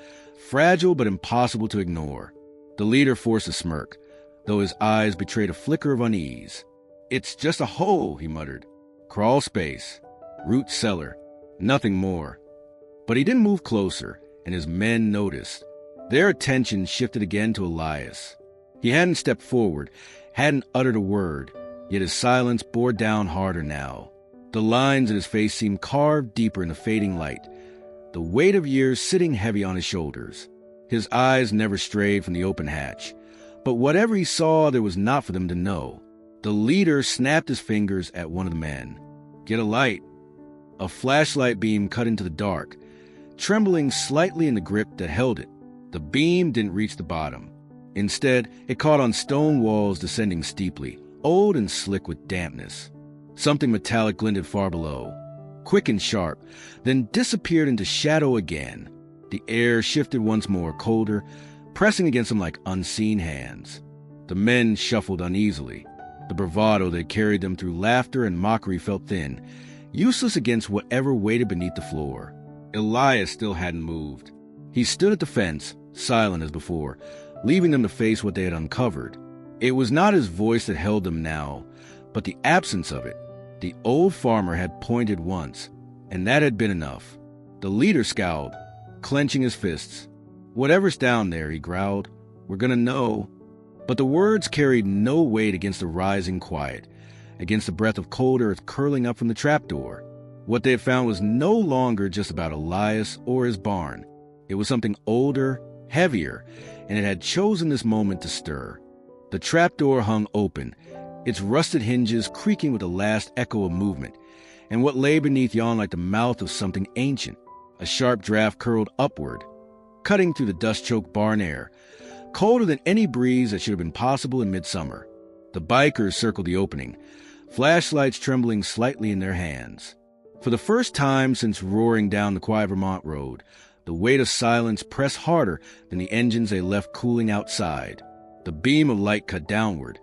fragile but impossible to ignore. The leader forced a smirk, though his eyes betrayed a flicker of unease. "It's just a hole," he muttered. "Crawl space, root cellar, nothing more." But he didn't move closer, and his men noticed. Their attention shifted again to Elias. He hadn't stepped forward, hadn't uttered a word, yet his silence bore down harder now. The lines in his face seemed carved deeper in the fading light. the weight of years sitting heavy on his shoulders. His eyes never strayed from the open hatch. But whatever he saw, there was not for them to know. The leader snapped his fingers at one of the men. "Get a light." A flashlight beam cut into the dark, trembling slightly in the grip that held it. The beam didn't reach the bottom. Instead, it caught on stone walls descending steeply, old and slick with dampness. Something metallic glinted far below, quick and sharp, then disappeared into shadow again. The air shifted once more, colder, pressing against them like unseen hands. The men shuffled uneasily. The bravado that carried them through laughter and mockery felt thin, useless against whatever waited beneath the floor. Elias still hadn't moved. He stood at the fence, silent as before, leaving them to face what they had uncovered. It was not his voice that held them now, but the absence of it. The old farmer had pointed once, and that had been enough. The leader scowled, clenching his fists. "Whatever's down there," he growled, "we're gonna know." But the words carried no weight against the rising quiet, against the breath of cold earth curling up from the trapdoor. What they had found was no longer just about Elias or his barn. It was something older, heavier, and it had chosen this moment to stir. The trapdoor hung open, its rusted hinges creaking with the last echo of movement, and what lay beneath yawned like the mouth of something ancient. A sharp draft curled upward, cutting through the dust-choked barn air, colder than any breeze that should have been possible in midsummer. The bikers circled the opening, flashlights trembling slightly in their hands. For the first time since roaring down the quiet Vermont road, the weight of silence pressed harder than the engines they left cooling outside. The beam of light cut downward,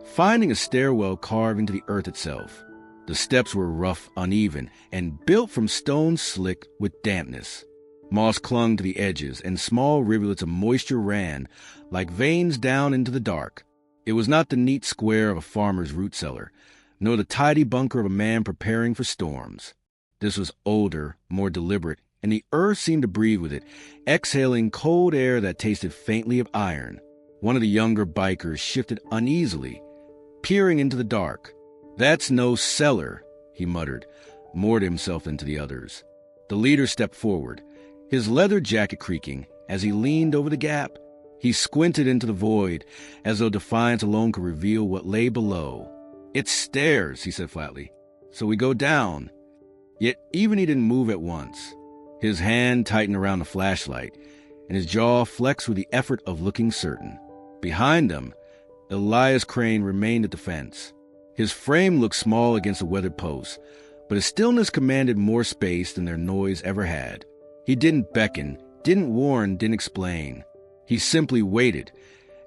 finding a stairwell carved into the earth itself. The steps were rough, uneven, and built from stone slick with dampness. Moss clung to the edges, and small rivulets of moisture ran like veins down into the dark. It was not the neat square of a farmer's root cellar, nor the tidy bunker of a man preparing for storms. This was older, more deliberate, and the earth seemed to breathe with it, exhaling cold air that tasted faintly of iron. One of the younger bikers shifted uneasily, peering into the dark. "That's no cellar," he muttered, more to himself than to the others. The leader stepped forward, his leather jacket creaking as he leaned over the gap. He squinted into the void, as though defiance alone could reveal what lay below. "It's stairs," he said flatly. "So we go down." Yet even he didn't move at once. His hand tightened around the flashlight, and his jaw flexed with the effort of looking certain. Behind them, Elias Crane remained at the fence. His frame looked small against the weathered posts, but his stillness commanded more space than their noise ever had. He didn't beckon, didn't warn, didn't explain. He simply waited,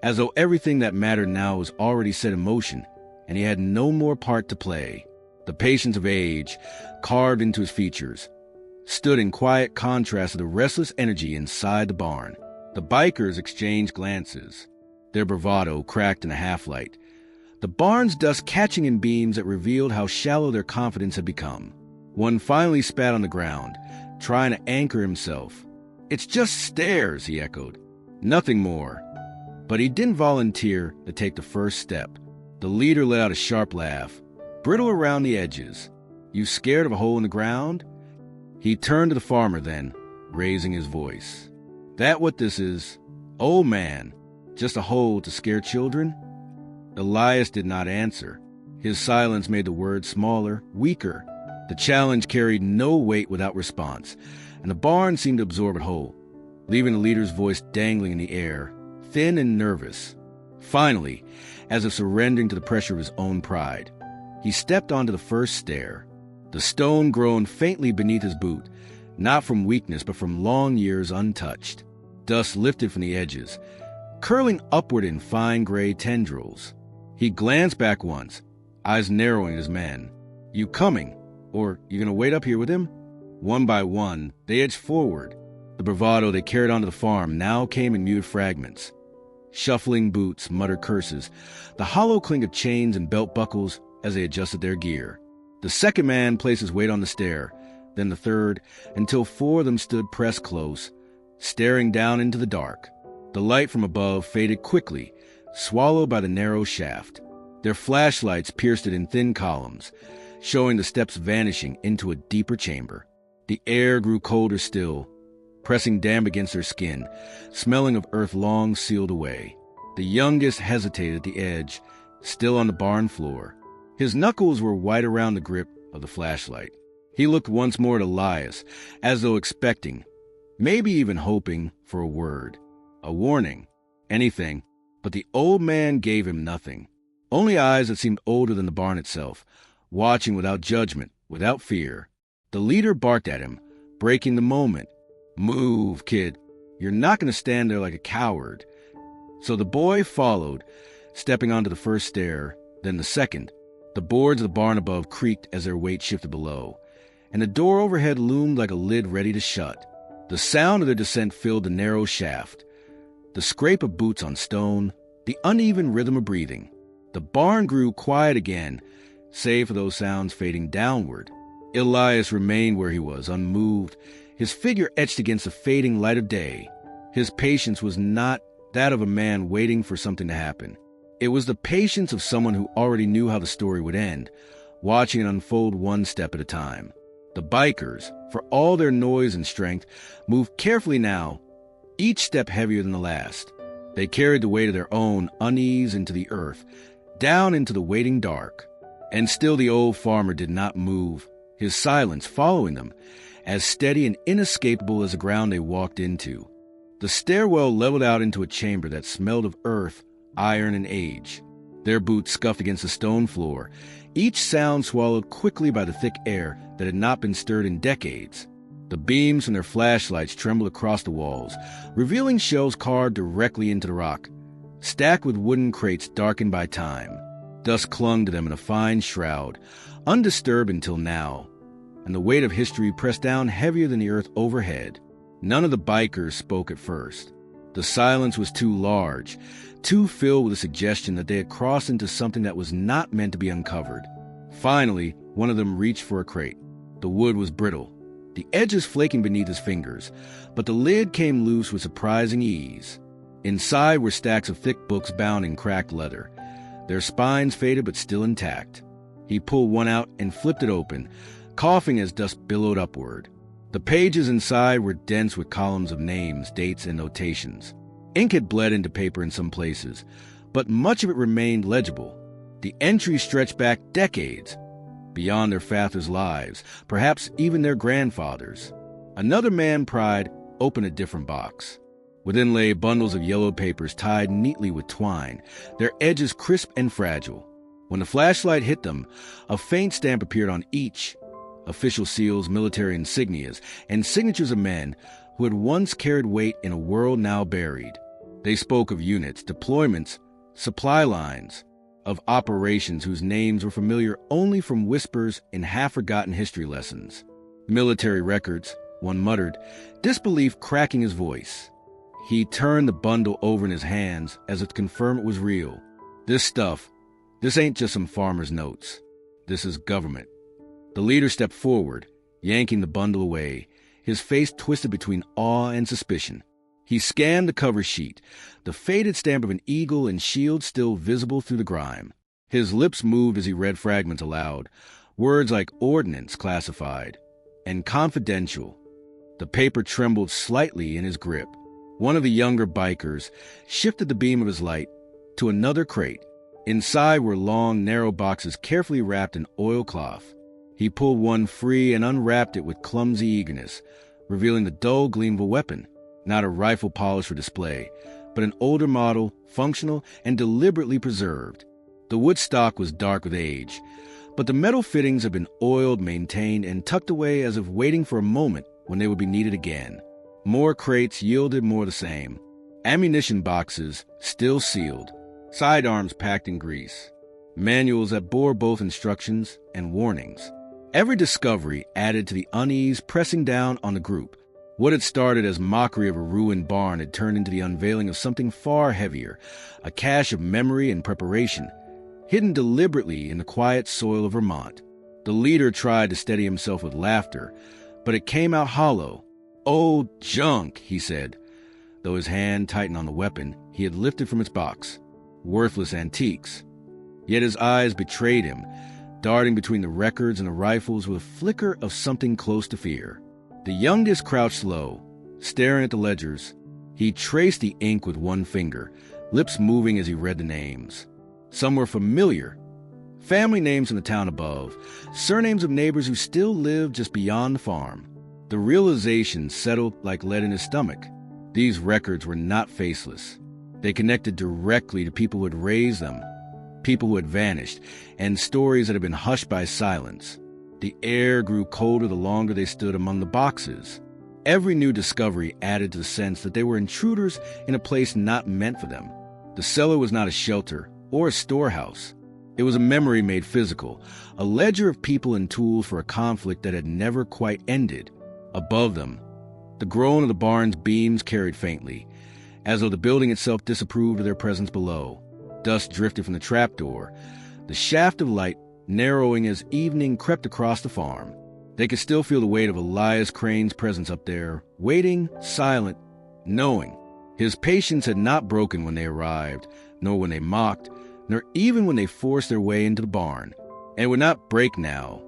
as though everything that mattered now was already set in motion, and he had no more part to play. The patience of age, carved into his features, stood in quiet contrast to the restless energy inside the barn. The bikers exchanged glances, their bravado cracked in a half-light, the barn's dust catching in beams that revealed how shallow their confidence had become. One finally spat on the ground, trying to anchor himself. "It's just stairs," he echoed. "Nothing more." But he didn't volunteer to take the first step. The leader let out a sharp laugh, brittle around the edges. "You scared of a hole in the ground?" He turned to the farmer then, raising his voice. "That what this is? Old man, just a hole to scare children?" Elias did not answer. His silence made the words smaller, weaker. The challenge carried no weight without response, and the barn seemed to absorb it whole, leaving the leader's voice dangling in the air, thin and nervous. Finally, as if surrendering to the pressure of his own pride, he stepped onto the first stair. The stone groaned faintly beneath his boot, not from weakness but from long years untouched. Dust lifted from the edges, curling upward in fine gray tendrils. He glanced back once, eyes narrowing at his men. "You coming? Or you gonna wait up here with him?" One by one, they edged forward. The bravado they carried onto the farm now came in muted fragments. Shuffling boots muttered curses, the hollow clink of chains and belt buckles as they adjusted their gear. The second man placed his weight on the stair, then the third, until four of them stood pressed close, staring down into the dark. The light from above faded quickly, swallowed by the narrow shaft. Their flashlights pierced it in thin columns, showing the steps vanishing into a deeper chamber. The air grew colder still, pressing damp against their skin, smelling of earth long sealed away. The youngest hesitated at the edge, still on the barn floor. His knuckles were white around the grip of the flashlight. He looked once more at Elias, as though expecting, maybe even hoping, for a word, a warning, anything, but the old man gave him nothing. Only eyes that seemed older than the barn itself, watching without judgment, without fear. The leader barked at him, breaking the moment. "Move, kid. You're not going to stand there like a coward." So the boy followed, stepping onto the first stair, then the second. The boards of the barn above creaked as their weight shifted below, and the door overhead loomed like a lid ready to shut. The sound of their descent filled the narrow shaft, the scrape of boots on stone, the uneven rhythm of breathing. The barn grew quiet again, save for those sounds fading downward. Elias remained where he was, unmoved, his figure etched against the fading light of day. His patience was not that of a man waiting for something to happen. It was the patience of someone who already knew how the story would end, watching it unfold one step at a time. The bikers, for all their noise and strength, moved carefully now, each step heavier than the last. They carried the weight of their own unease into the earth, down into the waiting dark. And still the old farmer did not move, his silence following them, as steady and inescapable as the ground they walked into. The stairwell leveled out into a chamber that smelled of earth, iron, and age. Their boots scuffed against the stone floor, each sound swallowed quickly by the thick air that had not been stirred in decades. The beams from their flashlights trembled across the walls, revealing shelves carved directly into the rock, stacked with wooden crates darkened by time. Dust clung to them in a fine shroud, undisturbed until now, and the weight of history pressed down heavier than the earth overhead. None of the bikers spoke at first. The silence was too large, too filled with the suggestion that they had crossed into something that was not meant to be uncovered. Finally, one of them reached for a crate. The wood was brittle, the edges flaking beneath his fingers, but the lid came loose with surprising ease. Inside were stacks of thick books bound in cracked leather, their spines faded but still intact. He pulled one out and flipped it open, coughing as dust billowed upward. The pages inside were dense with columns of names, dates, and notations. Ink had bled into paper in some places, but much of it remained legible. The entries stretched back decades, beyond their fathers' lives, perhaps even their grandfathers. Another man pried open a different box. Within lay bundles of yellow papers tied neatly with twine, their edges crisp and fragile. When the flashlight hit them, a faint stamp appeared on each. Official seals, military insignias, and signatures of men who had once carried weight in a world now buried. They spoke of units, deployments, supply lines, of operations whose names were familiar only from whispers in half-forgotten history lessons. Military records, one muttered, disbelief cracking his voice. He turned the bundle over in his hands as if to confirm it was real. This stuff, this ain't just some farmer's notes. This is government. The leader stepped forward, yanking the bundle away, his face twisted between awe and suspicion. He scanned the cover sheet, the faded stamp of an eagle and shield still visible through the grime. His lips moved as he read fragments aloud, words like ordnance classified and confidential. The paper trembled slightly in his grip. One of the younger bikers shifted the beam of his light to another crate. Inside were long, narrow boxes carefully wrapped in oilcloth. He pulled one free and unwrapped it with clumsy eagerness, revealing the dull gleam of a weapon, not a rifle polished for display, but an older model, functional and deliberately preserved. The wood stock was dark with age, but the metal fittings had been oiled, maintained, and tucked away as if waiting for a moment when they would be needed again. More crates yielded more the same. Ammunition boxes still sealed, sidearms packed in grease, manuals that bore both instructions and warnings. Every discovery added to the unease pressing down on the group. What had started as mockery of a ruined barn had turned into the unveiling of something far heavier, a cache of memory and preparation, hidden deliberately in the quiet soil of Vermont. The leader tried to steady himself with laughter, but it came out hollow. "Oh, junk," he said, though his hand tightened on the weapon he had lifted from its box. Worthless antiques. Yet his eyes betrayed him, darting between the records and the rifles with a flicker of something close to fear. The youngest crouched low, staring at the ledgers. He traced the ink with one finger, lips moving as he read the names. Some were familiar. Family names from the town above, surnames of neighbors who still lived just beyond the farm. The realization settled like lead in his stomach. These records were not faceless. They connected directly to people who had raised them, people who had vanished, and stories that had been hushed by silence. The air grew colder the longer they stood among the boxes. Every new discovery added to the sense that they were intruders in a place not meant for them. The cellar was not a shelter or a storehouse. It was a memory made physical, a ledger of people and tools for a conflict that had never quite ended. Above them, the groan of the barn's beams carried faintly, as though the building itself disapproved of their presence below. Dust drifted from the trapdoor, the shaft of light narrowing as evening crept across the farm. They could still feel the weight of Elias Crane's presence up there, waiting, silent, knowing. His patience had not broken when they arrived, nor when they mocked, nor even when they forced their way into the barn. And it would not break now,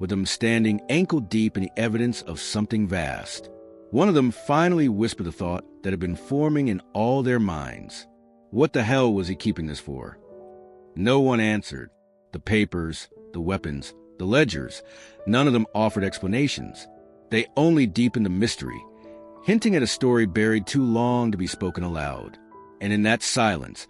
with them standing ankle-deep in the evidence of something vast. One of them finally whispered the thought that had been forming in all their minds. What the hell was he keeping this for? No one answered. The papers, the weapons, the ledgers, none of them offered explanations. They only deepened the mystery, hinting at a story buried too long to be spoken aloud. And in that silence,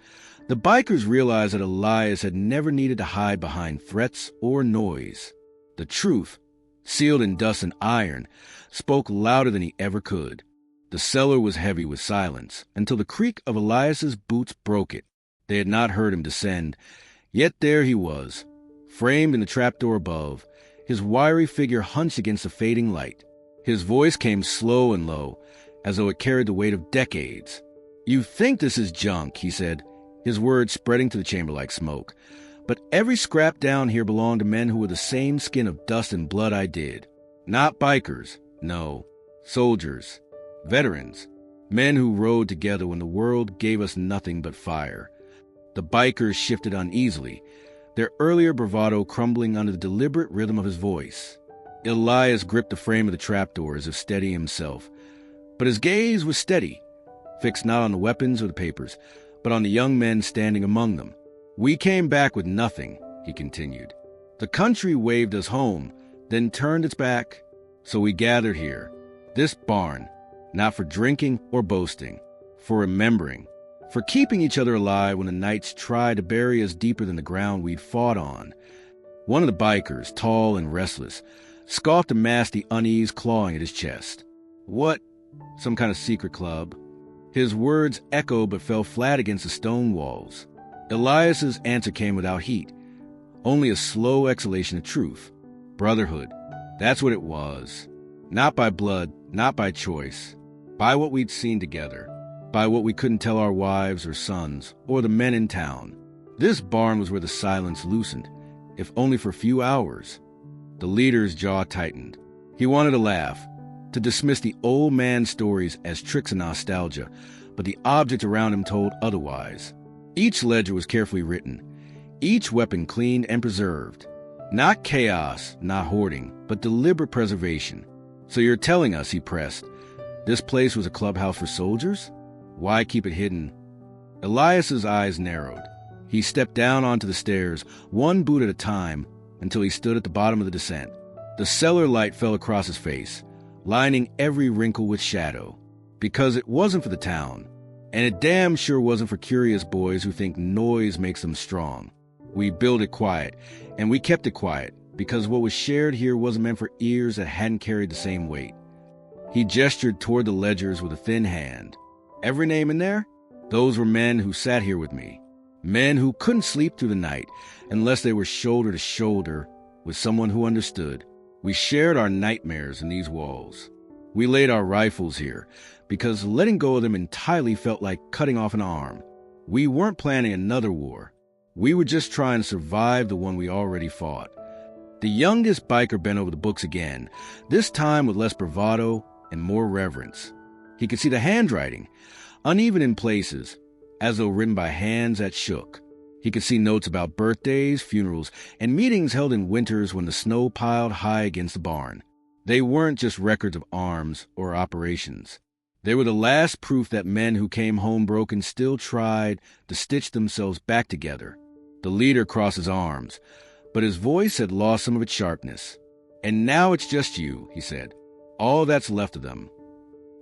the bikers realized that Elias had never needed to hide behind threats or noise. The truth, sealed in dust and iron, spoke louder than he ever could. The cellar was heavy with silence, until the creak of Elias's boots broke it. They had not heard him descend, yet there he was, framed in the trapdoor above, his wiry figure hunched against the fading light. His voice came slow and low, as though it carried the weight of decades. "You think this is junk," he said, his words spreading to the chamber like smoke. "But every scrap down here belonged to men who were the same skin of dust and blood I did. Not bikers, no. Soldiers, veterans, men who rode together when the world gave us nothing but fire." The bikers shifted uneasily, their earlier bravado crumbling under the deliberate rhythm of his voice. Elias gripped the frame of the trapdoor as if steadying himself. But his gaze was steady, fixed not on the weapons or the papers, but on the young men standing among them. "We came back with nothing," he continued. "The country waved us home, then turned its back. So we gathered here, this barn, not for drinking or boasting, for remembering, for keeping each other alive when the nights tried to bury us deeper than the ground we'd fought on." One of the bikers, tall and restless, scoffed to mask the unease clawing at his chest. "What? Some kind of secret club?" His words echoed but fell flat against the stone walls. Elias's answer came without heat, only a slow exhalation of truth. Brotherhood. That's what it was. Not by blood, not by choice. By what we'd seen together. By what we couldn't tell our wives or sons, or the men in town. This barn was where the silence loosened, if only for a few hours. The leader's jaw tightened. He wanted to laugh, to dismiss the old man's stories as tricks and nostalgia, but the objects around him told otherwise. Each ledger was carefully written, each weapon cleaned and preserved. Not chaos, not hoarding, but deliberate preservation. "So you're telling us," he pressed, "this place was a clubhouse for soldiers? Why keep it hidden?" Elias's eyes narrowed. He stepped down onto the stairs, one boot at a time, until he stood at the bottom of the descent. The cellar light fell across his face, lining every wrinkle with shadow. Because it wasn't for the town, and it damn sure wasn't for curious boys who think noise makes them strong. We built it quiet, and we kept it quiet, because what was shared here wasn't meant for ears that hadn't carried the same weight. He gestured toward the ledgers with a thin hand. "Every name in there? Those were men who sat here with me. Men who couldn't sleep through the night unless they were shoulder to shoulder with someone who understood. We shared our nightmares in these walls. We laid our rifles here because letting go of them entirely felt like cutting off an arm. We weren't planning another war. We were just trying to survive the one we already fought." The youngest biker bent over the books again, this time with less bravado and more reverence. He could see the handwriting, uneven in places, as though written by hands that shook. He could see notes about birthdays, funerals, and meetings held in winters when the snow piled high against the barn. They weren't just records of arms or operations. They were the last proof that men who came home broken still tried to stitch themselves back together. The leader crossed his arms, but his voice had lost some of its sharpness. "And now it's just you," he said. "All that's left of them."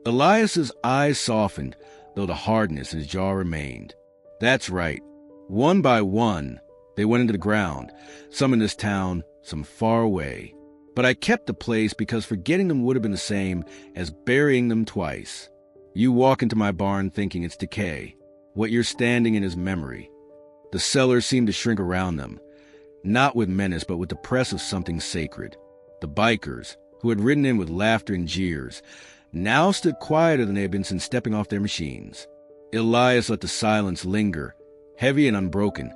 Elias's eyes softened, though the hardness in his jaw remained. "That's right. One by one, they went into the ground, some in this town, some far away. But I kept the place because forgetting them would have been the same as burying them twice. You walk into my barn thinking it's decay. What you're standing in is memory." The cellar seemed to shrink around them, not with menace, but with the press of something sacred. The bikers, who had ridden in with laughter and jeers, now stood quieter than they had been since stepping off their machines. Elias let the silence linger, heavy and unbroken,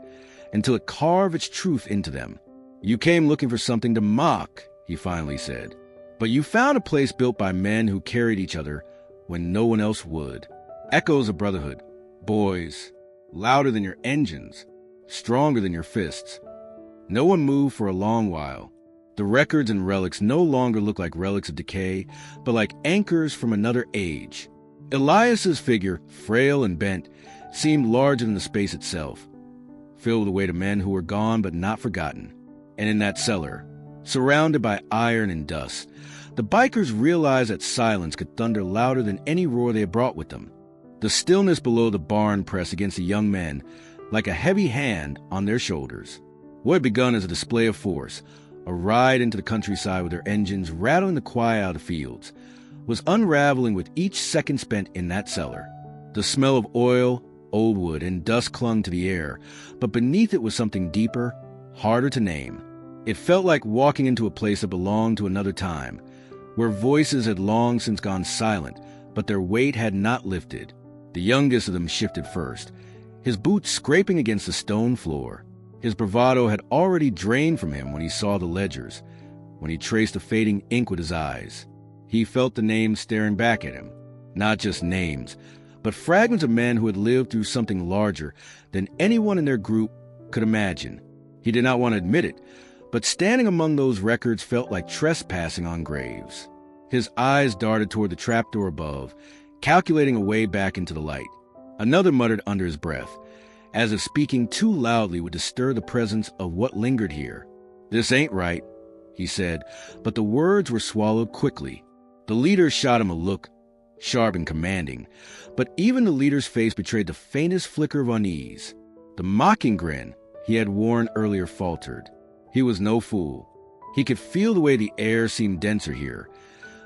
until it carved its truth into them. "You came looking for something to mock," he finally said. "But you found a place built by men who carried each other when no one else would. Echoes of brotherhood. Boys, louder than your engines, stronger than your fists. No one moved for a long while. The records and relics no longer look like relics of decay, but like anchors from another age." Elias's figure, frail and bent, seemed larger than the space itself, filled with the weight of men who were gone but not forgotten. And in that cellar, surrounded by iron and dust, the bikers realized that silence could thunder louder than any roar they had brought with them. The stillness below the barn pressed against the young men like a heavy hand on their shoulders. What had begun as a display of force, a ride into the countryside with their engines rattling the quiet out of the fields, was unraveling with each second spent in that cellar. The smell of oil, old wood, and dust clung to the air, but beneath it was something deeper, harder to name. It felt like walking into a place that belonged to another time, where voices had long since gone silent, but their weight had not lifted. The youngest of them shifted first, his boots scraping against the stone floor. His bravado had already drained from him when he saw the ledgers, when he traced the fading ink with his eyes. He felt the names staring back at him. Not just names, but fragments of men who had lived through something larger than anyone in their group could imagine. He did not want to admit it, but standing among those records felt like trespassing on graves. His eyes darted toward the trapdoor above, calculating a way back into the light. Another muttered under his breath, as if speaking too loudly would disturb the presence of what lingered here. "This ain't right," he said, but the words were swallowed quickly. The leader shot him a look, sharp and commanding, but even the leader's face betrayed the faintest flicker of unease. The mocking grin he had worn earlier faltered. He was no fool. He could feel the way the air seemed denser here,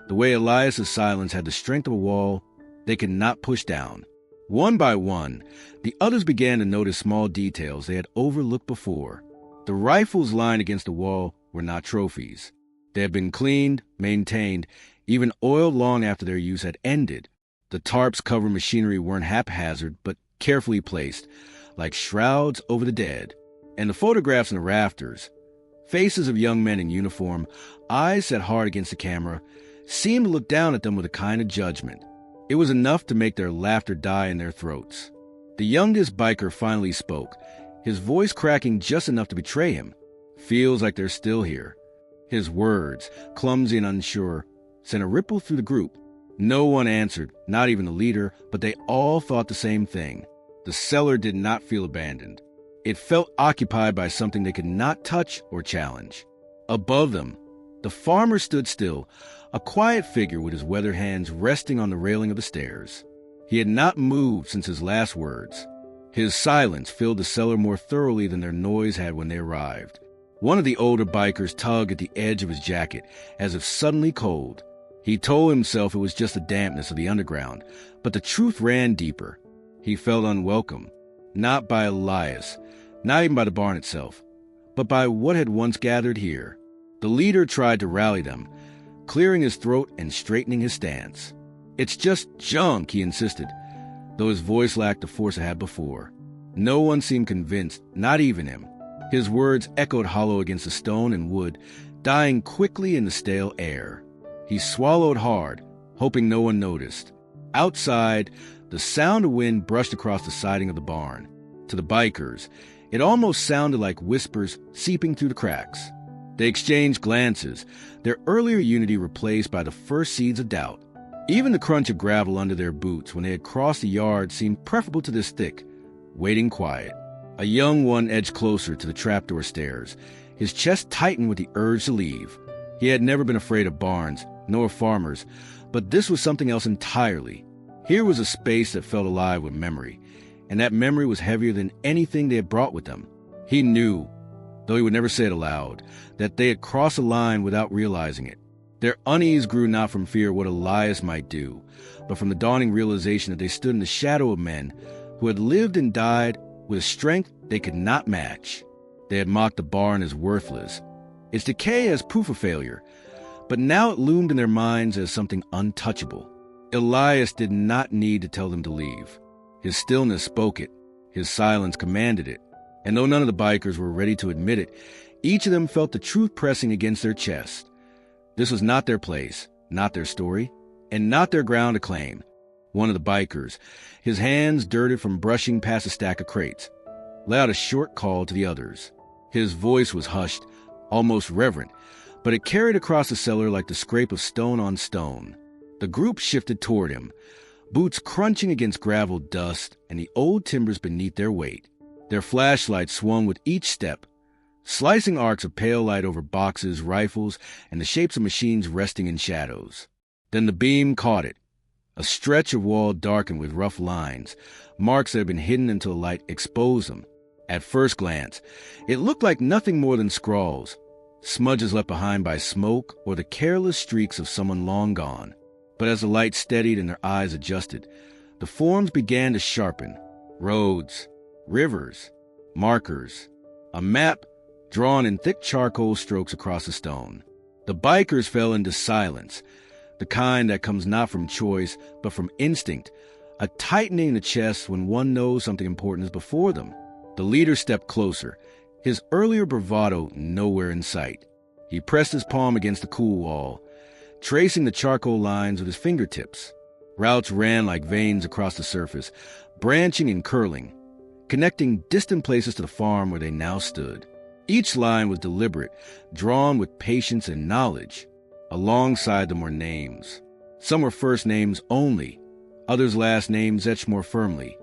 the way Elias's silence had the strength of a wall they could not push down. One by one, the others began to notice small details they had overlooked before. The rifles lying against the wall were not trophies. They had been cleaned, maintained, even oiled long after their use had ended. The tarps covering machinery weren't haphazard, but carefully placed, like shrouds over the dead. And the photographs in the rafters, faces of young men in uniform, eyes set hard against the camera, seemed to look down at them with a kind of judgment. It was enough to make their laughter die in their throats. The youngest biker finally spoke, his voice cracking just enough to betray him. "Feels like they're still here." His words, clumsy and unsure, sent a ripple through the group. No one answered, not even the leader, but they all thought the same thing. The cellar did not feel abandoned. It felt occupied by something they could not touch or challenge. Above them, the farmer stood still, a quiet figure with his weathered hands resting on the railing of the stairs. He had not moved since his last words. His silence filled the cellar more thoroughly than their noise had when they arrived. One of the older bikers tugged at the edge of his jacket, as if suddenly cold. He told himself it was just the dampness of the underground, but the truth ran deeper. He felt unwelcome, not by Elias, not even by the barn itself, but by what had once gathered here. The leader tried to rally them, clearing his throat and straightening his stance. "It's just junk," he insisted, though his voice lacked the force it had before. No one seemed convinced, not even him. His words echoed hollow against the stone and wood, dying quickly in the stale air. He swallowed hard, hoping no one noticed. Outside, the sound of wind brushed across the siding of the barn. To the bikers, it almost sounded like whispers seeping through the cracks. They exchanged glances, their earlier unity replaced by the first seeds of doubt. Even the crunch of gravel under their boots when they had crossed the yard seemed preferable to this thick, waiting quiet. A young one edged closer to the trapdoor stairs, his chest tightened with the urge to leave. He had never been afraid of barns, nor of farmers, but this was something else entirely. Here was a space that felt alive with memory, and that memory was heavier than anything they had brought with them. He knew, though he would never say it aloud, that they had crossed a line without realizing it. Their unease grew not from fear of what Elias might do, but from the dawning realization that they stood in the shadow of men who had lived and died with a strength they could not match. They had mocked the barn as worthless, its decay as proof of failure, but now it loomed in their minds as something untouchable. Elias did not need to tell them to leave. His stillness spoke it, his silence commanded it, and though none of the bikers were ready to admit it, each of them felt the truth pressing against their chest. This was not their place, not their story, and not their ground to claim. One of the bikers, his hands dirted from brushing past a stack of crates, let out a short call to the others. His voice was hushed, almost reverent, but it carried across the cellar like the scrape of stone on stone. The group shifted toward him, boots crunching against gravel dust and the old timbers beneath their weight. Their flashlights swung with each step, slicing arcs of pale light over boxes, rifles, and the shapes of machines resting in shadows. Then the beam caught it. A stretch of wall darkened with rough lines, marks that had been hidden until light exposed them. At first glance, it looked like nothing more than scrawls, smudges left behind by smoke or the careless streaks of someone long gone. But as the light steadied and their eyes adjusted, the forms began to sharpen. Roads, rivers, markers, a map drawn in thick charcoal strokes across the stone. The bikers fell into silence, the kind that comes not from choice, but from instinct, a tightening in the chest when one knows something important is before them. The leader stepped closer, his earlier bravado nowhere in sight. He pressed his palm against the cool wall, tracing the charcoal lines with his fingertips. Routes ran like veins across the surface, branching and curling, connecting distant places to the farm where they now stood. Each line was deliberate, drawn with patience and knowledge. Alongside them were names. Some were first names only, others last names etched more firmly,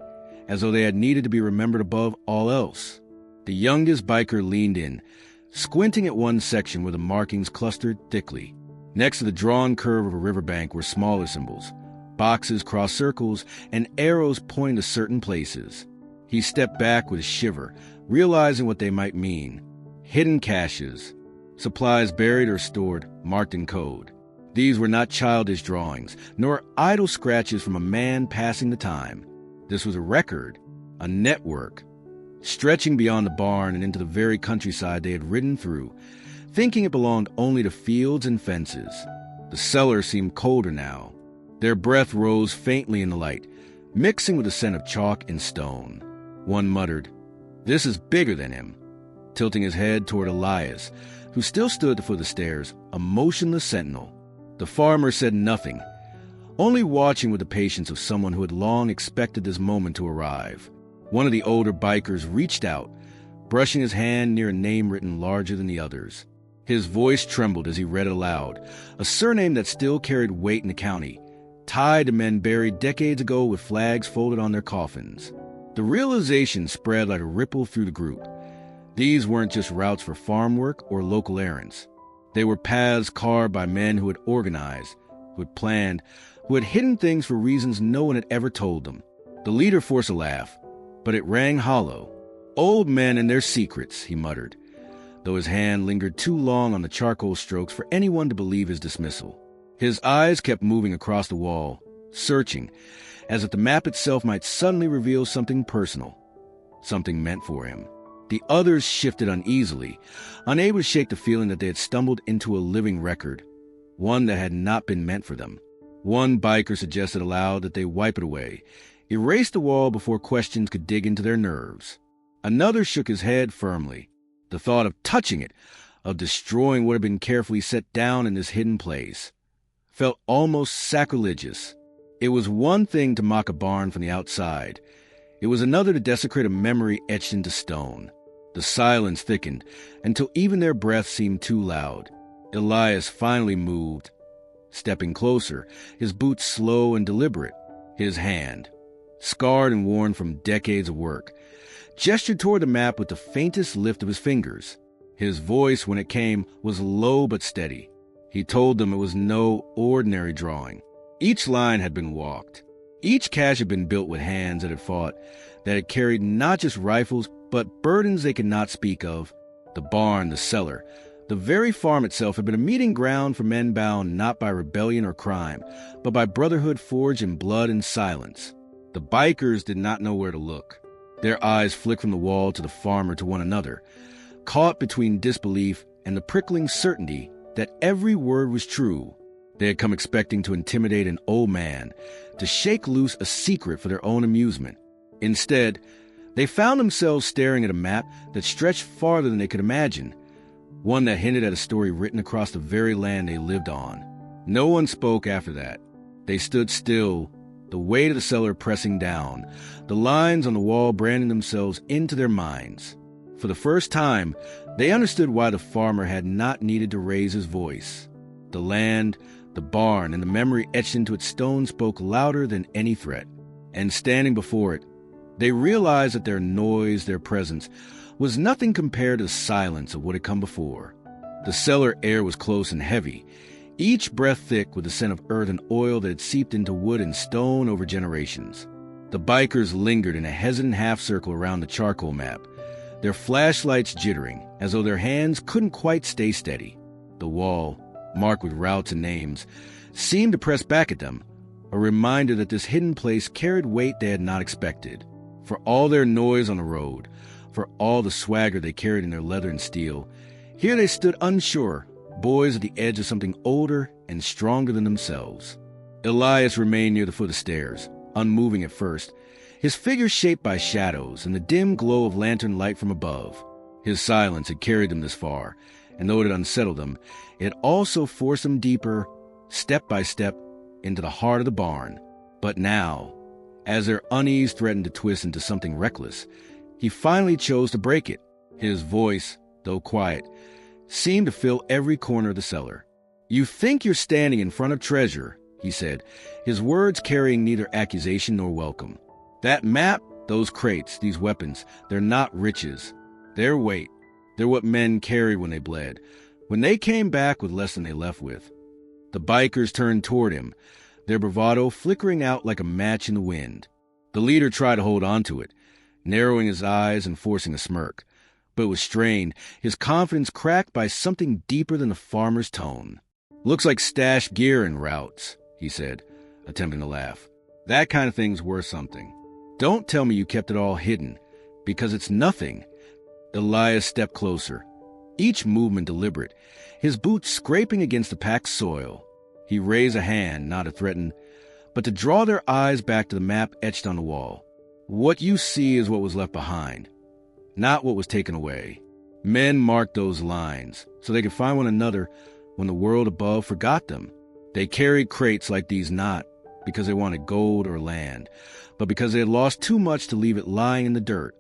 as though they had needed to be remembered above all else. The youngest biker leaned in, squinting at one section where the markings clustered thickly. Next to the drawn curve of a riverbank were smaller symbols, boxes, cross circles, and arrows pointing to certain places. He stepped back with a shiver, realizing what they might mean. Hidden caches, supplies buried or stored, marked in code. These were not childish drawings, nor idle scratches from a man passing the time. This was a record, a network, stretching beyond the barn and into the very countryside they had ridden through, thinking it belonged only to fields and fences. The cellar seemed colder now. Their breath rose faintly in the light, mixing with the scent of chalk and stone. One muttered, "This is bigger than him," tilting his head toward Elias, who still stood at the foot of the stairs, a motionless sentinel. The farmer said nothing, only watching with the patience of someone who had long expected this moment to arrive. One of the older bikers reached out, brushing his hand near a name written larger than the others. His voice trembled as he read aloud, a surname that still carried weight in the county, tied to men buried decades ago with flags folded on their coffins. The realization spread like a ripple through the group. These weren't just routes for farm work or local errands. They were paths carved by men who had organized, who had planned, who had hidden things for reasons no one had ever told them. The leader forced a laugh, but it rang hollow. "Old men and their secrets," he muttered, though his hand lingered too long on the charcoal strokes for anyone to believe his dismissal. His eyes kept moving across the wall, searching, as if the map itself might suddenly reveal something personal, something meant for him. The others shifted uneasily, unable to shake the feeling that they had stumbled into a living record, one that had not been meant for them. One biker suggested aloud that they wipe it away, erase the wall before questions could dig into their nerves. Another shook his head firmly. The thought of touching it, of destroying what had been carefully set down in this hidden place, felt almost sacrilegious. It was one thing to mock a barn from the outside. It was another to desecrate a memory etched into stone. The silence thickened until even their breath seemed too loud. Elias finally moved, stepping closer, his boots slow and deliberate. His hand, scarred and worn from decades of work, gestured toward the map with the faintest lift of his fingers. His voice, when it came, was low but steady. He told them it was no ordinary drawing. Each line had been walked. Each cache had been built with hands that had fought, that had carried not just rifles, but burdens they could not speak of. The barn, the cellar, the very farm itself had been a meeting ground for men bound not by rebellion or crime, but by brotherhood forged in blood and silence. The bikers did not know where to look. Their eyes flicked from the wall to the farmer to one another, caught between disbelief and the prickling certainty that every word was true. They had come expecting to intimidate an old man, to shake loose a secret for their own amusement. Instead, they found themselves staring at a map that stretched farther than they could imagine, one that hinted at a story written across the very land they lived on. No one spoke after that. They stood still, the weight of the cellar pressing down, the lines on the wall branding themselves into their minds. For the first time, they understood why the farmer had not needed to raise his voice. The land, the barn, and the memory etched into its stone spoke louder than any threat. And standing before it, they realized that their noise, their presence, was nothing compared to the silence of what had come before. The cellar air was close and heavy, each breath thick with the scent of earth and oil that had seeped into wood and stone over generations. The bikers lingered in a hesitant half-circle around the charcoal map, their flashlights jittering, as though their hands couldn't quite stay steady. The wall, marked with routes and names, seemed to press back at them, a reminder that this hidden place carried weight they had not expected. For all their noise on the road, for all the swagger they carried in their leather and steel, here they stood unsure, boys at the edge of something older and stronger than themselves. Elias remained near the foot of the stairs, unmoving at first, his figure shaped by shadows and the dim glow of lantern light from above. His silence had carried them this far, and though it had unsettled them, it had also forced them deeper, step by step, into the heart of the barn. But now, as their unease threatened to twist into something reckless, he finally chose to break it. His voice, though quiet, seemed to fill every corner of the cellar. "You think you're standing in front of treasure," he said, his words carrying neither accusation nor welcome. "That map, those crates, these weapons, they're not riches. They're weight. They're what men carried when they bled, when they came back with less than they left with." The bikers turned toward him, their bravado flickering out like a match in the wind. The leader tried to hold on to it, narrowing his eyes and forcing a smirk, but it was strained, his confidence cracked by something deeper than the farmer's tone. "Looks like stashed gear and routes," he said, attempting to laugh. "That kind of thing's worth something. Don't tell me you kept it all hidden, because it's nothing." Elias stepped closer, each movement deliberate, his boots scraping against the packed soil. He raised a hand, not to threaten, but to draw their eyes back to the map etched on the wall. "What you see is what was left behind, not what was taken away. Men marked those lines so they could find one another when the world above forgot them. They carried crates like these not because they wanted gold or land, but because they had lost too much to leave it lying in the dirt."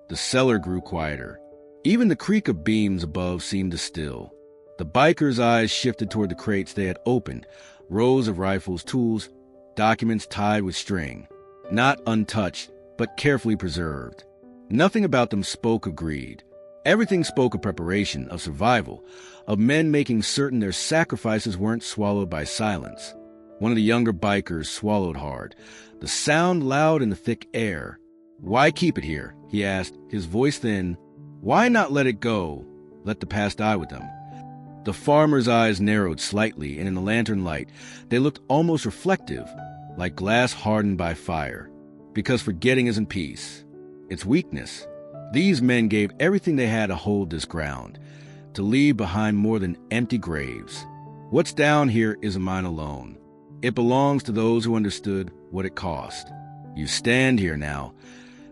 The cellar grew quieter. Even the creak of beams above seemed to still. The bikers' eyes shifted toward the crates they had opened, rows of rifles, tools, documents tied with string, not untouched, but carefully preserved. Nothing about them spoke of greed. Everything spoke of preparation, of survival, of men making certain their sacrifices weren't swallowed by silence. One of the younger bikers swallowed hard, the sound loud in the thick air. "Why keep it here?" he asked, his voice thin. "Why not let it go? Let the past die with them?" The farmer's eyes narrowed slightly, and in the lantern light, they looked almost reflective, like glass hardened by fire. "Because forgetting isn't peace. It's weakness. These men gave everything they had to hold this ground, to leave behind more than empty graves. What's down here isn't mine alone. It belongs to those who understood what it cost. You stand here now,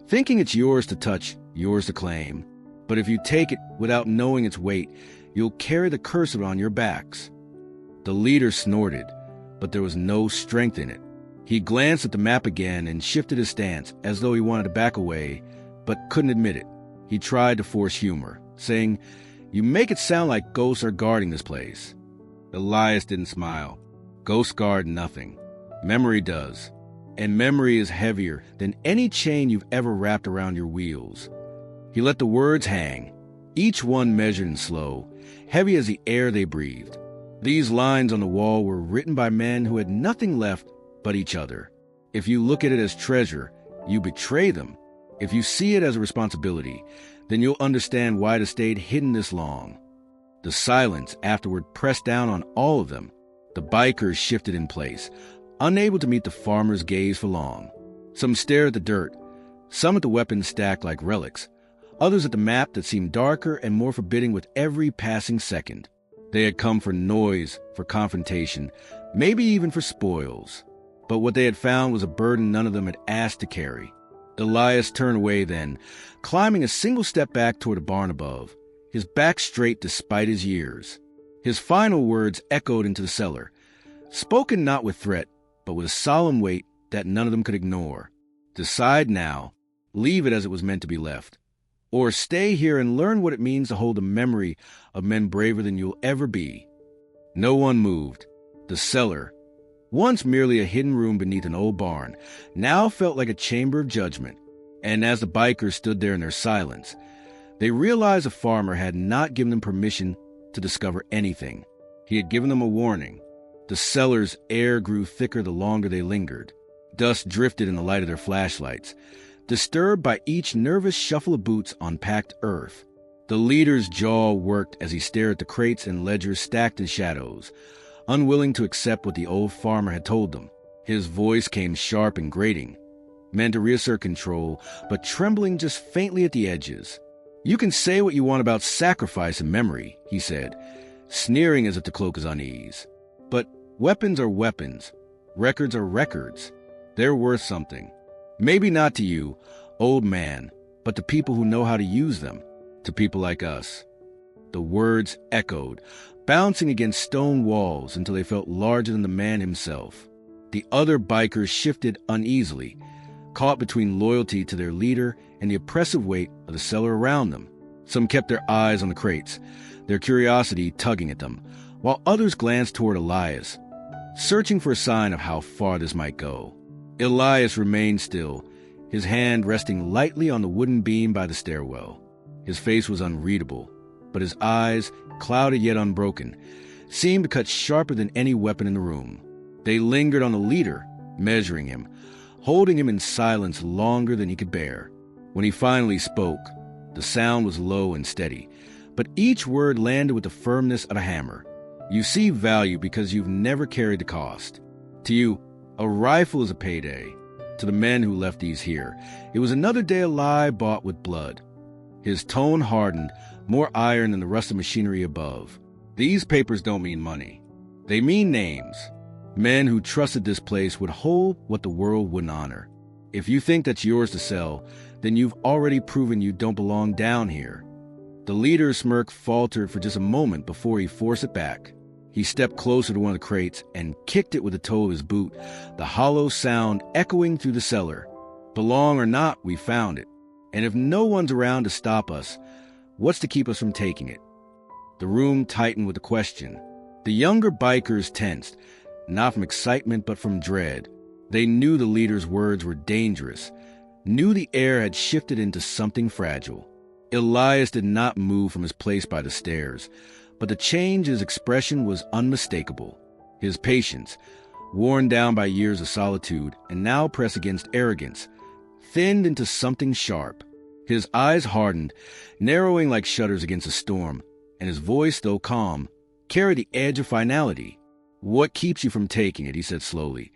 thinking it's yours to touch, yours to claim. But if you take it without knowing its weight, you'll carry the curse of it on your backs." The leader snorted, but there was no strength in it. He glanced at the map again and shifted his stance as though he wanted to back away, but couldn't admit it. He tried to force humor, saying, "You make it sound like ghosts are guarding this place." Elias didn't smile. Ghosts guard nothing. Memory does. And memory is heavier than any chain you've ever wrapped around your wheels. He let the words hang, each one measured and slow, heavy as the air they breathed. These lines on the wall were written by men who had nothing left but each other. If you look at it as treasure, you betray them. If you see it as a responsibility, then you'll understand why it has stayed hidden this long. The silence afterward pressed down on all of them. The bikers shifted in place, unable to meet the farmer's gaze for long. Some stared at the dirt, some at the weapons stacked like relics, others at the map that seemed darker and more forbidding with every passing second. They had come for noise, for confrontation, maybe even for spoils. But what they had found was a burden none of them had asked to carry. Elias turned away then, climbing a single step back toward a barn above, his back straight despite his years. His final words echoed into the cellar, spoken not with threat, but with a solemn weight that none of them could ignore. Decide now, leave it as it was meant to be left, or stay here and learn what it means to hold a memory of men braver than you'll ever be. No one moved. The cellar, once merely a hidden room beneath an old barn, now felt like a chamber of judgment. And as the bikers stood there in their silence, they realized the farmer had not given them permission to discover anything. He had given them a warning. The cellar's air grew thicker the longer they lingered. Dust drifted in the light of their flashlights, disturbed by each nervous shuffle of boots on packed earth. The leader's jaw worked as he stared at the crates and ledgers stacked in shadows, unwilling to accept what the old farmer had told them. His voice came sharp and grating, meant to reassert control, but trembling just faintly at the edges. "You can say what you want about sacrifice and memory," he said, sneering as if to cloak his unease. "But weapons are weapons. Records are records. They're worth something. Maybe not to you, old man, but to people who know how to use them, to people like us." The words echoed, bouncing against stone walls until they felt larger than the man himself. The other bikers shifted uneasily, caught between loyalty to their leader and the oppressive weight of the cellar around them. Some kept their eyes on the crates, their curiosity tugging at them, while others glanced toward Elias, searching for a sign of how far this might go. Elias remained still, his hand resting lightly on the wooden beam by the stairwell. His face was unreadable, but his eyes, clouded yet unbroken, seemed to cut sharper than any weapon in the room. They lingered on the leader, measuring him, holding him in silence longer than he could bear. When he finally spoke, the sound was low and steady, but each word landed with the firmness of a hammer. "You see value because you've never carried the cost. To you, a rifle is a payday. To the men who left these here, it was another day alive bought with blood." His tone hardened, more iron than the rust of machinery above. "These papers don't mean money. They mean names. Men who trusted this place would hold what the world wouldn't honor. If you think that's yours to sell, then you've already proven you don't belong down here." The leader's smirk faltered for just a moment before he forced it back. He stepped closer to one of the crates and kicked it with the toe of his boot, the hollow sound echoing through the cellar. "Belong or not, we found it. And if no one's around to stop us, what's to keep us from taking it?" The room tightened with a question. The younger bikers tensed, not from excitement but from dread. They knew the leader's words were dangerous, knew the air had shifted into something fragile. Elias did not move from his place by the stairs, but the change in his expression was unmistakable. His patience, worn down by years of solitude and now pressed against arrogance, thinned into something sharp. His eyes hardened, narrowing like shutters against a storm, and his voice, though calm, carried the edge of finality. "What keeps you from taking it," he said slowly,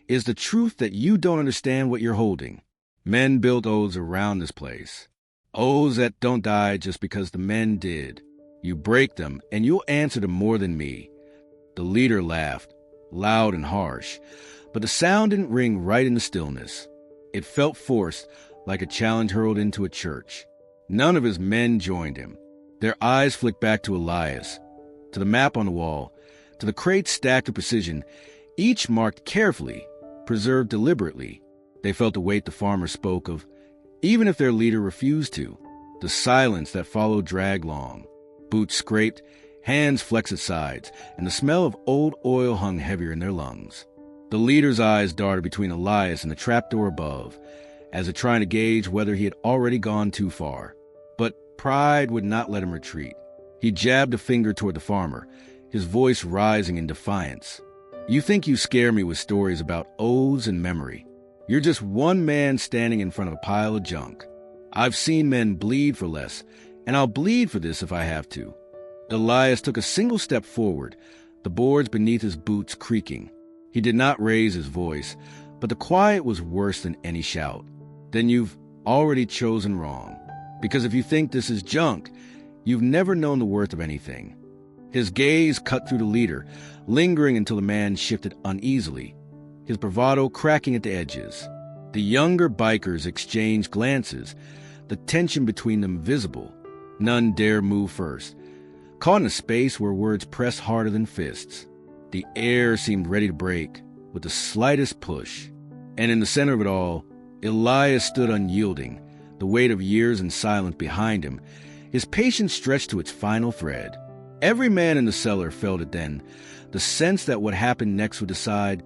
"is the truth that you don't understand what you're holding. Men built oaths around this place. Oaths that don't die just because the men did. You break them, and you'll answer to more than me." The leader laughed, loud and harsh, but the sound didn't ring right in the stillness. It felt forced, like a challenge hurled into a church. None of his men joined him. Their eyes flicked back to Elias, to the map on the wall, to the crates stacked with precision, each marked carefully, preserved deliberately. They felt the weight the farmer spoke of, even if their leader refused to. The silence that followed dragged long. Boots scraped, hands flexed at sides, and the smell of old oil hung heavier in their lungs. The leader's eyes darted between Elias and the trapdoor above, as if trying to gauge whether he had already gone too far. But pride would not let him retreat. He jabbed a finger toward the farmer, his voice rising in defiance. "You think you scare me with stories about oaths and memory. You're just one man standing in front of a pile of junk. I've seen men bleed for less, and I'll bleed for this if I have to." Elias took a single step forward, the boards beneath his boots creaking. He did not raise his voice, but the quiet was worse than any shout. "Then you've already chosen wrong. Because if you think this is junk, you've never known the worth of anything." His gaze cut through the leader, lingering until the man shifted uneasily, his bravado cracking at the edges. The younger bikers exchanged glances, the tension between them visible. None dare move first, caught in a space where words pressed harder than fists. The air seemed ready to break with the slightest push. And in the center of it all, Elias stood unyielding, the weight of years in silence behind him, his patience stretched to its final thread. Every man in the cellar felt it then, the sense that what happened next would decide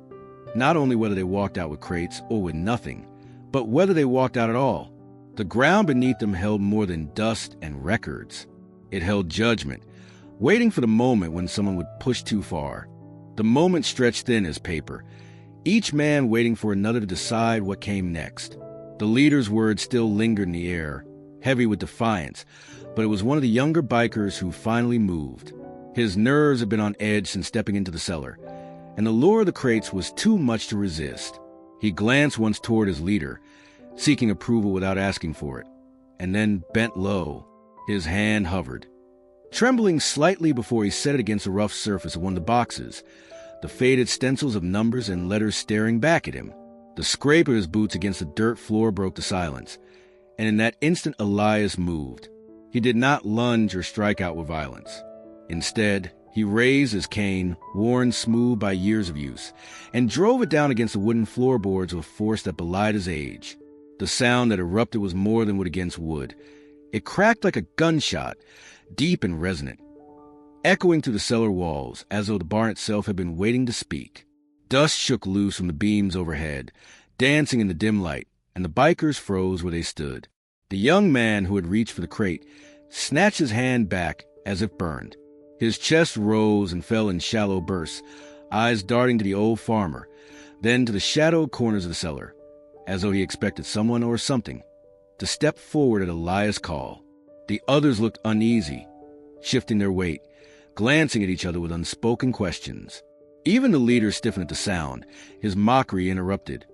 not only whether they walked out with crates or with nothing, but whether they walked out at all. The ground beneath them held more than dust and records. It held judgment, waiting for the moment when someone would push too far. The moment stretched thin as paper, each man waiting for another to decide what came next. The leader's words still lingered in the air, heavy with defiance, but it was one of the younger bikers who finally moved. His nerves had been on edge since stepping into the cellar, and the lure of the crates was too much to resist. He glanced once toward his leader, seeking approval without asking for it, and then bent low. His hand hovered, trembling slightly before he set it against the rough surface of one of the boxes, the faded stencils of numbers and letters staring back at him. The scrape of his boots against the dirt floor broke the silence, and in that instant Elias moved. He did not lunge or strike out with violence. Instead, he raised his cane, worn smooth by years of use, and drove it down against the wooden floorboards with a force that belied his age. The sound that erupted was more than wood against wood. It cracked like a gunshot, deep and resonant, echoing through the cellar walls as though the barn itself had been waiting to speak. Dust shook loose from the beams overhead, dancing in the dim light, and the bikers froze where they stood. The young man who had reached for the crate snatched his hand back as if burned. His chest rose and fell in shallow bursts, eyes darting to the old farmer, then to the shadowed corners of the cellar, as though he expected someone or something to step forward at Elias' call. The others looked uneasy, shifting their weight, glancing at each other with unspoken questions. Even the leader stiffened at the sound, his mockery interrupted.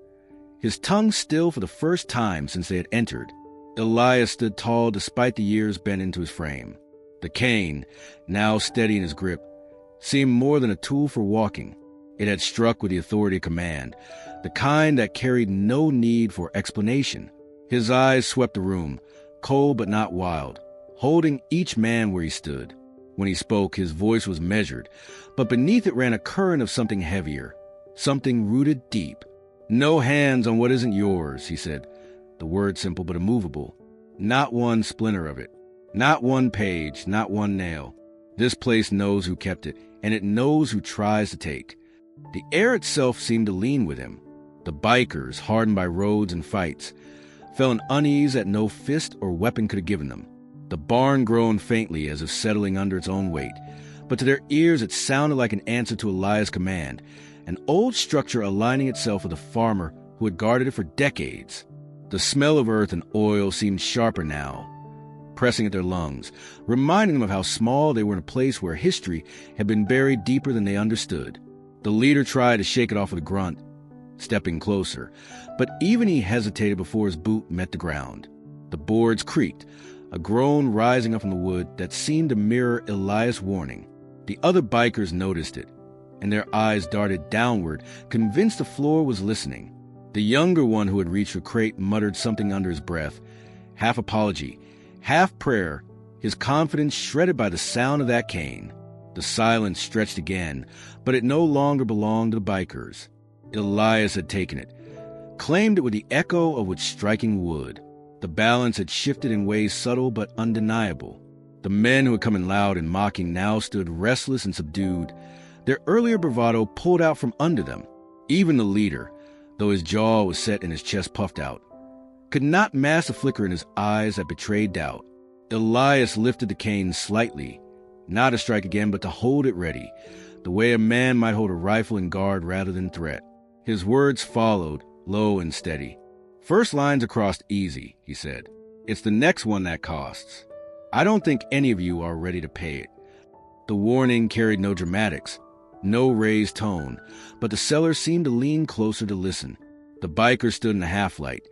His tongue still for the first time since they had entered. Elias stood tall despite the years bent into his frame. The cane, now steady in his grip, seemed more than a tool for walking. It had struck with the authority of command, the kind that carried no need for explanation. His eyes swept the room, cold but not wild, holding each man where he stood. When he spoke, his voice was measured, but beneath it ran a current of something heavier, something rooted deep. "No hands on what isn't yours," he said, the word simple but immovable. "Not one splinter of it. Not one page, not one nail. This place knows who kept it, and it knows who tries to take." The air itself seemed to lean with him. The bikers, hardened by roads and fights, felt an unease that no fist or weapon could have given them. The barn groaned faintly as if settling under its own weight, but to their ears it sounded like an answer to Elias' command, an old structure aligning itself with the farmer who had guarded it for decades. The smell of earth and oil seemed sharper now, pressing at their lungs, reminding them of how small they were in a place where history had been buried deeper than they understood. The leader tried to shake it off with a grunt, stepping closer, but even he hesitated before his boot met the ground. The boards creaked, a groan rising up from the wood that seemed to mirror Elias' warning. The other bikers noticed it, and their eyes darted downward, convinced the floor was listening. The younger one who had reached for crate muttered something under his breath, half apology, half prayer, his confidence shredded by the sound of that cane. The silence stretched again, but it no longer belonged to the bikers. Elias had taken it, claimed it with the echo of its striking wood. The balance had shifted in ways subtle but undeniable. The men who had come in loud and mocking now stood restless and subdued, their earlier bravado pulled out from under them. Even the leader, though his jaw was set and his chest puffed out, could not mask the flicker in his eyes that betrayed doubt. Elias lifted the cane slightly, not to strike again, but to hold it ready, the way a man might hold a rifle in guard rather than threat. His words followed, low and steady. "First line's across easy," he said. "It's the next one that costs. I don't think any of you are ready to pay it." The warning carried no dramatics, no raised tone, but the sellers seemed to lean closer to listen. The bikers stood in the half-light,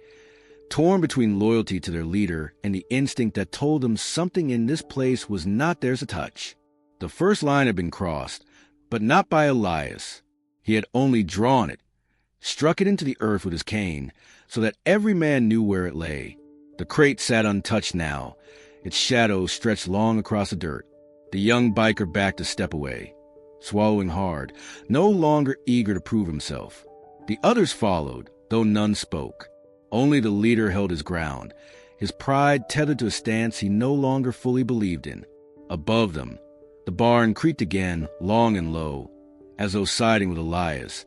torn between loyalty to their leader and the instinct that told them something in this place was not theirs to touch. The first line had been crossed, but not by Elias. He had only drawn it, struck it into the earth with his cane, so that every man knew where it lay. The crate sat untouched now, its shadow stretched long across the dirt. The young biker backed a step away, swallowing hard, no longer eager to prove himself. The others followed, though none spoke. Only the leader held his ground, his pride tethered to a stance he no longer fully believed in. Above them, the barn creaked again, long and low, as though siding with Elias,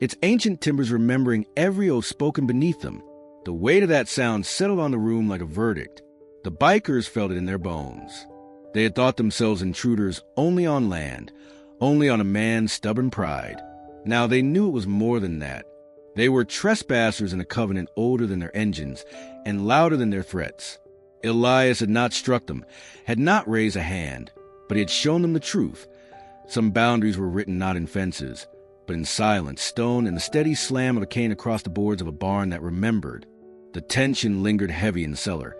its ancient timbers remembering every oath spoken beneath them. The weight of that sound settled on the room like a verdict. The bikers felt it in their bones. They had thought themselves intruders only on land, only on a man's stubborn pride. Now they knew it was more than that. They were trespassers in a covenant older than their engines and louder than their threats. Elias had not struck them, had not raised a hand, but he had shown them the truth. Some boundaries were written not in fences, but in silence, stone, and the steady slam of a cane across the boards of a barn that remembered. The tension lingered heavy in the cellar,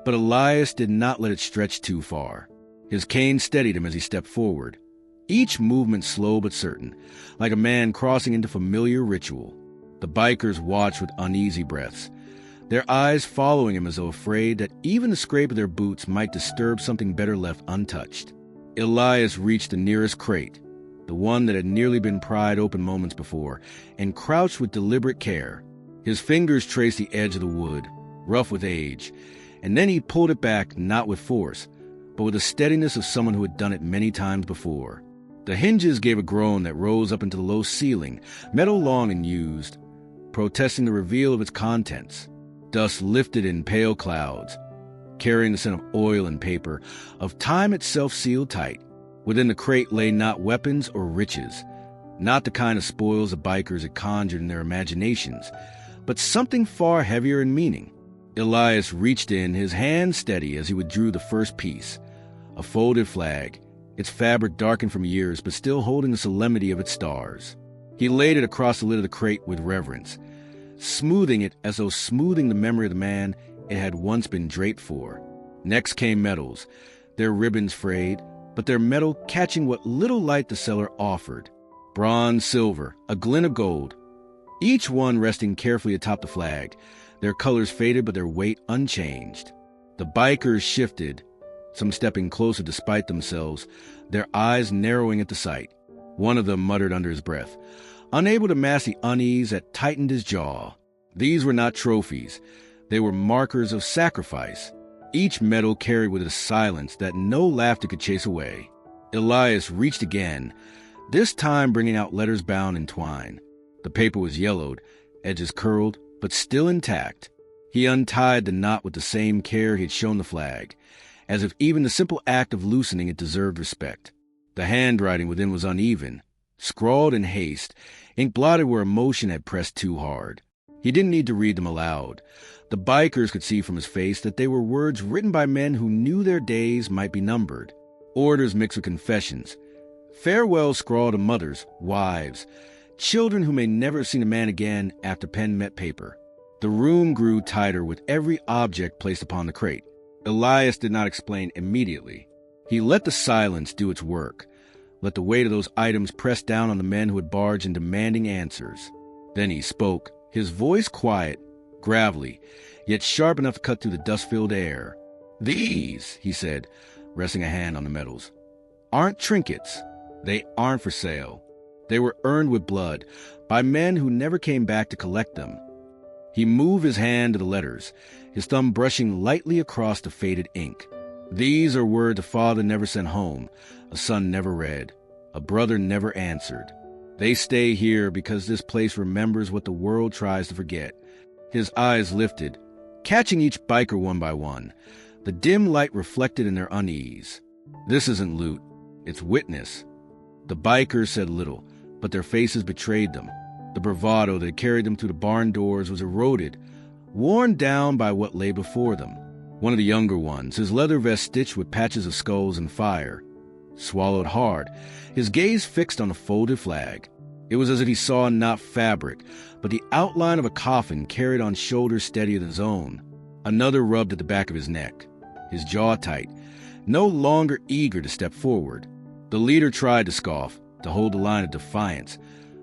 but Elias did not let it stretch too far. His cane steadied him as he stepped forward, each movement slow but certain, like a man crossing into familiar ritual. The bikers watched with uneasy breaths, their eyes following him as though afraid that even the scrape of their boots might disturb something better left untouched. Elias reached the nearest crate, the one that had nearly been pried open moments before, and crouched with deliberate care. His fingers traced the edge of the wood, rough with age, and then he pulled it back, not with force, but with the steadiness of someone who had done it many times before. The hinges gave a groan that rose up into the low ceiling, metal long and used, protesting the reveal of its contents. Dust lifted in pale clouds, carrying the scent of oil and paper, of time itself sealed tight. Within the crate lay not weapons or riches, not the kind of spoils the bikers had conjured in their imaginations, but something far heavier in meaning. Elias reached in, his hand steady as he withdrew the first piece, a folded flag, its fabric darkened from years but still holding the solemnity of its stars. He laid it across the lid of the crate with reverence, smoothing it as though smoothing the memory of the man it had once been draped for. Next came metals, their ribbons frayed, but their metal catching what little light the cellar offered. Bronze, silver, a glint of gold, each one resting carefully atop the flag, their colors faded but their weight unchanged. The bikers shifted, some stepping closer despite themselves, their eyes narrowing at the sight. One of them muttered under his breath, unable to mask the unease that tightened his jaw. These were not trophies. They were markers of sacrifice, each metal carried with a silence that no laughter could chase away. Elias reached again, this time bringing out letters bound in twine. The paper was yellowed, edges curled, but still intact. He untied the knot with the same care he had shown the flag, as if even the simple act of loosening it deserved respect. The handwriting within was uneven, scrawled in haste, ink blotted where emotion had pressed too hard. He didn't need to read them aloud. The bikers could see from his face that they were words written by men who knew their days might be numbered, orders mixed with confessions, farewells scrawled to mothers, wives, children who may never have seen a man again after pen met paper. The room grew tighter with every object placed upon the crate. Elias did not explain immediately. He let the silence do its work, let the weight of those items press down on the men who had barged in demanding answers. Then he spoke, his voice quiet, gravelly, yet sharp enough to cut through the dust-filled air. "These," he said, resting a hand on the metals, "aren't trinkets. They aren't for sale. They were earned with blood, by men who never came back to collect them. He moved his hand to the letters, his thumb brushing lightly across the faded ink. These are words a father never sent home, a son never read, a brother never answered. They stay here because this place remembers what the world tries to forget. His eyes lifted, catching each biker one by one. The dim light reflected in their unease. This isn't loot, it's witness. The bikers said little, but their faces betrayed them. The bravado that carried them through the barn doors was eroded, worn down by what lay before them. One of the younger ones, his leather vest stitched with patches of skulls and fire, swallowed hard, his gaze fixed on the folded flag. It was as if he saw not fabric, but the outline of a coffin carried on shoulders steadier than his own. Another rubbed at the back of his neck, his jaw tight, no longer eager to step forward. The leader tried to scoff, to hold the line of defiance,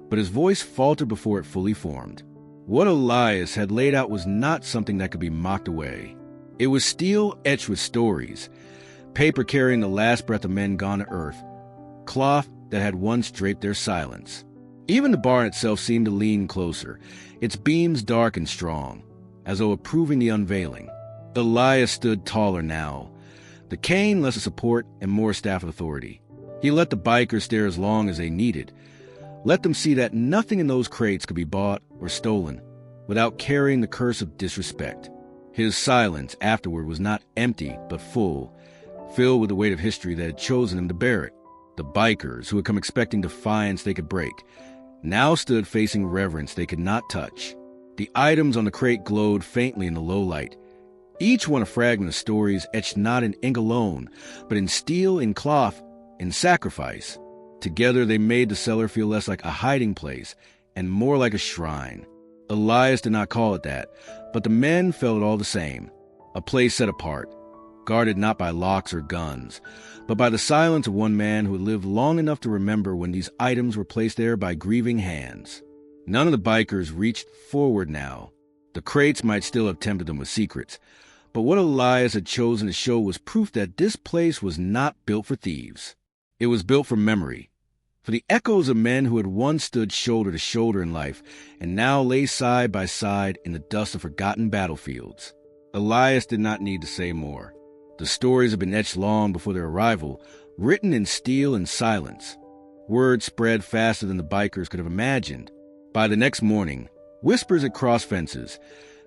but his voice faltered before it fully formed. What Elias had laid out was not something that could be mocked away. It was steel etched with stories, paper carrying the last breath of men gone to earth, cloth that had once draped their silence. Even the barn itself seemed to lean closer, its beams dark and strong, as though approving the unveiling. Elias stood taller now, the cane less a support and more staff authority. He let the bikers stare as long as they needed, let them see that nothing in those crates could be bought or stolen without carrying the curse of disrespect. His silence afterward was not empty, but full, filled with the weight of history that had chosen him to bear it. The bikers, who had come expecting defiance they could break, now stood facing reverence they could not touch. The items on the crate glowed faintly in the low light, each one a fragment of stories etched not in ink alone, but in steel, in cloth, in sacrifice. Together they made the cellar feel less like a hiding place and more like a shrine. Elias did not call it that, but the men felt it all the same. A place set apart, guarded not by locks or guns, but by the silence of one man who had lived long enough to remember when these items were placed there by grieving hands. None of the bikers reached forward now. The crates might still have tempted them with secrets, but what Elias had chosen to show was proof that this place was not built for thieves. It was built for memory, for the echoes of men who had once stood shoulder to shoulder in life and now lay side by side in the dust of forgotten battlefields. Elias did not need to say more. The stories had been etched long before their arrival, written in steel and silence. Word spread faster than the bikers could have imagined. By the next morning, whispers had crossed fences,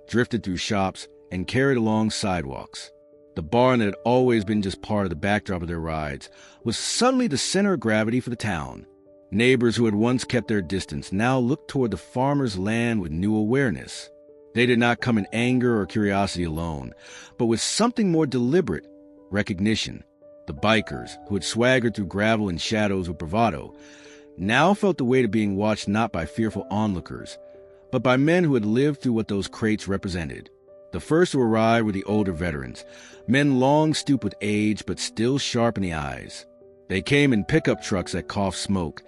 drifted through shops, and carried along sidewalks. The barn that had always been just part of the backdrop of their rides was suddenly the center of gravity for the town. Neighbors who had once kept their distance now looked toward the farmer's land with new awareness. They did not come in anger or curiosity alone, but with something more deliberate, recognition. The bikers, who had swaggered through gravel and shadows with bravado, now felt the weight of being watched not by fearful onlookers, but by men who had lived through what those crates represented. The first to arrive were the older veterans, men long stooped with age but still sharp in the eyes. They came in pickup trucks that coughed smoke,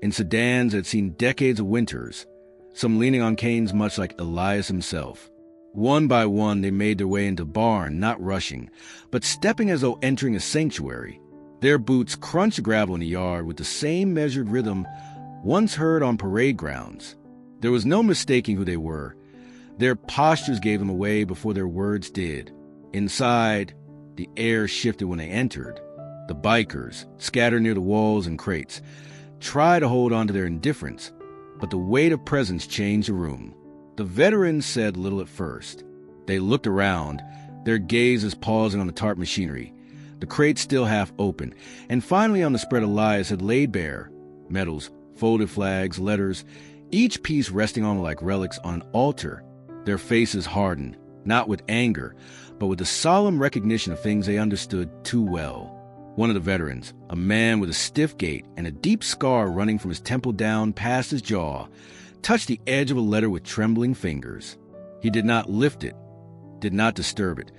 in sedans that had seen decades of winters, some leaning on canes much like Elias himself. One by one they made their way into the barn, not rushing, but stepping as though entering a sanctuary. Their boots crunched gravel in the yard with the same measured rhythm once heard on parade grounds. There was no mistaking who they were. Their postures gave them away before their words did. Inside, the air shifted when they entered. The bikers, scattered near the walls and crates, tried to hold on to their indifference, but the weight of presence changed the room. The veterans said little at first. They looked around, their gazes pausing on the tarp machinery, the crates still half open, and finally on the spread Elias had laid bare, medals, folded flags, letters, each piece resting on like relics on an altar. Their faces hardened, not with anger, but with the solemn recognition of things they understood too well. One of the veterans, a man with a stiff gait and a deep scar running from his temple down past his jaw, touched the edge of a letter with trembling fingers. He did not lift it, did not disturb it,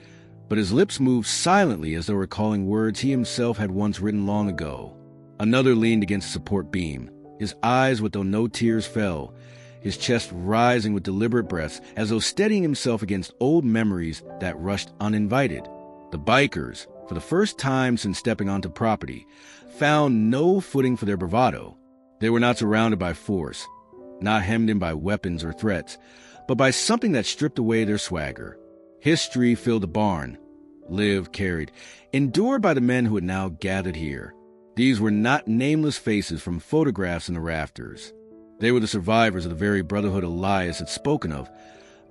but his lips moved silently as though recalling words he himself had once written long ago. Another leaned against a support beam, his eyes with though no tears fell, his chest rising with deliberate breaths as though steadying himself against old memories that rushed uninvited. The bikers, for the first time since stepping onto property, found no footing for their bravado. They were not surrounded by force, not hemmed in by weapons or threats, but by something that stripped away their swagger. History filled the barn, lived, carried, endured by the men who had now gathered here. These were not nameless faces from photographs in the rafters. They were the survivors of the very brotherhood Elias had spoken of,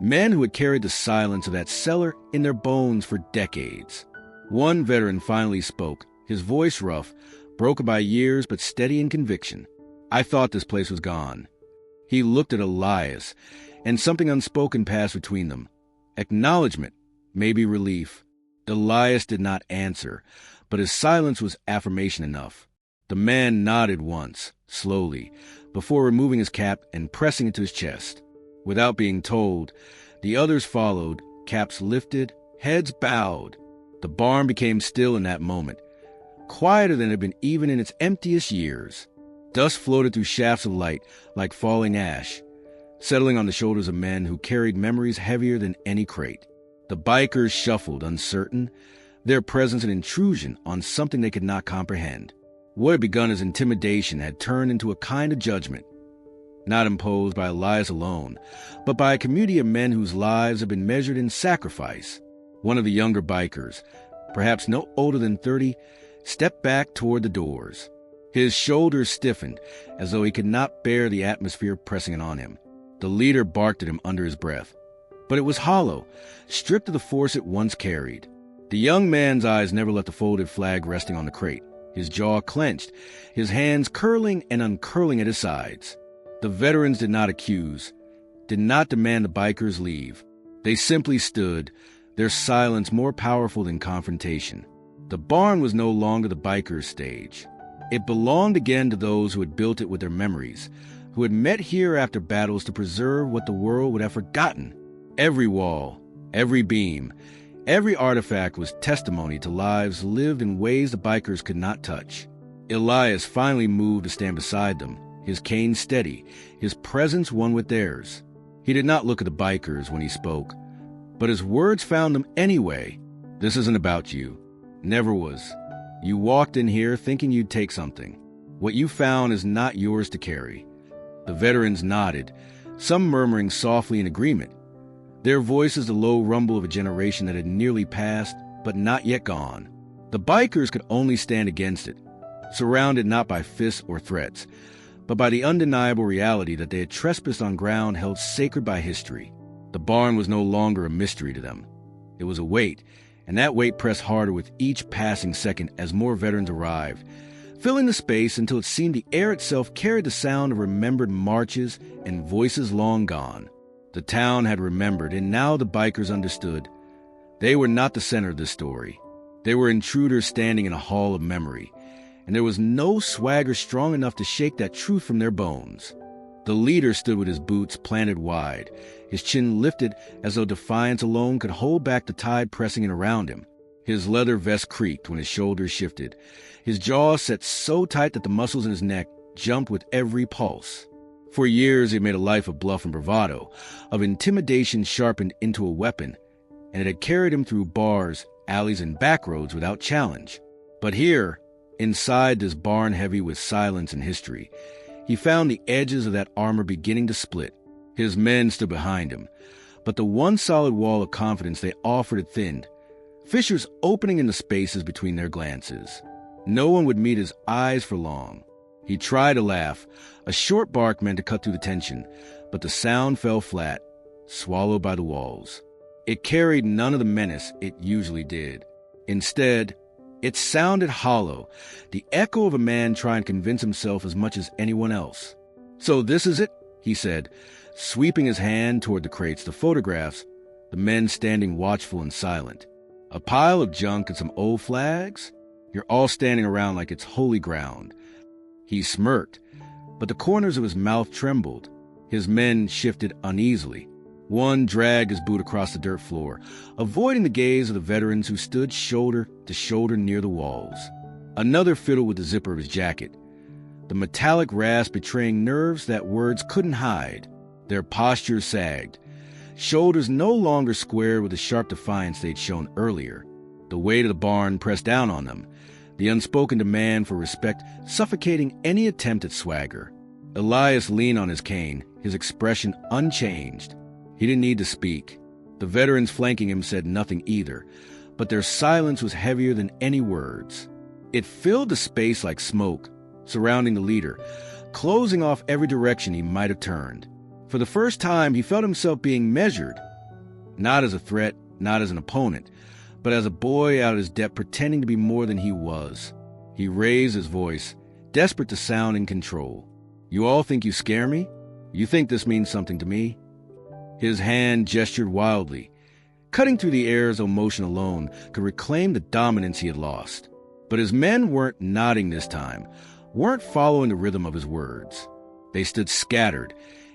men who had carried the silence of that cellar in their bones for decades. One veteran finally spoke, his voice rough, broken by years but steady in conviction. "I thought this place was gone." He looked at Elias, and something unspoken passed between them. Acknowledgement, maybe relief. Elias did not answer, but his silence was affirmation enough. The man nodded once, slowly, before removing his cap and pressing it to his chest. Without being told, the others followed, caps lifted, heads bowed. The barn became still in that moment, quieter than it had been even in its emptiest years. Dust floated through shafts of light like falling ash, settling on the shoulders of men who carried memories heavier than any crate. The bikers shuffled, uncertain, their presence an intrusion on something they could not comprehend. What had begun as intimidation had turned into a kind of judgment, not imposed by Elias alone, but by a community of men whose lives had been measured in sacrifice. One of the younger bikers, perhaps no older than 30, stepped back toward the doors. His shoulders stiffened, as though he could not bear the atmosphere pressing in on him. The leader barked at him under his breath, but it was hollow, stripped of the force it once carried. The young man's eyes never left the folded flag resting on the crate, his jaw clenched, his hands curling and uncurling at his sides. The veterans did not accuse, did not demand the bikers leave. They simply stood, their silence more powerful than confrontation. The barn was no longer the bikers' stage. It belonged again to those who had built it with their memories, who had met here after battles to preserve what the world would have forgotten. Every wall, every beam, every artifact was testimony to lives lived in ways the bikers could not touch. Elias finally moved to stand beside them, his cane steady, his presence one with theirs. He did not look at the bikers when he spoke, but his words found them anyway. "This isn't about you. Never was. You walked in here thinking you'd take something. What you found is not yours to carry." The veterans nodded, some murmuring softly in agreement, their voices the low rumble of a generation that had nearly passed, but not yet gone. The bikers could only stand against it, surrounded not by fists or threats, but by the undeniable reality that they had trespassed on ground held sacred by history. The barn was no longer a mystery to them. It was a weight, and that weight pressed harder with each passing second as more veterans arrived, filling the space until it seemed the air itself carried the sound of remembered marches and voices long gone. The town had remembered, and now the bikers understood. They were not the center of this story. They were intruders standing in a hall of memory, and there was no swagger strong enough to shake that truth from their bones. The leader stood with his boots planted wide, his chin lifted as though defiance alone could hold back the tide pressing in around him. His leather vest creaked when his shoulders shifted, his jaw set so tight that the muscles in his neck jumped with every pulse. For years he had made a life of bluff and bravado, of intimidation sharpened into a weapon, and it had carried him through bars, alleys, and back roads without challenge. But here, inside this barn heavy with silence and history, he found the edges of that armor beginning to split. His men stood behind him, but the one solid wall of confidence they offered had thinned, fissures opening in the spaces between their glances. No one would meet his eyes for long. He tried to laugh, a short bark meant to cut through the tension, but the sound fell flat, swallowed by the walls. It carried none of the menace it usually did. Instead, it sounded hollow, the echo of a man trying to convince himself as much as anyone else. "So this is it?" he said, sweeping his hand toward the crates, the photographs, the men standing watchful and silent. "A pile of junk and some old flags? You're all standing around like it's holy ground." He smirked, but the corners of his mouth trembled. His men shifted uneasily. One dragged his boot across the dirt floor, avoiding the gaze of the veterans who stood shoulder to shoulder near the walls. Another fiddled with the zipper of his jacket, the metallic rasp betraying nerves that words couldn't hide. Their postures sagged, shoulders no longer squared with the sharp defiance they'd shown earlier. The weight of the barn pressed down on them, the unspoken demand for respect suffocating any attempt at swagger. Elias leaned on his cane, his expression unchanged. He didn't need to speak. The veterans flanking him said nothing either, but their silence was heavier than any words. It filled the space like smoke, surrounding the leader, closing off every direction he might have turned. For the first time, he felt himself being measured, not as a threat, not as an opponent, but as a boy out of his depth pretending to be more than he was. He raised his voice, desperate to sound in control. "You all think you scare me? You think this means something to me?" His hand gestured wildly, cutting through the air as though motion alone could reclaim the dominance he had lost. But his men weren't nodding this time, weren't following the rhythm of his words. They stood scattered,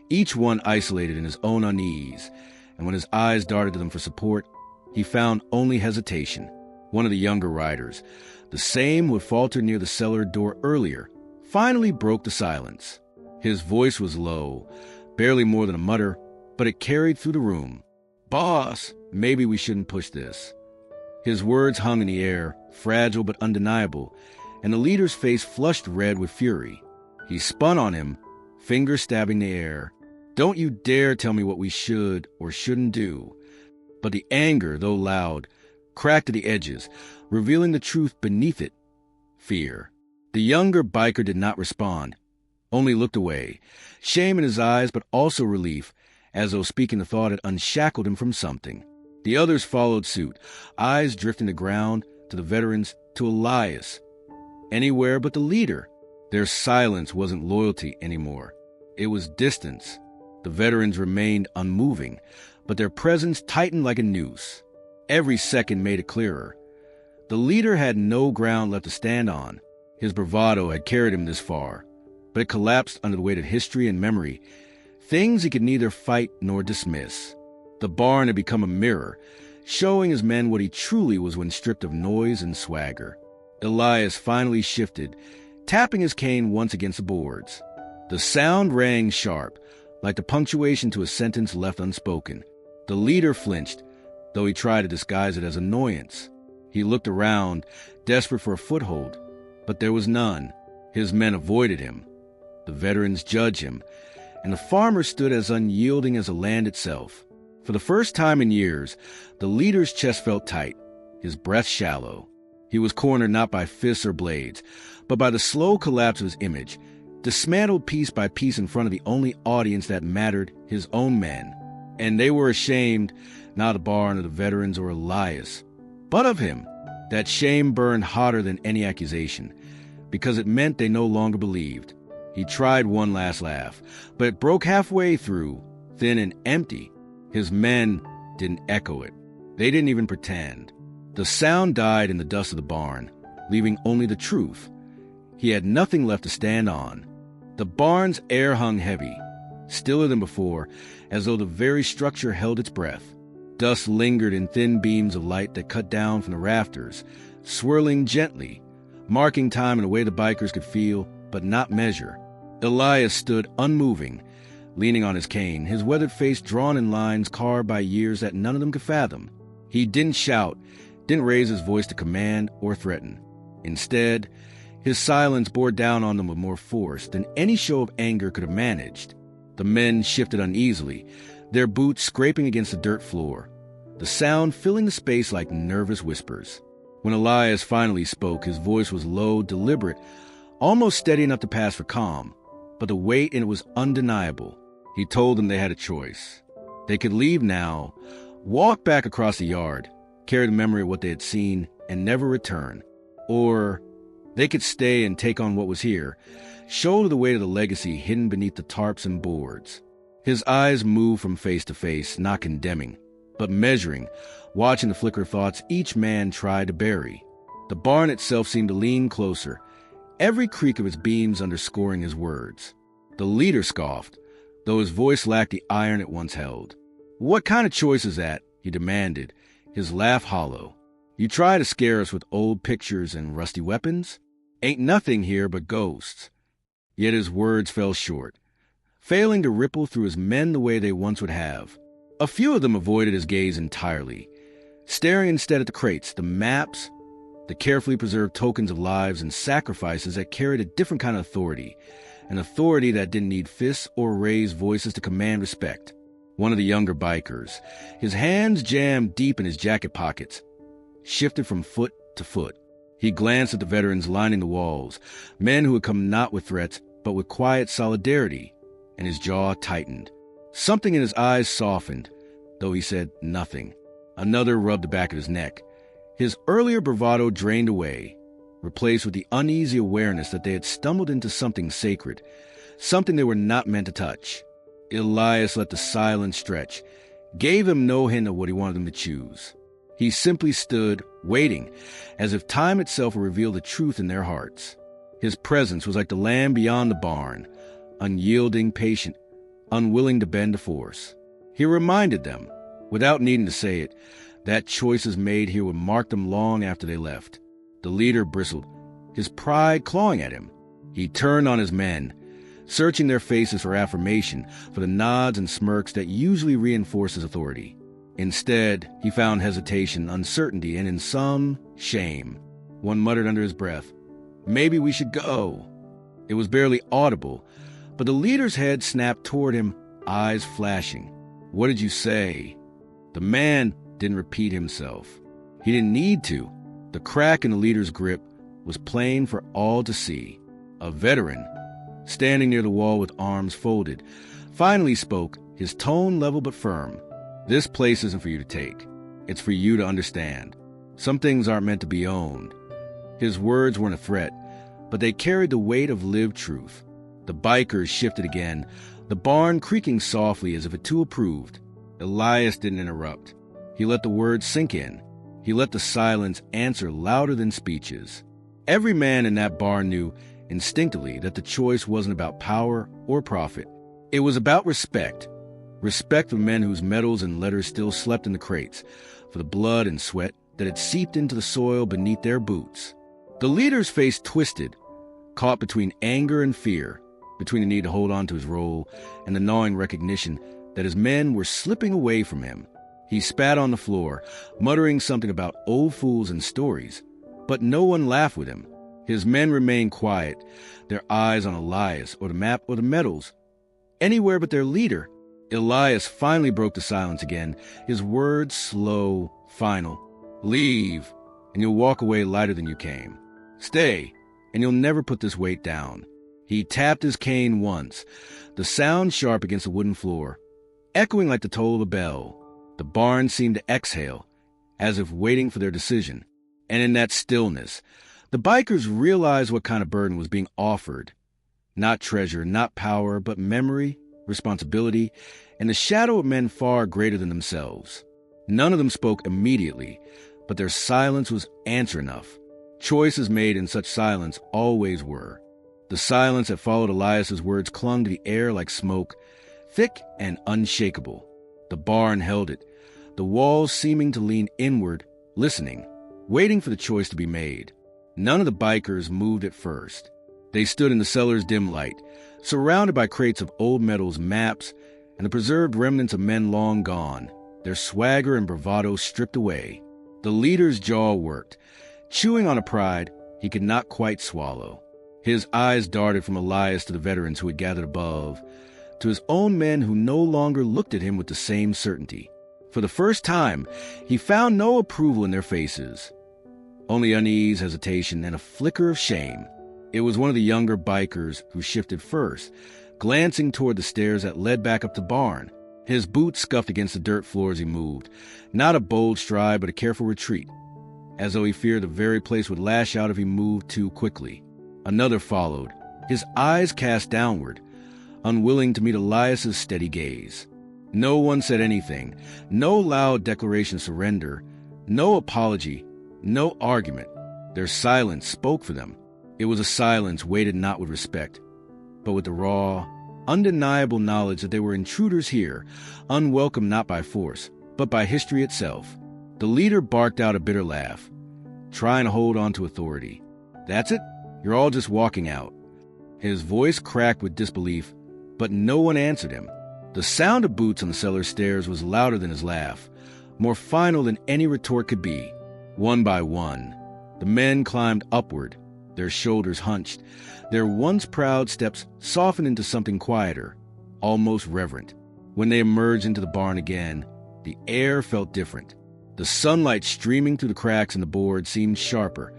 each one isolated in his own unease, and when his eyes darted to them for support, he found only hesitation. One of the younger riders, the same who had faltered near the cellar door earlier, finally broke the silence. His voice was low, barely more than a mutter, but it carried through the room. "Boss, maybe we shouldn't push this." His words hung in the air, fragile but undeniable, and the leader's face flushed red with fury. He spun on him, fingers stabbing the air. "Don't you dare tell me what we should or shouldn't do." But the anger, though loud, cracked at the edges, revealing the truth beneath it: fear. The younger biker did not respond, only looked away, shame in his eyes but also relief, as though speaking the thought had unshackled him from something. The others followed suit, eyes drifting to ground, to the veterans, to Elias. Anywhere but the leader. Their silence wasn't loyalty anymore. It was distance. The veterans remained unmoving, but their presence tightened like a noose. Every second made it clearer. The leader had no ground left to stand on. His bravado had carried him this far, but it collapsed under the weight of history and memory, things he could neither fight nor dismiss. The barn had become a mirror, showing his men what he truly was when stripped of noise and swagger. Elias finally shifted, tapping his cane once against the boards. The sound rang sharp, like the punctuation to a sentence left unspoken. The leader flinched, though he tried to disguise it as annoyance. He looked around, desperate for a foothold, but there was none. His men avoided him. The veterans judged him, and the farmer stood as unyielding as the land itself. For the first time in years, the leader's chest felt tight, his breath shallow. He was cornered not by fists or blades, but by the slow collapse of his image, dismantled piece by piece in front of the only audience that mattered, his own men. And they were ashamed, not of the barn or the veterans or Elias, but of him. That shame burned hotter than any accusation, because it meant they no longer believed. He tried one last laugh, but it broke halfway through, thin and empty. His men didn't echo it. They didn't even pretend. The sound died in the dust of the barn, leaving only the truth. He had nothing left to stand on. The barn's air hung heavy, stiller than before, as though the very structure held its breath. Dust lingered in thin beams of light that cut down from the rafters, swirling gently, marking time in a way the bikers could feel but not measure. Elias stood unmoving, leaning on his cane, his weathered face drawn in lines carved by years that none of them could fathom. He didn't shout, didn't raise his voice to command or threaten. Instead, his silence bore down on them with more force than any show of anger could have managed. The men shifted uneasily, their boots scraping against the dirt floor, the sound filling the space like nervous whispers. When Elias finally spoke, his voice was low, deliberate, almost steady enough to pass for calm, but the weight in it was undeniable. He told them they had a choice. They could leave now, walk back across the yard, carry the memory of what they had seen, and never return. Or they could stay and take on what was here, shoulder the weight of the legacy hidden beneath the tarps and boards. His eyes moved from face to face, not condemning, but measuring, watching the flicker of thoughts each man tried to bury. The barn itself seemed to lean closer, every creak of its beams underscoring his words. The leader scoffed, though his voice lacked the iron it once held. "What kind of choice is that?" he demanded, his laugh hollow. "You try to scare us with old pictures and rusty weapons? Ain't nothing here but ghosts." Yet his words fell short, failing to ripple through his men the way they once would have. A few of them avoided his gaze entirely, staring instead at the crates, the maps, the carefully preserved tokens of lives and sacrifices that carried a different kind of authority, an authority that didn't need fists or raised voices to command respect. One of the younger bikers, his hands jammed deep in his jacket pockets, shifted from foot to foot. He glanced at the veterans lining the walls, men who had come not with threats, but with quiet solidarity, and his jaw tightened. Something in his eyes softened, though he said nothing. Another rubbed the back of his neck. His earlier bravado drained away, replaced with the uneasy awareness that they had stumbled into something sacred, something they were not meant to touch. Elias let the silence stretch, gave him no hint of what he wanted them to choose. He simply stood, waiting, as if time itself would reveal the truth in their hearts. His presence was like the lamb beyond the barn, unyielding, patient, unwilling to bend to force. He reminded them, without needing to say it, that choices made here would mark them long after they left. The leader bristled, his pride clawing at him. He turned on his men, searching their faces for affirmation, for the nods and smirks that usually reinforce his authority. Instead, he found hesitation, uncertainty, and in some, shame. One muttered under his breath, "Maybe we should go." It was barely audible, but the leader's head snapped toward him, eyes flashing. "What did you say?" The man didn't repeat himself. He didn't need to. The crack in the leader's grip was plain for all to see. A veteran, standing near the wall with arms folded, finally spoke, his tone level but firm. "This place isn't for you to take. It's for you to understand. Some things aren't meant to be owned." His words weren't a threat, but they carried the weight of lived truth. The bikers shifted again, the barn creaking softly as if it too approved. Elias didn't interrupt. He let the words sink in. He let the silence answer louder than speeches. Every man in that barn knew instinctively that the choice wasn't about power or profit. It was about respect. Respect for men whose medals and letters still slept in the crates, for the blood and sweat that had seeped into the soil beneath their boots. The leader's face twisted, caught between anger and fear, between the need to hold on to his role and the gnawing recognition that his men were slipping away from him. He spat on the floor, muttering something about old fools and stories, but no one laughed with him. His men remained quiet, their eyes on Elias or the map or the medals. Anywhere but their leader. Elias finally broke the silence again, his words slow, final. "Leave, and you'll walk away lighter than you came. Stay, and you'll never put this weight down." He tapped his cane once, the sound sharp against the wooden floor, echoing like the toll of a bell. The barn seemed to exhale, as if waiting for their decision. And in that stillness, the bikers realized what kind of burden was being offered. Not treasure, not power, but memory, responsibility, and the shadow of men far greater than themselves. None of them spoke immediately, but their silence was answer enough. Choices made in such silence always were. The silence that followed Elias's words clung to the air like smoke, thick and unshakable. The barn held it, the walls seeming to lean inward, listening, waiting for the choice to be made. None of the bikers moved at first. They stood in the cellar's dim light, surrounded by crates of old medals, maps, and the preserved remnants of men long gone, their swagger and bravado stripped away. The leader's jaw worked, chewing on a pride he could not quite swallow. His eyes darted from Elias to the veterans who had gathered above, to his own men who no longer looked at him with the same certainty. For the first time, he found no approval in their faces, only unease, hesitation, and a flicker of shame. It was one of the younger bikers who shifted first, glancing toward the stairs that led back up the barn. His boots scuffed against the dirt floor as he moved, not a bold stride but a careful retreat, as though he feared the very place would lash out if he moved too quickly. Another followed, his eyes cast downward, unwilling to meet Elias's steady gaze. No one said anything, no loud declaration of surrender, no apology, no argument. Their silence spoke for them. It was a silence weighted not with respect, but with the raw, undeniable knowledge that they were intruders here, unwelcome not by force, but by history itself. The leader barked out a bitter laugh, trying to hold on to authority. "That's it? You're all just walking out." His voice cracked with disbelief, but no one answered him. The sound of boots on the cellar stairs was louder than his laugh, more final than any retort could be. One by one, the men climbed upward, their shoulders hunched, their once proud steps softened into something quieter, almost reverent. When they emerged into the barn again, the air felt different. The sunlight streaming through the cracks in the board seemed sharper,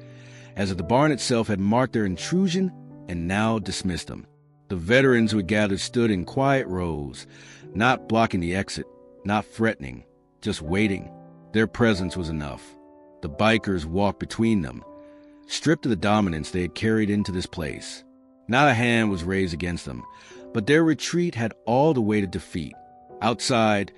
as if the barn itself had marked their intrusion and now dismissed them. The veterans who had gathered stood in quiet rows, not blocking the exit, not threatening, just waiting. Their presence was enough. The bikers walked between them, stripped of the dominance they had carried into this place. Not a hand was raised against them, but their retreat had all the weight of defeat. Outside,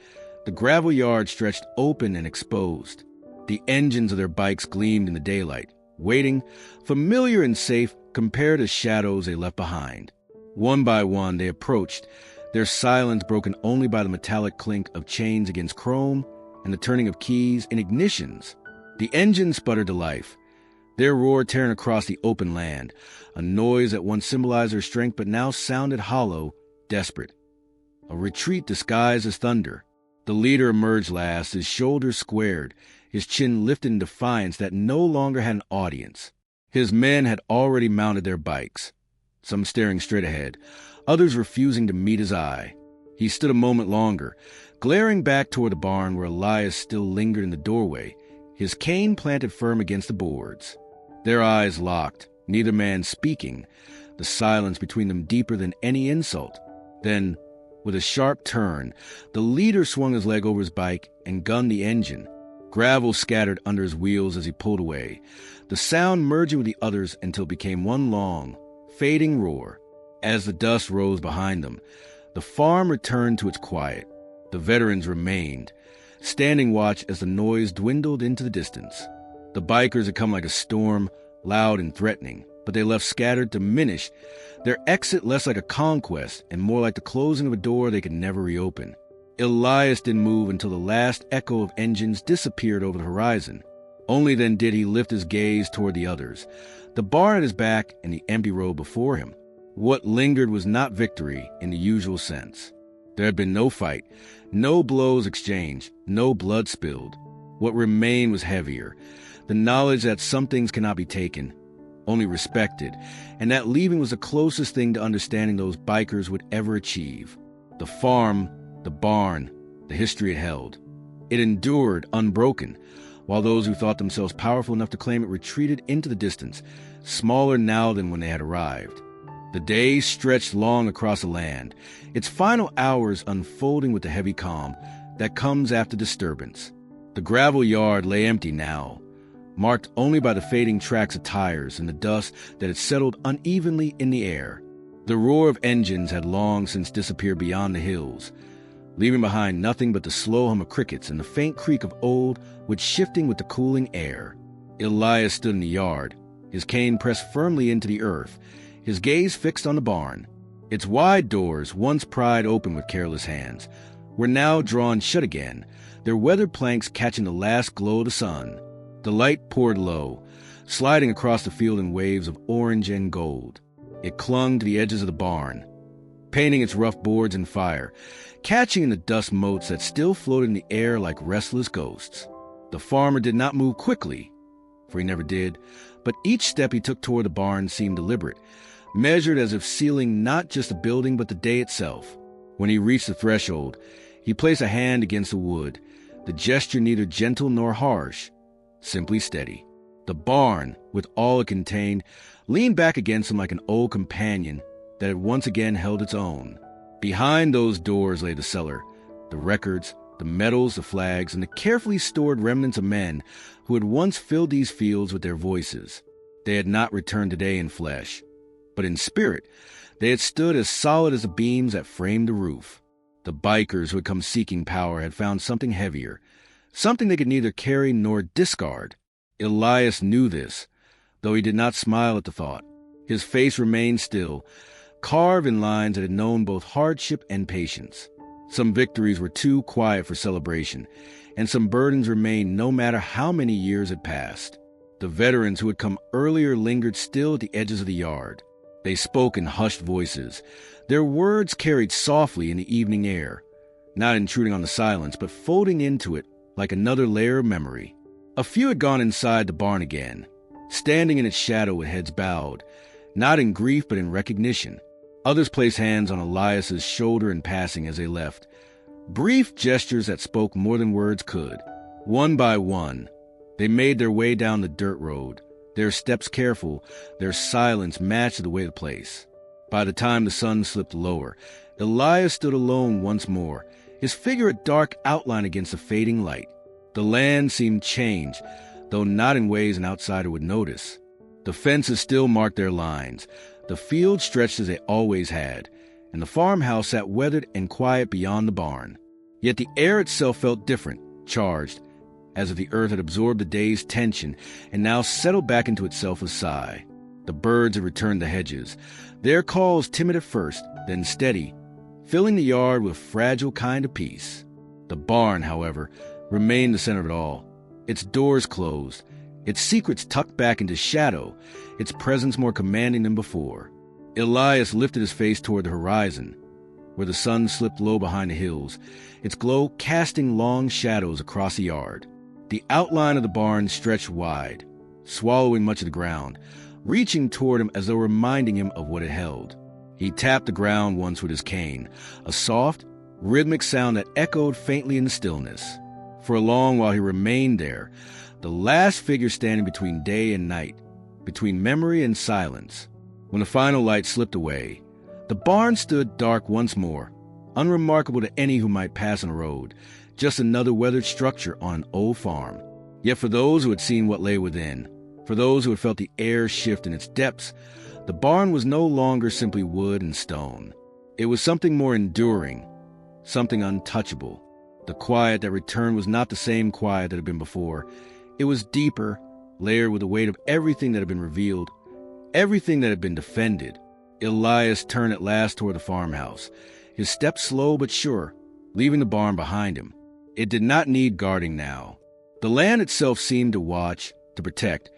the gravel yard stretched open and exposed. The engines of their bikes gleamed in the daylight, waiting, familiar and safe compared to shadows they left behind. One by one they approached, their silence broken only by the metallic clink of chains against chrome and the turning of keys in ignitions. The engines sputtered to life, their roar tearing across the open land, a noise that once symbolized their strength but now sounded hollow, desperate. A retreat disguised as thunder. The leader emerged last, his shoulders squared, his chin lifted in defiance that no longer had an audience. His men had already mounted their bikes, some staring straight ahead, others refusing to meet his eye. He stood a moment longer, glaring back toward the barn where Elias still lingered in the doorway, his cane planted firm against the boards. Their eyes locked, neither man speaking, the silence between them deeper than any insult. Then, with a sharp turn, the leader swung his leg over his bike and gunned the engine. Gravel scattered under his wheels as he pulled away, the sound merging with the others until it became one long, fading roar. As the dust rose behind them, the farm returned to its quiet. The veterans remained, standing watch as the noise dwindled into the distance. The bikers had come like a storm, loud and threatening, but they left scattered, diminished, their exit less like a conquest and more like the closing of a door they could never reopen. Elias didn't move until the last echo of engines disappeared over the horizon. Only then did he lift his gaze toward the others, the barn at his back and the empty road before him. What lingered was not victory in the usual sense. There had been no fight, no blows exchanged, no blood spilled. What remained was heavier, the knowledge that some things cannot be taken, only respected, and that leaving was the closest thing to understanding those bikers would ever achieve. The farm, the barn, the history it held. It endured unbroken, while those who thought themselves powerful enough to claim it retreated into the distance, smaller now than when they had arrived. The days stretched long across the land, its final hours unfolding with the heavy calm that comes after disturbance. The gravel yard lay empty now, marked only by the fading tracks of tires and the dust that had settled unevenly in the air. The roar of engines had long since disappeared beyond the hills, leaving behind nothing but the slow hum of crickets and the faint creak of old wood shifting with the cooling air. Elias stood in the yard, his cane pressed firmly into the earth, his gaze fixed on the barn. Its wide doors, once pried open with careless hands, were now drawn shut again, their weathered planks catching the last glow of the sun. The light poured low, sliding across the field in waves of orange and gold. It clung to the edges of the barn, painting its rough boards in fire, catching in the dust motes that still floated in the air like restless ghosts. The farmer did not move quickly, for he never did, but each step he took toward the barn seemed deliberate, measured as if sealing not just the building but the day itself. When he reached the threshold, he placed a hand against the wood, the gesture neither gentle nor harsh, simply steady. The barn, with all it contained, leaned back against him like an old companion that had once again held its own. Behind those doors lay the cellar, the records, the medals, the flags, and the carefully stored remnants of men who had once filled these fields with their voices. They had not returned today in flesh, but in spirit they had stood as solid as the beams that framed the roof. The bikers who had come seeking power had found something heavier, something they could neither carry nor discard. Elias knew this, though he did not smile at the thought. His face remained still, carved in lines that had known both hardship and patience. Some victories were too quiet for celebration, and some burdens remained no matter how many years had passed. The veterans who had come earlier lingered still at the edges of the yard. They spoke in hushed voices, their words carried softly in the evening air, not intruding on the silence, but folding into it like another layer of memory. A few had gone inside the barn again, standing in its shadow with heads bowed, not in grief but in recognition. Others placed hands on Elias's shoulder in passing as they left, brief gestures that spoke more than words could. One by one, they made their way down the dirt road, their steps careful, their silence matched the way of the place. By the time the sun slipped lower, Elias stood alone once more, his figure a dark outline against the fading light. The land seemed changed, though not in ways an outsider would notice. The fences still marked their lines, the field stretched as they always had, and the farmhouse sat weathered and quiet beyond the barn. Yet the air itself felt different, charged, as if the earth had absorbed the day's tension and now settled back into itself a sigh. The birds had returned the hedges, their calls timid at first, then steady, filling the yard with a fragile kind of peace. The barn, however, remained the center of it all, its doors closed, its secrets tucked back into shadow, its presence more commanding than before. Elias lifted his face toward the horizon, where the sun slipped low behind the hills, its glow casting long shadows across the yard. The outline of the barn stretched wide, swallowing much of the ground, reaching toward him as though reminding him of what it held. He tapped the ground once with his cane, a soft, rhythmic sound that echoed faintly in the stillness. For a long while he remained there, the last figure standing between day and night, between memory and silence. When the final light slipped away, the barn stood dark once more, unremarkable to any who might pass on the road, just another weathered structure on an old farm. Yet for those who had seen what lay within, for those who had felt the air shift in its depths, the barn was no longer simply wood and stone. It was something more enduring, something untouchable. The quiet that returned was not the same quiet that had been before. It was deeper, layered with the weight of everything that had been revealed, everything that had been defended. Elias turned at last toward the farmhouse, his steps slow but sure, leaving the barn behind him. It did not need guarding now. The land itself seemed to watch, to protect,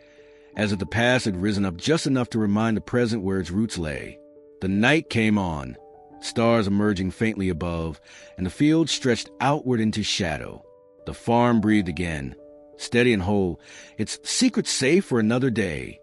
as if the past had risen up just enough to remind the present where its roots lay. The night came on, stars emerging faintly above, and the field stretched outward into shadow. The farm breathed again, steady and whole, its secret safe for another day.